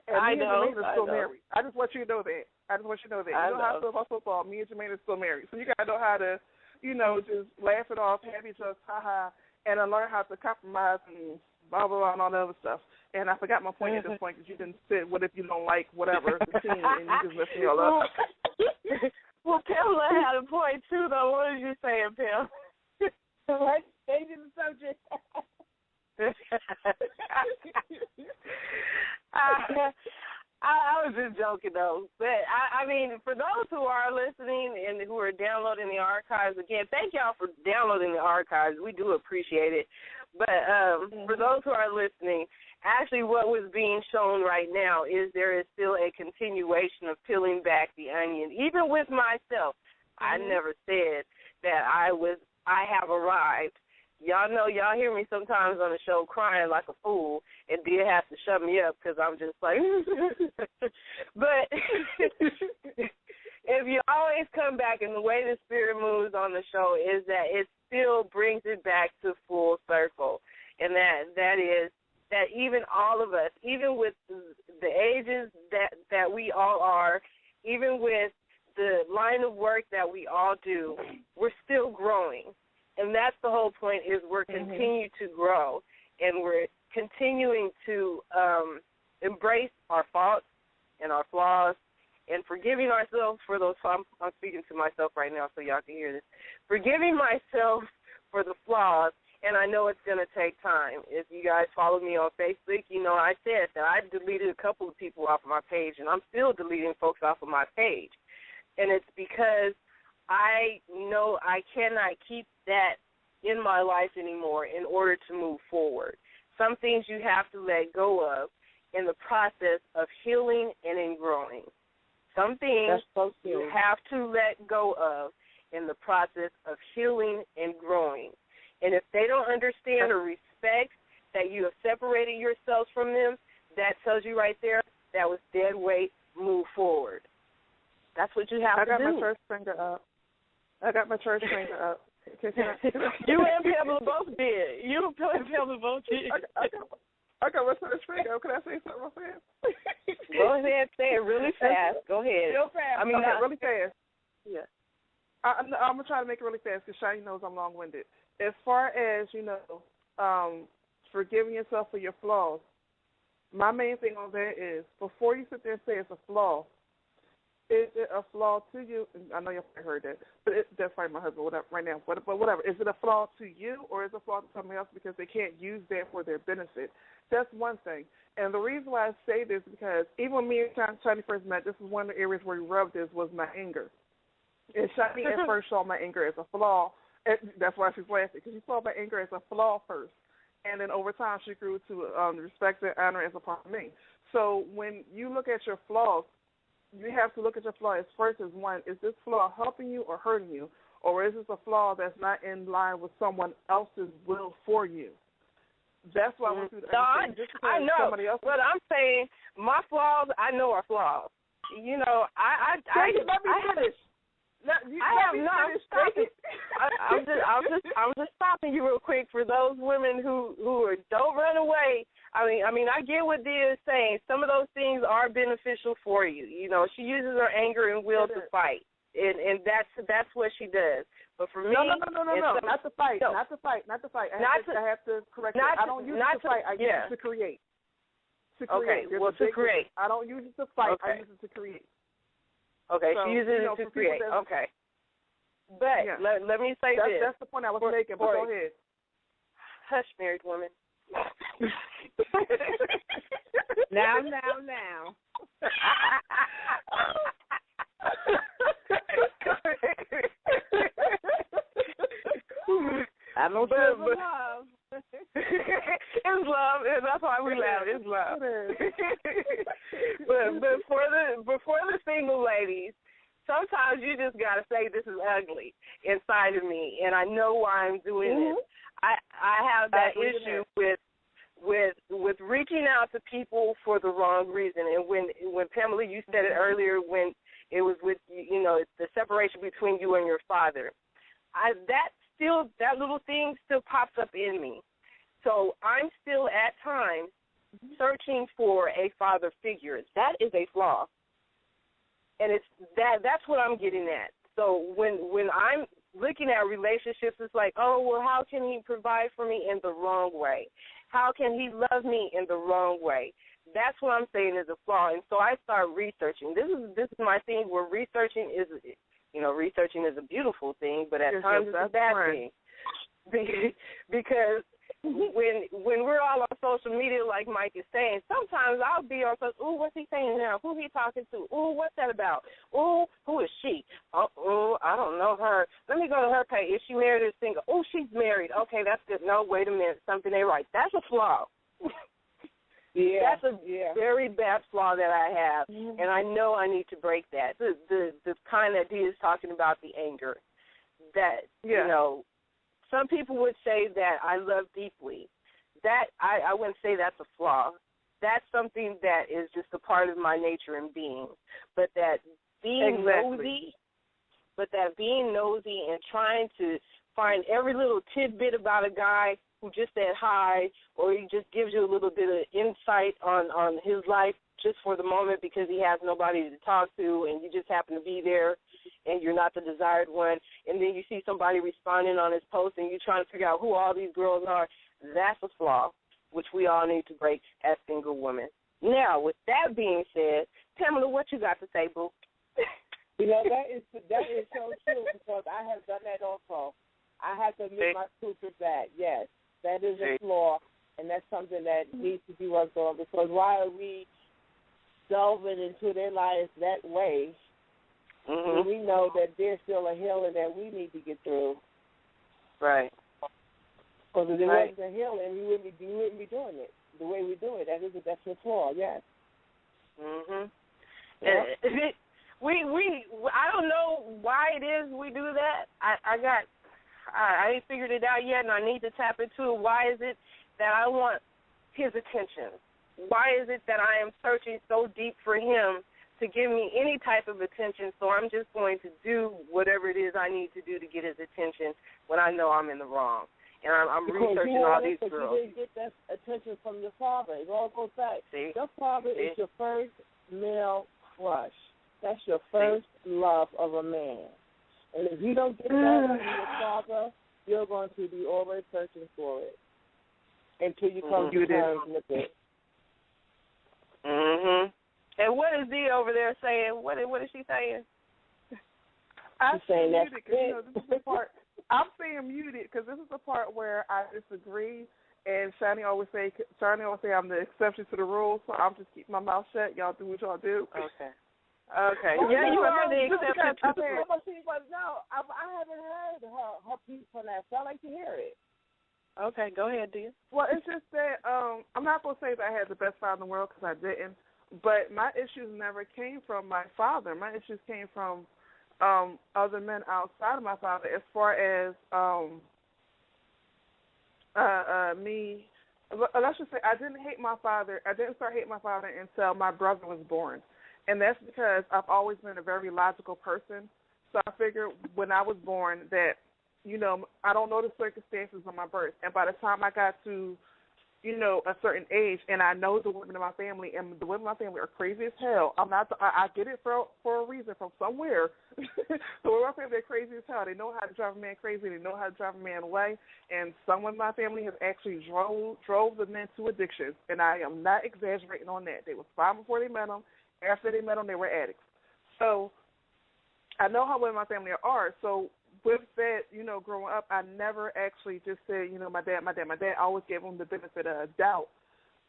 And I know. Still married. I just want you to know that. You know how I feel about football. Me and Jermaine are still married. So you got to know how to, just laugh it off, have each other, ha-ha, and then learn how to compromise and blah, blah, blah, and all that other stuff. And I forgot my point at this point because you didn't say what if you don't like whatever, the team, and you just messed me all up. Well, Pamela had a point, too, though. What did you say, Pam? What? Changing the subject. I was just joking, though. But, I mean, for those who are listening and who are downloading the archives, again, thank y'all for downloading the archives. We do appreciate it. But for those who are listening, actually what was being shown right now is there is still a continuation of peeling back the onion. Even with myself, I never said that I have arrived. Y'all know, y'all hear me sometimes on the show crying like a fool, and Dia has to shut me up because I'm just like, but if you always come back, and the way the spirit moves on the show is that it still brings it back to full circle, and that is that even all of us, even with the ages that we all are, even with the line of work that we all do, we're still growing. And that's the whole point, is we're continuing to grow, and we're continuing to embrace our faults and our flaws, and forgiving ourselves for those. I'm speaking to myself right now so y'all can hear this. Forgiving myself for the flaws, and I know it's going to take time. If you guys follow me on Facebook, you know I said that I deleted a couple of people off of my page, and I'm still deleting folks off of my page. And it's because I know I cannot keep that in my life anymore in order to move forward. Some things you have to let go of in the process of healing and in growing. Some things you have to let go of in the process of healing and growing. And if they don't understand or respect that you have separated yourselves from them, that tells you right there that was dead weight, move forward. That's what you have to do. I got my church finger up. You and Pamela both did. You and Pamela both did. I got my church finger up. Can I say something real fast? Go ahead, say it really fast. Go ahead. Real fast. Really fast. Yeah. I'm going to try to make it really fast because Shani knows I'm long-winded. As far as, forgiving yourself for your flaws, my main thing on that is before you sit there and say it's a flaw, is it a flaw to you? I know you heard that, but that's probably my husband right now. But whatever. Is it a flaw to you or is it a flaw to somebody else because they can't use that for their benefit? That's one thing. And the reason why I say this is because even when me and Shani first met, this was one of the areas where we rubbed this was my anger. And Shani at first saw my anger as a flaw. That's why she's laughing, because she saw my anger as a flaw first. And then over time she grew to respect and honor as a part of me. So when you look at your flaws, you have to look at your flaw as first as one, is this flaw helping you or hurting you? Or is this a flaw that's not in line with someone else's will for you? That's why I want you to understand. I know, but I'm saying my flaws, I know are flaws. I I'm just stopping you real quick for those women who don't run away. I mean, I get what Dia is saying. Some of those things are beneficial for you. She uses her anger and will to fight, and that's what she does. But for me, no, not to fight, not to fight. I have to correct it. I don't use it to fight. I use it to create. To create. Okay, well, to create. I don't use it to fight. Okay. I use it to create. Okay, so, she uses it to create. Okay. But let me say this. That's the point I was making, but go ahead. Hush, married woman. Now. I don't know, but love. It's love, and that's why we laugh. It's love. But for the single ladies, sometimes you just gotta say this is ugly inside of me, and I know why I'm doing this. I have that issue with reaching out to people for the wrong reason. And when Pamela, you said it earlier, when it was with the separation between you and your father, that little thing still pops up in me. So I'm still at times searching for a father figure. That is a flaw. And that's what I'm getting at. So when I'm looking at relationships, it's like, oh, well, how can he provide for me in the wrong way? How can he love me in the wrong way? That's what I'm saying is a flaw. And so I start researching. This is my thing where researching is a beautiful thing, but at times it's a bad thing. Because when we're all on social media, like Mike is saying, sometimes I'll be on social, ooh, what's he saying now? Who he talking to? Ooh, what's that about? Ooh, who is she? Oh, I don't know her. Let me go to her page. Is she married or single? Oh, she's married. Okay, that's good. No, wait a minute. Something ain't right. That's a flaw. That's a very bad flaw that I have, and I know I need to break that. The kind that Dee is talking about, the anger. That, some people would say that I love deeply. That I wouldn't say that's a flaw. That's something that is just a part of my nature and being. But that being nosy, and trying to find every little tidbit about a guy who just said hi, or he just gives you a little bit of insight on his life just for the moment because he has nobody to talk to and you just happen to be there, and you're not the desired one, and then you see somebody responding on his post and you're trying to figure out who all these girls are, that's a flaw, which we all need to break as single women. Now, with that being said, Pamela, what you got to say, boo? That is so true, because I have done that also. I have to admit my truth with that. Yes, that is a flaw, and that's something that needs to be worked on, because why are we delving into their lives that way when we know that there's still a healing that we need to get through? Right. Because if there wasn't a healing, we wouldn't be doing it the way we do it. That's a flaw, yes. Yeah. I don't know why it is we do that. I ain't figured it out yet, and I need to tap into it. Why is it that I want his attention? Why is it that I am searching so deep for him to give me any type of attention, so I'm just going to do whatever it is I need to do to get his attention when I know I'm in the wrong? And I'm researching all these girls. You didn't get that attention from your father. It all goes back. See? Your father is your first male crush. That's your first love of a man. And if you don't get that from your father, you're going to be always searching for it until you come to terms with it. And what is Dee over there saying? What is she saying? I'm saying that's muted, this is the part. I'm saying muted because this is the part where I disagree. And Shani always say I'm the exception to the rule, so I'm just keeping my mouth shut. Y'all do what y'all do. Okay. Yeah, you are the exception to the rule. No, I haven't heard her piece on that, so I like to hear it. Okay, go ahead, dear. Well, it's just that I'm not going to say that I had the best father in the world, because I didn't. But my issues never came from my father. My issues came from other men outside of my father. As far as me, let's just say I didn't hate my father. I didn't start hating my father until my brother was born. And that's because I've always been a very logical person. So I figured when I was born that, I don't know the circumstances of my birth. And by the time I got to, a certain age, and I know the women in my family, and the women in my family are crazy as hell. I get it for a reason from somewhere. So in my family, they're crazy as hell. They know how to drive a man crazy. They know how to drive a man away. And someone in my family has actually drove the men to addictions. And I am not exaggerating on that. They were fine before they met them. After they met them, they were addicts. So I know how women in my family are. So with that, growing up, I never actually just said, my dad. I always gave him the benefit of a doubt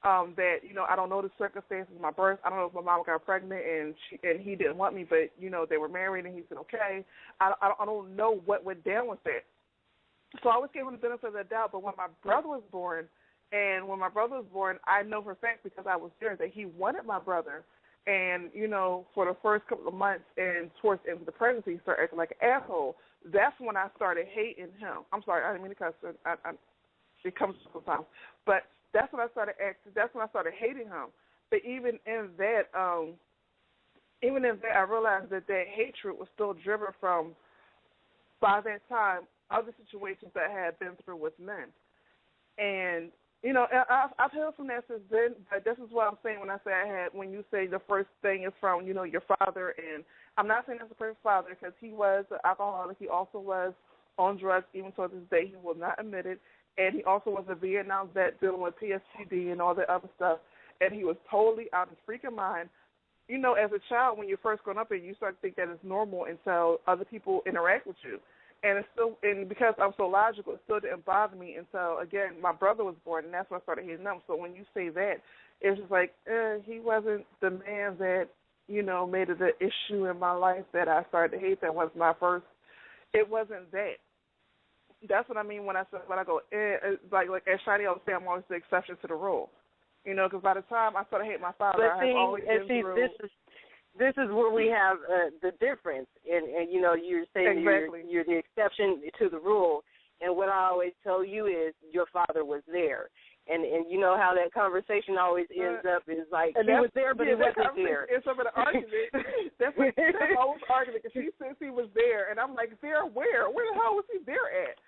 that, I don't know the circumstances of my birth. I don't know if my mom got pregnant and he didn't want me, but, they were married and he said, okay. I don't know what went down with that. So I always gave him the benefit of the doubt. But when my brother was born, I know for a fact, because I was there, that he wanted my brother. And, for the first couple of months and towards the end of the pregnancy, he started acting like an asshole. That's when I started hating him. I'm sorry, I didn't mean to cuss. It comes sometimes. But that's when I started hating him. But even in that, I realized that hatred was still driven from, by that time, other situations that I had been through with men. And I've healed from that since then, but this is what I'm saying when you say the first thing is from, your father. And I'm not saying that's the perfect father, because he was an alcoholic. He also was on drugs, even to this day. He will not admit it. And he also was a Vietnam vet dealing with PTSD and all that other stuff. And he was totally out of his freaking mind. As a child, when you're first growing up, and you start to think that it's normal until other people interact with you. And because I'm so logical, it still didn't bother me until, again, my brother was born, and that's when I started hating him. So when you say that, it's just like, he wasn't the man that, made it an issue in my life that I started to hate. That was my first. It wasn't that. That's what I mean when I go, like as Shani always say, I'm always the exception to the rule. Because by the time I started hating my father, I have always been through. This is where we have the difference, and you're saying exactly. you're the exception to the rule, and what I always tell you is your father was there, and you know how that conversation always ends up is like he was there, but he wasn't there. It's up in an argument. That's always argument, because he says he was there, and I'm like, there where? Where the hell was he there at?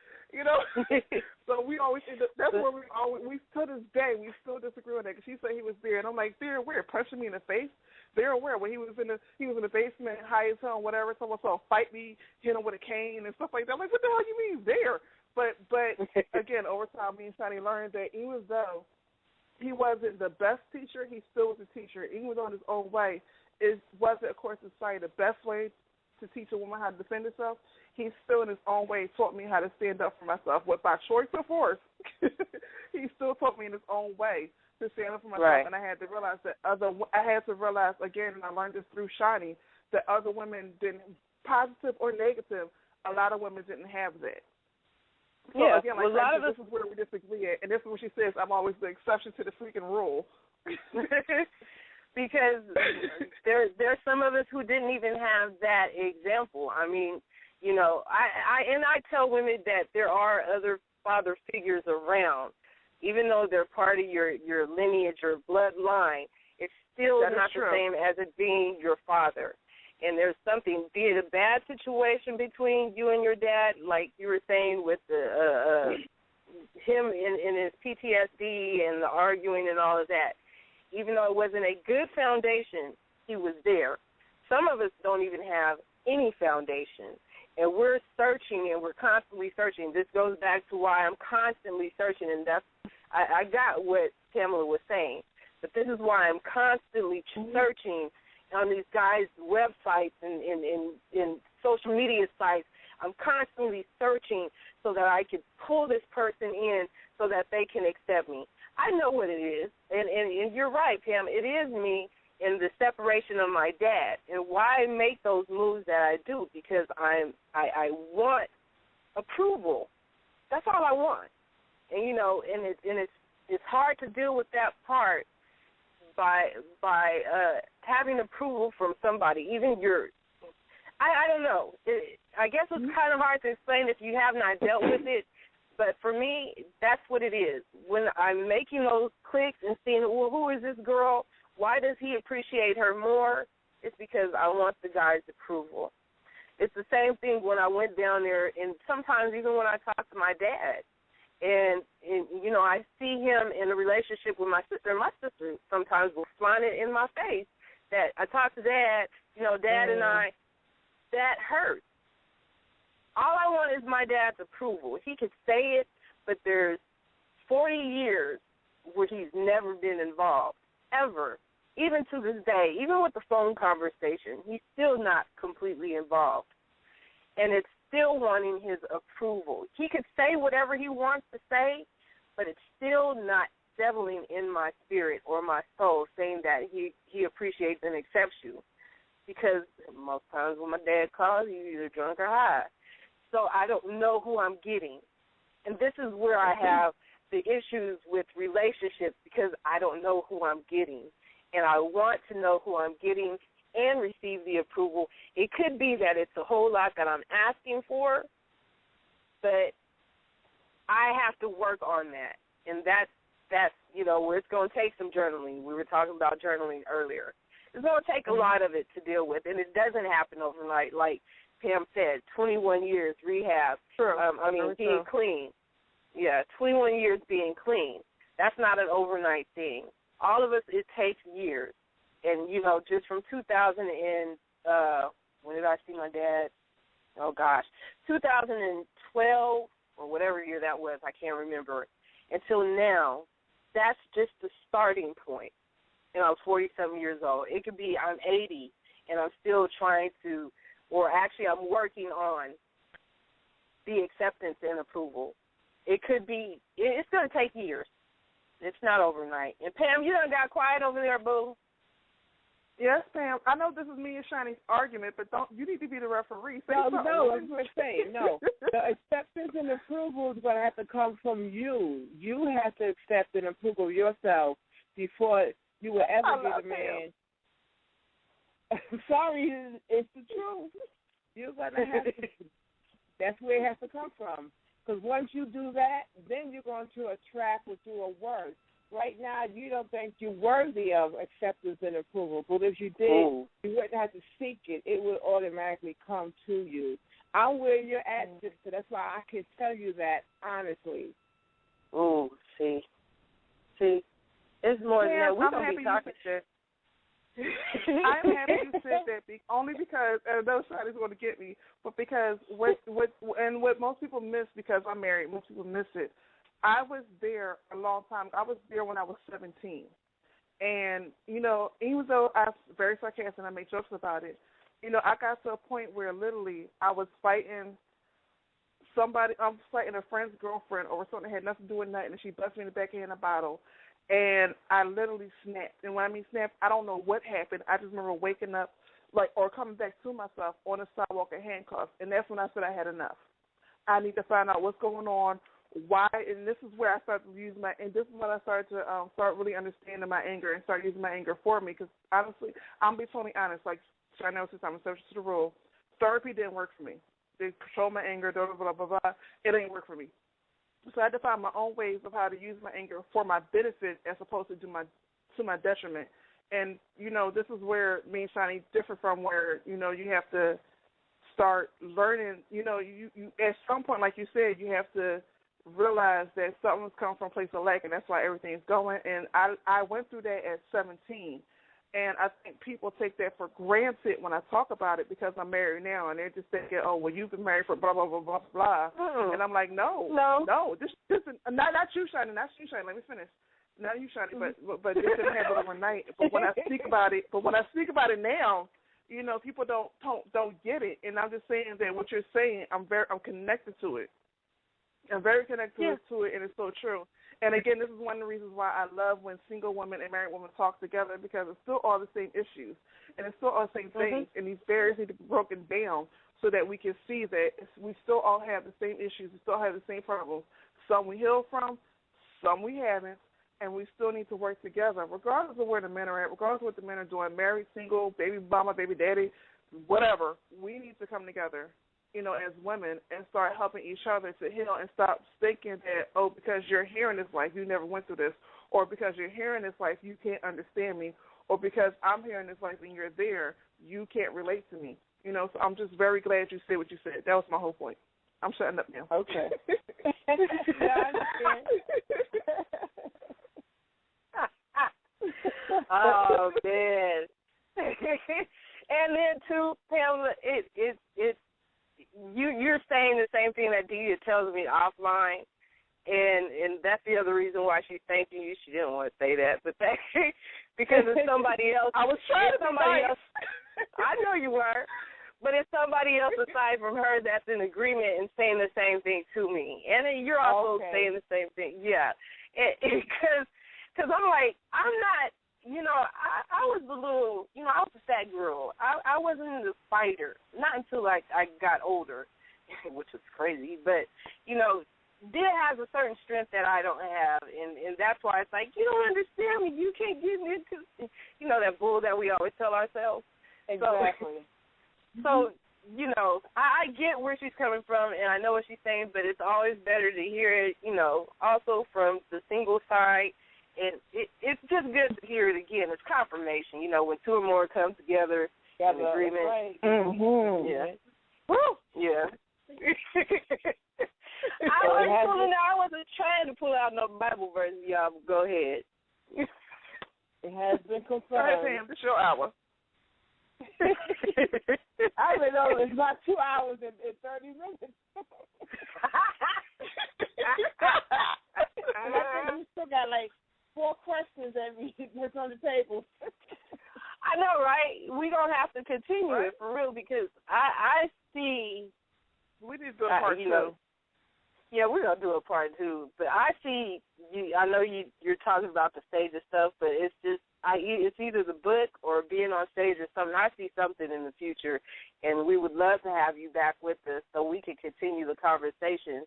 So we always that's where we to this day we still disagree on that, because she said he was there, and I'm like, there where? Punching me in the face? they're aware. When he was in the basement, high as hell, whatever. Someone saw fight me, hit him with a cane and stuff like that. I'm like, what the hell you mean there? But again, over time, me and Shani learned that even though he wasn't the best teacher, he still was a teacher. Even on his own way, it wasn't, of course, in society the best way to teach a woman how to defend herself. He still, in his own way, taught me how to stand up for myself, what by choice or force. He still taught me in his own way to stand up for myself, right. And I had to realize again, and I learned this through Shani, that other women didn't, positive or negative, a lot of women didn't have that. So yeah, again, like, a lot of us, this is where we disagree at, and this is what she says, I'm always the exception to the freaking rule. Because there's some of us who didn't even have that example. I mean, you know, I tell women that there are other father figures around. Even though they're part of your lineage or bloodline, it's still not the same as it being your father. And there's something, be it a bad situation between you and your dad, like you were saying with the him in his PTSD and the arguing and all of that. Even though it wasn't a good foundation, he was there. Some of us don't even have any foundation. And we're searching, and we're constantly searching. This goes back to why I'm constantly searching, and that's I got what Pamela was saying. But this is why I'm constantly searching on these guys' websites and in social media sites. I'm constantly searching so that I can pull this person in so that they can accept me. I know what it is, and you're right, Pam. It is me in the separation of my dad, and why I make those moves that I do, because I want approval. That's all I want, and you know, and it's hard to deal with that part by having approval from somebody, even your. I don't know. I guess it's kind of hard to explain if you have not dealt with it. But for me, that's what it is. When I'm making those clicks and seeing, well, who is this girl? Why does he appreciate her more? It's because I want the guy's approval. It's the same thing when I went down there, and sometimes even when I talk to my dad. And you know, I see him in a relationship with my sister. My sister sometimes will flaunt it in my face that I talk to Dad, you know, Dad and I, that hurts. All I want is my dad's approval. He could say it, but there's 40 years where he's never been involved, ever. Even to this day, even with the phone conversation, he's still not completely involved. And it's still wanting his approval. He could say whatever he wants to say, but it's still not settling in my spirit or my soul, saying that he appreciates and accepts you. Because most times when my dad calls, he's either drunk or high. So I don't know who I'm getting. And this is where I have the issues with relationships, because I don't know who I'm getting. And I want to know who I'm getting and receive the approval. It could be that it's a whole lot that I'm asking for, but I have to work on that. And that's you know, where it's going to take some journaling. We were talking about journaling earlier. It's going to take a lot of it to deal with, and it doesn't happen overnight. Like Pam said, 21 years rehab. True. Being clean. Yeah, 21 years being clean. That's not an overnight thing. All of us, it takes years. And, you know, just from 2000 and, when did I see my dad? Oh, gosh, 2012 or whatever year that was, I can't remember, until now, that's just the starting point. You know, I was 47 years old. It could be I'm 80 and I'm still trying to, or actually I'm working on the acceptance and approval. It could be, it's going to take years. It's not overnight. And, Pam, you done got quiet over there, boo. Yes, Pam. I know this is me and Shani's argument, but you need to be the referee. No, I was going to say, no. The acceptance and approval is going to have to come from you. You have to accept and approve of yourself before you will ever get a man. I'm sorry, it's the truth. You're going to have to. That's where it has to come from. Because once you do that, then you're going to attract what you are worth. Right now, you don't think you're worthy of acceptance and approval. But if you did, you wouldn't have to seek it. It would automatically come to you. I'm where you're at, sister. That's why I can tell you that honestly. Oh, see. It's more than that. We're going to be talking shit. I'm happy you said that only because those shawty's going to get me, but because what most people miss, because I'm married, most people miss it. I was there a long time. I was there when I was 17. And, you know, even though I was very sarcastic and I made jokes about it, you know, I got to a point where literally I was fighting a friend's girlfriend over something that had nothing to do with nothing, and she busted me in the back in a bottle. And I literally snapped. And when I mean snapped, I don't know what happened. I just remember waking up, or coming back to myself on the sidewalk in handcuffs. And that's when I said I had enough. I need to find out what's going on, why, and this is where I started to use and this is when I started to start really understanding my anger and start using my anger for me. Because honestly, I'm being totally honest. Like I know since I'm a subject to the rule, therapy didn't work for me. They control my anger, blah, blah, blah, blah, blah. It didn't work for me. So I had to find my own ways of how to use my anger for my benefit as opposed to my detriment. And, you know, this is where me and Shani differ from where, you know, you have to start learning, you know, you at some point, like you said, you have to realize that something's come from a place of lack, and that's why everything's going. And I went through that at 17. And I think people take that for granted when I talk about it because I'm married now, and they're just thinking, oh, well, you've been married for blah, blah, blah, blah, blah. And I'm like, no. This not you, Shani, not you, Shani. Let me finish. Not you, Shani, but it didn't happen overnight. But when I speak about it now, you know, people don't get it. And I'm just saying that what you're saying, I'm connected to it. I'm very connected to it, and it's so true. And, again, this is one of the reasons why I love when single women and married women talk together, because it's still all the same issues, and it's still all the same things, and these barriers need to be broken down so that we can see that we still all have the same issues, we still have the same problems. Some we heal from, some we haven't, and we still need to work together, regardless of where the men are at, regardless of what the men are doing, married, single, baby mama, baby daddy, whatever. We need to come together, you know, as women and start helping each other to heal and stop thinking that, oh, because you're here in this life, you never went through this, or because you're here in this life, you can't understand me, or because I'm here in this life and you're there, you can't relate to me. You know, so I'm just very glad you said what you said. That was my whole point. I'm shutting up now. Okay. Oh, man. And then, too, Pamela, you're saying the same thing that Dia tells me offline, and that's the other reason why she's thanking you. She didn't want to say that, but because it's somebody else. I was trying to somebody else. I know you were, but it's somebody else aside from her that's in agreement and saying the same thing to me, and then you're also saying the same thing. Yeah, because I'm like, I'm not. You know, I was a little, you know, I was a fat girl. I wasn't a fighter, not until I got older, which was crazy. But, you know, Dia has a certain strength that I don't have, and that's why it's like, you don't understand me. You can't get into, you know, that bull that we always tell ourselves. Exactly. So you know, I get where she's coming from, and I know what she's saying, but it's always better to hear it, you know, also from the single side. And it's just good to hear it again. It's confirmation, you know, when two or more come together in agreement. Right. Mm-hmm. Yeah. Woo! Yeah. I wasn't trying to pull out no Bible verse, y'all. Go ahead. It has been confirmed. Go ahead, Pam. It's your hour. I even know it's not 2 hours and 30 minutes. And I think we still got like 4 questions that's on the table. I know, right? We're going to have to continue it for real because I see. We need to do a part 2. Know, yeah, we're going to do a part 2. But I see, I know you're talking about the stage and stuff, but it's just, it's either the book or being on stage or something. I see something in the future, and we would love to have you back with us so we can continue the conversation.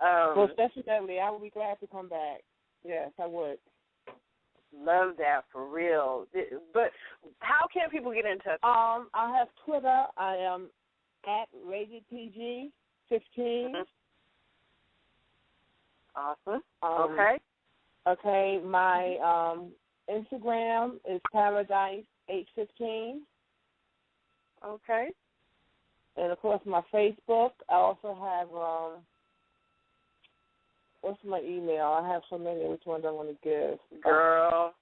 Most definitely. I would be glad to come back. Yes, I would. Love that for real. But how can people get in touch? I have Twitter. I am at RatedPG 15. Mm-hmm. Awesome. Okay. Okay. My Instagram is Paradise815. Okay. And of course my Facebook. I also have what's my email? I have so many. Which one do I want to give? Girl.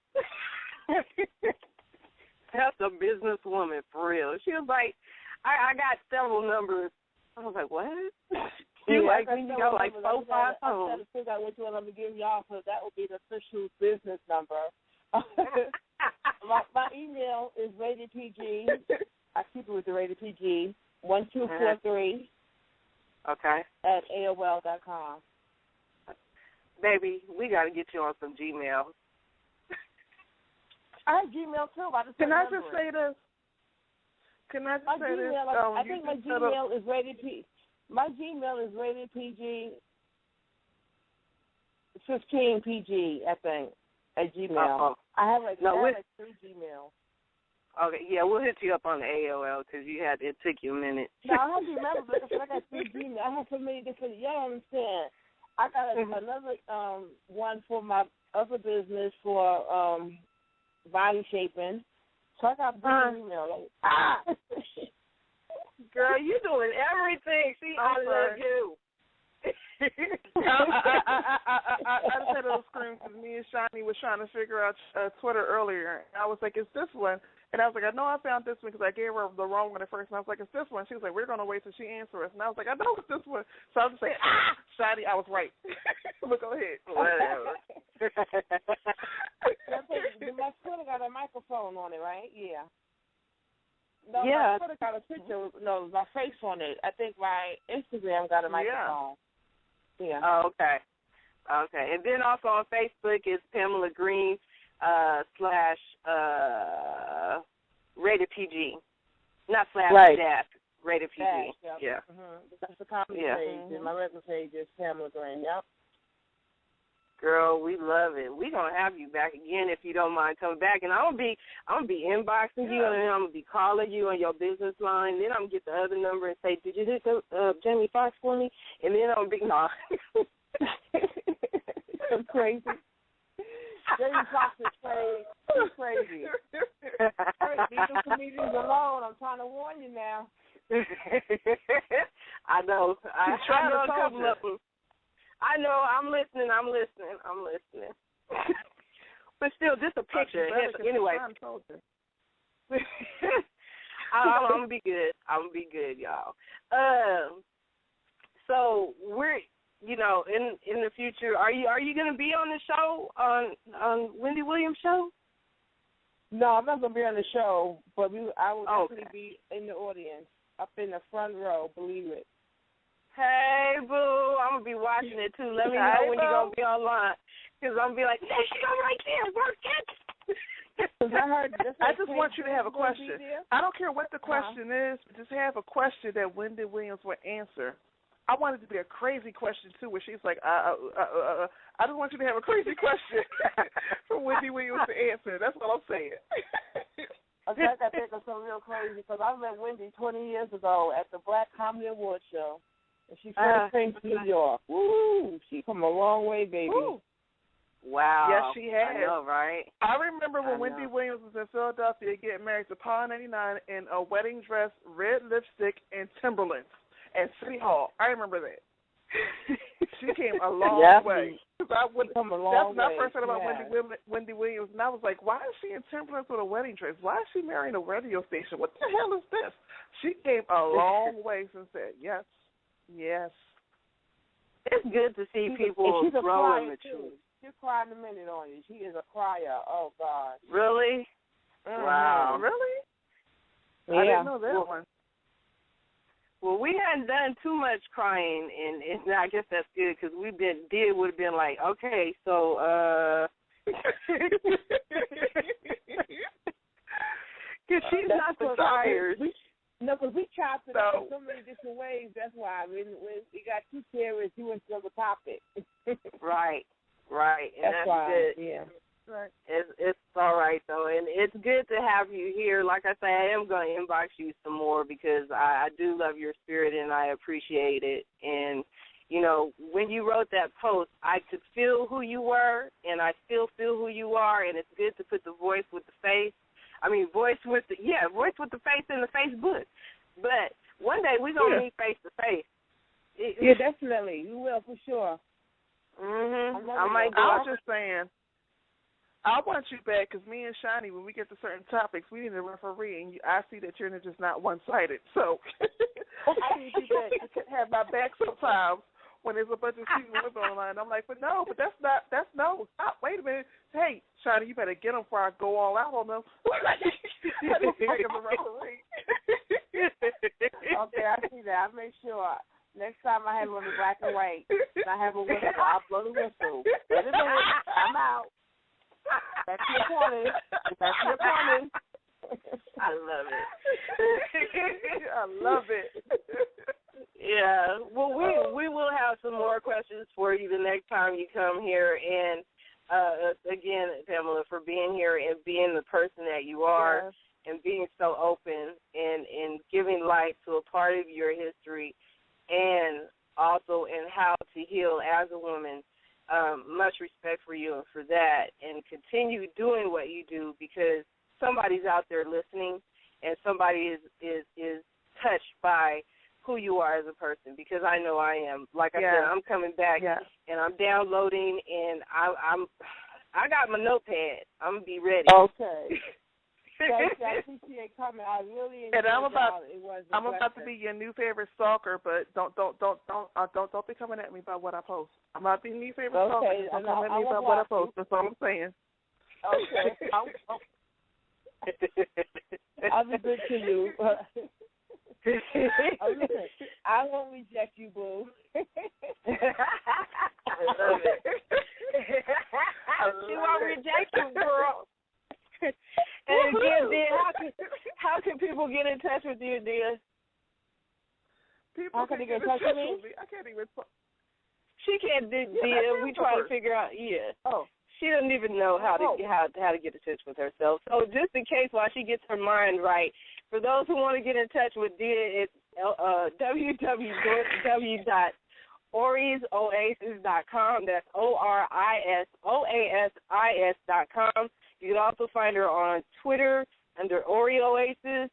That's a businesswoman for real. She was like, I got several numbers. I was like, what? You like me? You got like 4, 5 phones. I'm trying to figure out which one I'm going to give y'all, because that would be the official business number. my email is RatedPG. I keep it with the RatedPG, 1243. Okay. At AOL.com. Baby, we got to get you on some Gmail. I have Gmail too. Can I just say this? I think my Gmail is RatedPG. My Gmail is RatedPG 15PG, I think, at Gmail. I have like 3 Gmails. Okay, yeah, we'll hit you up on the AOL because it took you a minute. No, I have to remember because I got 3 Gmails. I have so many different. You don't understand. I got another one for my other business for body shaping. So I got 3 emails. Girl, you doing everything. See, I love you. I just had a little scream because me and Shani was trying to figure out Twitter earlier. And I was like, it's this one. And I was like, I know I found this one because I gave her the wrong one at first. And I was like, it's this one. She was like, we're going to wait till she answers us. And I was like, I know it's this one. So I was just saying, Shani, I was right. But go ahead. Whatever. My Twitter got a microphone on it, right? Yeah. No, yeah. My Twitter got a picture. No, my face on it. I think my Instagram got a microphone. Yeah. Oh, okay. Okay. And then also on Facebook is Pamela Greene / RatedPG. Not / dash. RatedPG. Yep. Yeah. That's the comedy page. And my regular page is Pamela Greene. Yep. Girl, we love it. We're gonna have you back again if you don't mind coming back. And I'm gonna be inboxing you, and then I'm gonna be calling you on your business line. Then I'm gonna get the other number and say, did you hit Jamie Foxx for me? And then I'm gonna be so crazy. Jamie Foxx is crazy. He's crazy. Leave the comedians alone. I'm trying to warn you now. I know. I know a couple of them. I know. I'm listening. But still, just a picture. Anyway. I'm going to be good. I'm going to be good, y'all. So we're, in the future, are you going to be on the show, on Wendy Williams' show? No, I'm not going to be on the show, but I will definitely be in the audience, up in the front row, believe it. Hey, boo, I'm going to be watching it, too. Let me know when you're going to be online, because I'm going to be like, there she go right there, work it. I just want you to have a question. I don't care what the question is, but just have a question that Wendy Williams will answer. I want it to be a crazy question, too, where she's like, I just want you to have a crazy question for Wendy Williams to answer. That's what I'm saying. Okay, I got to think of something real crazy, because I met Wendy 20 years ago at the Black Comedy Awards show. And she first came to New York. Woo! She come a long way, baby. Woo. Wow. Yes, she has. I know, right? I remember when Wendy Williams was in Philadelphia getting married to Paul 99 in a wedding dress, red lipstick, and Timberlands at City Hall. I remember that. She came a long way. That's when I first heard about Wendy Williams, and I was like, why is she in Timberlands with a wedding dress? Why is she marrying a radio station? What the hell is this? She came a long way since that. Yes. Yes. It's good to see people grow and mature. She'll cry in a minute on you. She is a crier. Oh, God. Really? Mm-hmm. Wow. Really? Yeah. I didn't know that one. Well, we hadn't done too much crying, and I guess that's good because would have been like, okay, so, because she's not the crier. No, because we chopped it up in so many different ways. That's why. When we got 2 carriers, you went to the topic. Right. And that's why, good. Yeah. Right. It's all right, though. And it's good to have you here. Like I say, I am going to inbox you some more because I do love your spirit and I appreciate it. And, when you wrote that post, I could feel who you were, and I still feel who you are, and it's good to put the voice with the face. Voice with the face in the Facebook. But one day we're going to meet face to face. Yeah, definitely. You will, for sure. Mm-hmm. I was just saying, I want you back because me and Shani, when we get to certain topics, we need a referee, and I see that you're just not one-sided. So I need you back to have my back sometimes when there's a bunch of seasoned women on the line. I'm like, but that's no. Stop. Wait a minute. Hey, Shani, you better get them before I go all out on them. I just think of a referee. Okay, I see that. I make sure. Next time I have it on the black and white, and I have a whistle, I'll blow the whistle. Wait a minute, I'm out. That's your point. That's your point. I love it. I love it. Yeah. Well, we will have some more questions for you the next time you come here. And, again, Pamela, for being here and being the person that you are, yes, and being so open and giving life to a part of your history, and also in how to heal as a woman. Much respect for you and for that, and continue doing what you do, because somebody's out there listening and somebody is touched by who you are as a person, because I know I am. Like I said, I'm coming back and I'm downloading, and I got my notepad. I'm going to be ready. Okay. Thanks, I appreciate coming. I really enjoyed it. I'm about to be your new favorite stalker, but don't be coming at me about what I post. I'm not being your favorite stalker. Don't come at me about what I post. That's all I'm saying. Okay. I'll be good to you. Listen, I won't reject you, boo. I love it. She won't reject you, girl. And again, Dia, how can people get in touch with you, Dia? People can get in touch with me? I can't even. She can't do Dia. We try to figure out. Yeah. Oh. She doesn't even know how to get in touch with herself. So just in case, while she gets her mind right, for those who want to get in touch with Dia, it's www.orisoasis.com. That's ORISOASIS.com. You can also find her on Twitter under Ori Oasis.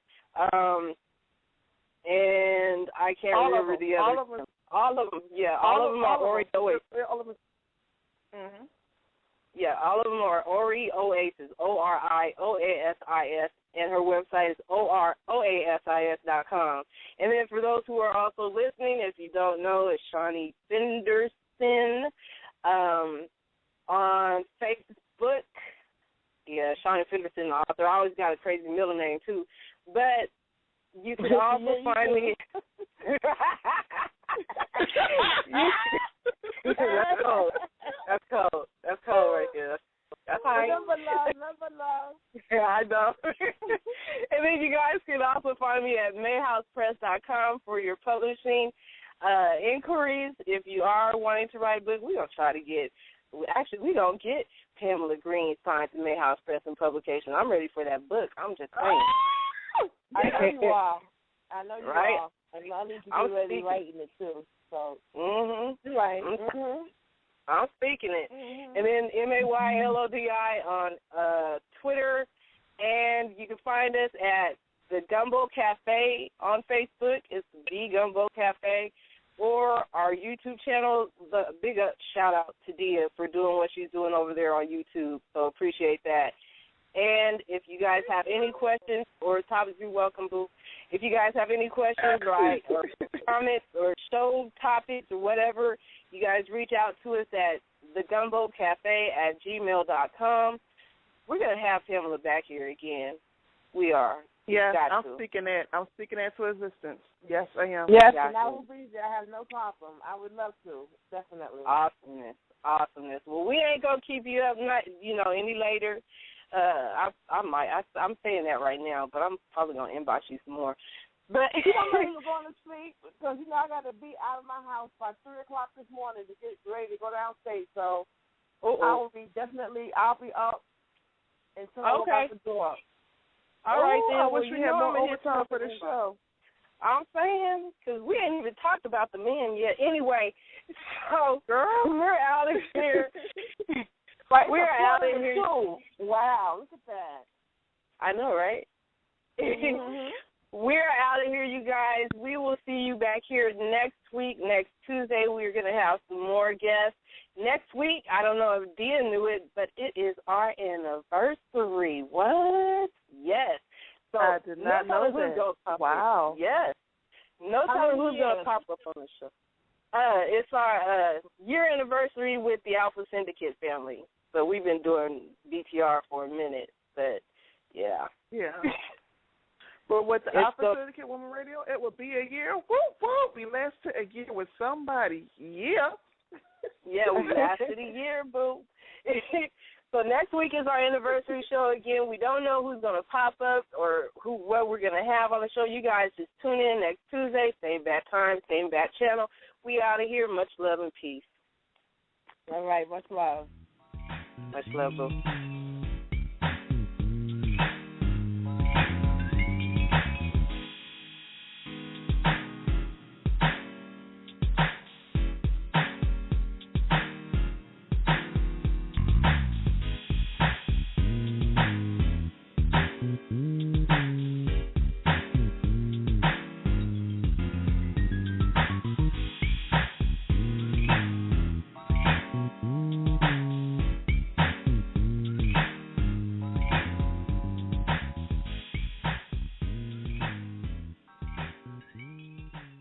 And I can't remember the other. All of them. Yeah, all of them are Ori Oasis. All of them. Mm-hmm. Yeah, all of them are Ori Oasis, ORIOASIS, and her website is OROASIS.com. And then for those who are also listening, if you don't know, it's Shawnee Fenderson on Facebook. Yeah, Shawnee Fenderson, the author. I always got a crazy middle name, too. But you can also find me. That's cold. That's cold right there. That's right. Number love. Yeah, I know. And then you guys can also find me at mayhousepress.com for your publishing inquiries. If you are wanting to write a book, we're going to try to get, we don't get Pamela Greene signed to Mayhouse Press and Publication. I'm ready for that book. I'm just saying. I know you are. I know you are. And I need to be ready writing it, too. So, right. Mm-hmm. I'm speaking it. Mm-hmm. And then MAYLODI on Twitter. And you can find us at the Gumbo Cafe on Facebook. It's the Gumbo Cafe. Or our YouTube channel. The big shout out to Dia for doing what she's doing over there on YouTube. So appreciate that. And if you guys have any questions or topics, you're welcome, boo. If you guys have any questions, right, or comments or show topics or whatever, you guys reach out to us at thegumbocafe@gmail.com. We're going to have Pamela back here again. We are. Yes, I'm speaking that to existence. Yes, I am. Yes, and I will be there. I have no problem. I would love to, definitely. Awesomeness. Well, we ain't going to keep you up, any later. I'm saying that right now, but I'm probably going to inbox you some more. But you don't know you're going to sleep because, I got to be out of my house by 3 o'clock this morning to get ready to go downstate. So I'll be up until I'm about to go up. All right, then. I wish we had more overtime for the show. I'm saying, because we ain't even talked about the men yet. Anyway, so, girl, we're out of here. We're out of here. Wow, look at that. I know, right? Mm-hmm. We're out of here, you guys. We will see you back here next week. Next Tuesday, we're going to have some more guests. next week, I don't know if Dia knew it, but it is our anniversary. What? Yes. So I did not know that. Wow. Yes. No telling who's going to pop up on the show. It's our year anniversary with the Alpha Syndicate family. So we've been doing BTR for a minute, but yeah. Yeah. But with the Alpha Syndicate Woman Radio, it will be a year. Whoop, whoop. We lasted a year with somebody. Yeah. Yeah, we lasted a year, boo. So next week is our anniversary show again. We don't know who's going to pop up or what we're going to have on the show. You guys just tune in next Tuesday, same bad time, same bad channel. We out of here. Much love and peace. All right, much love. Much love, boo.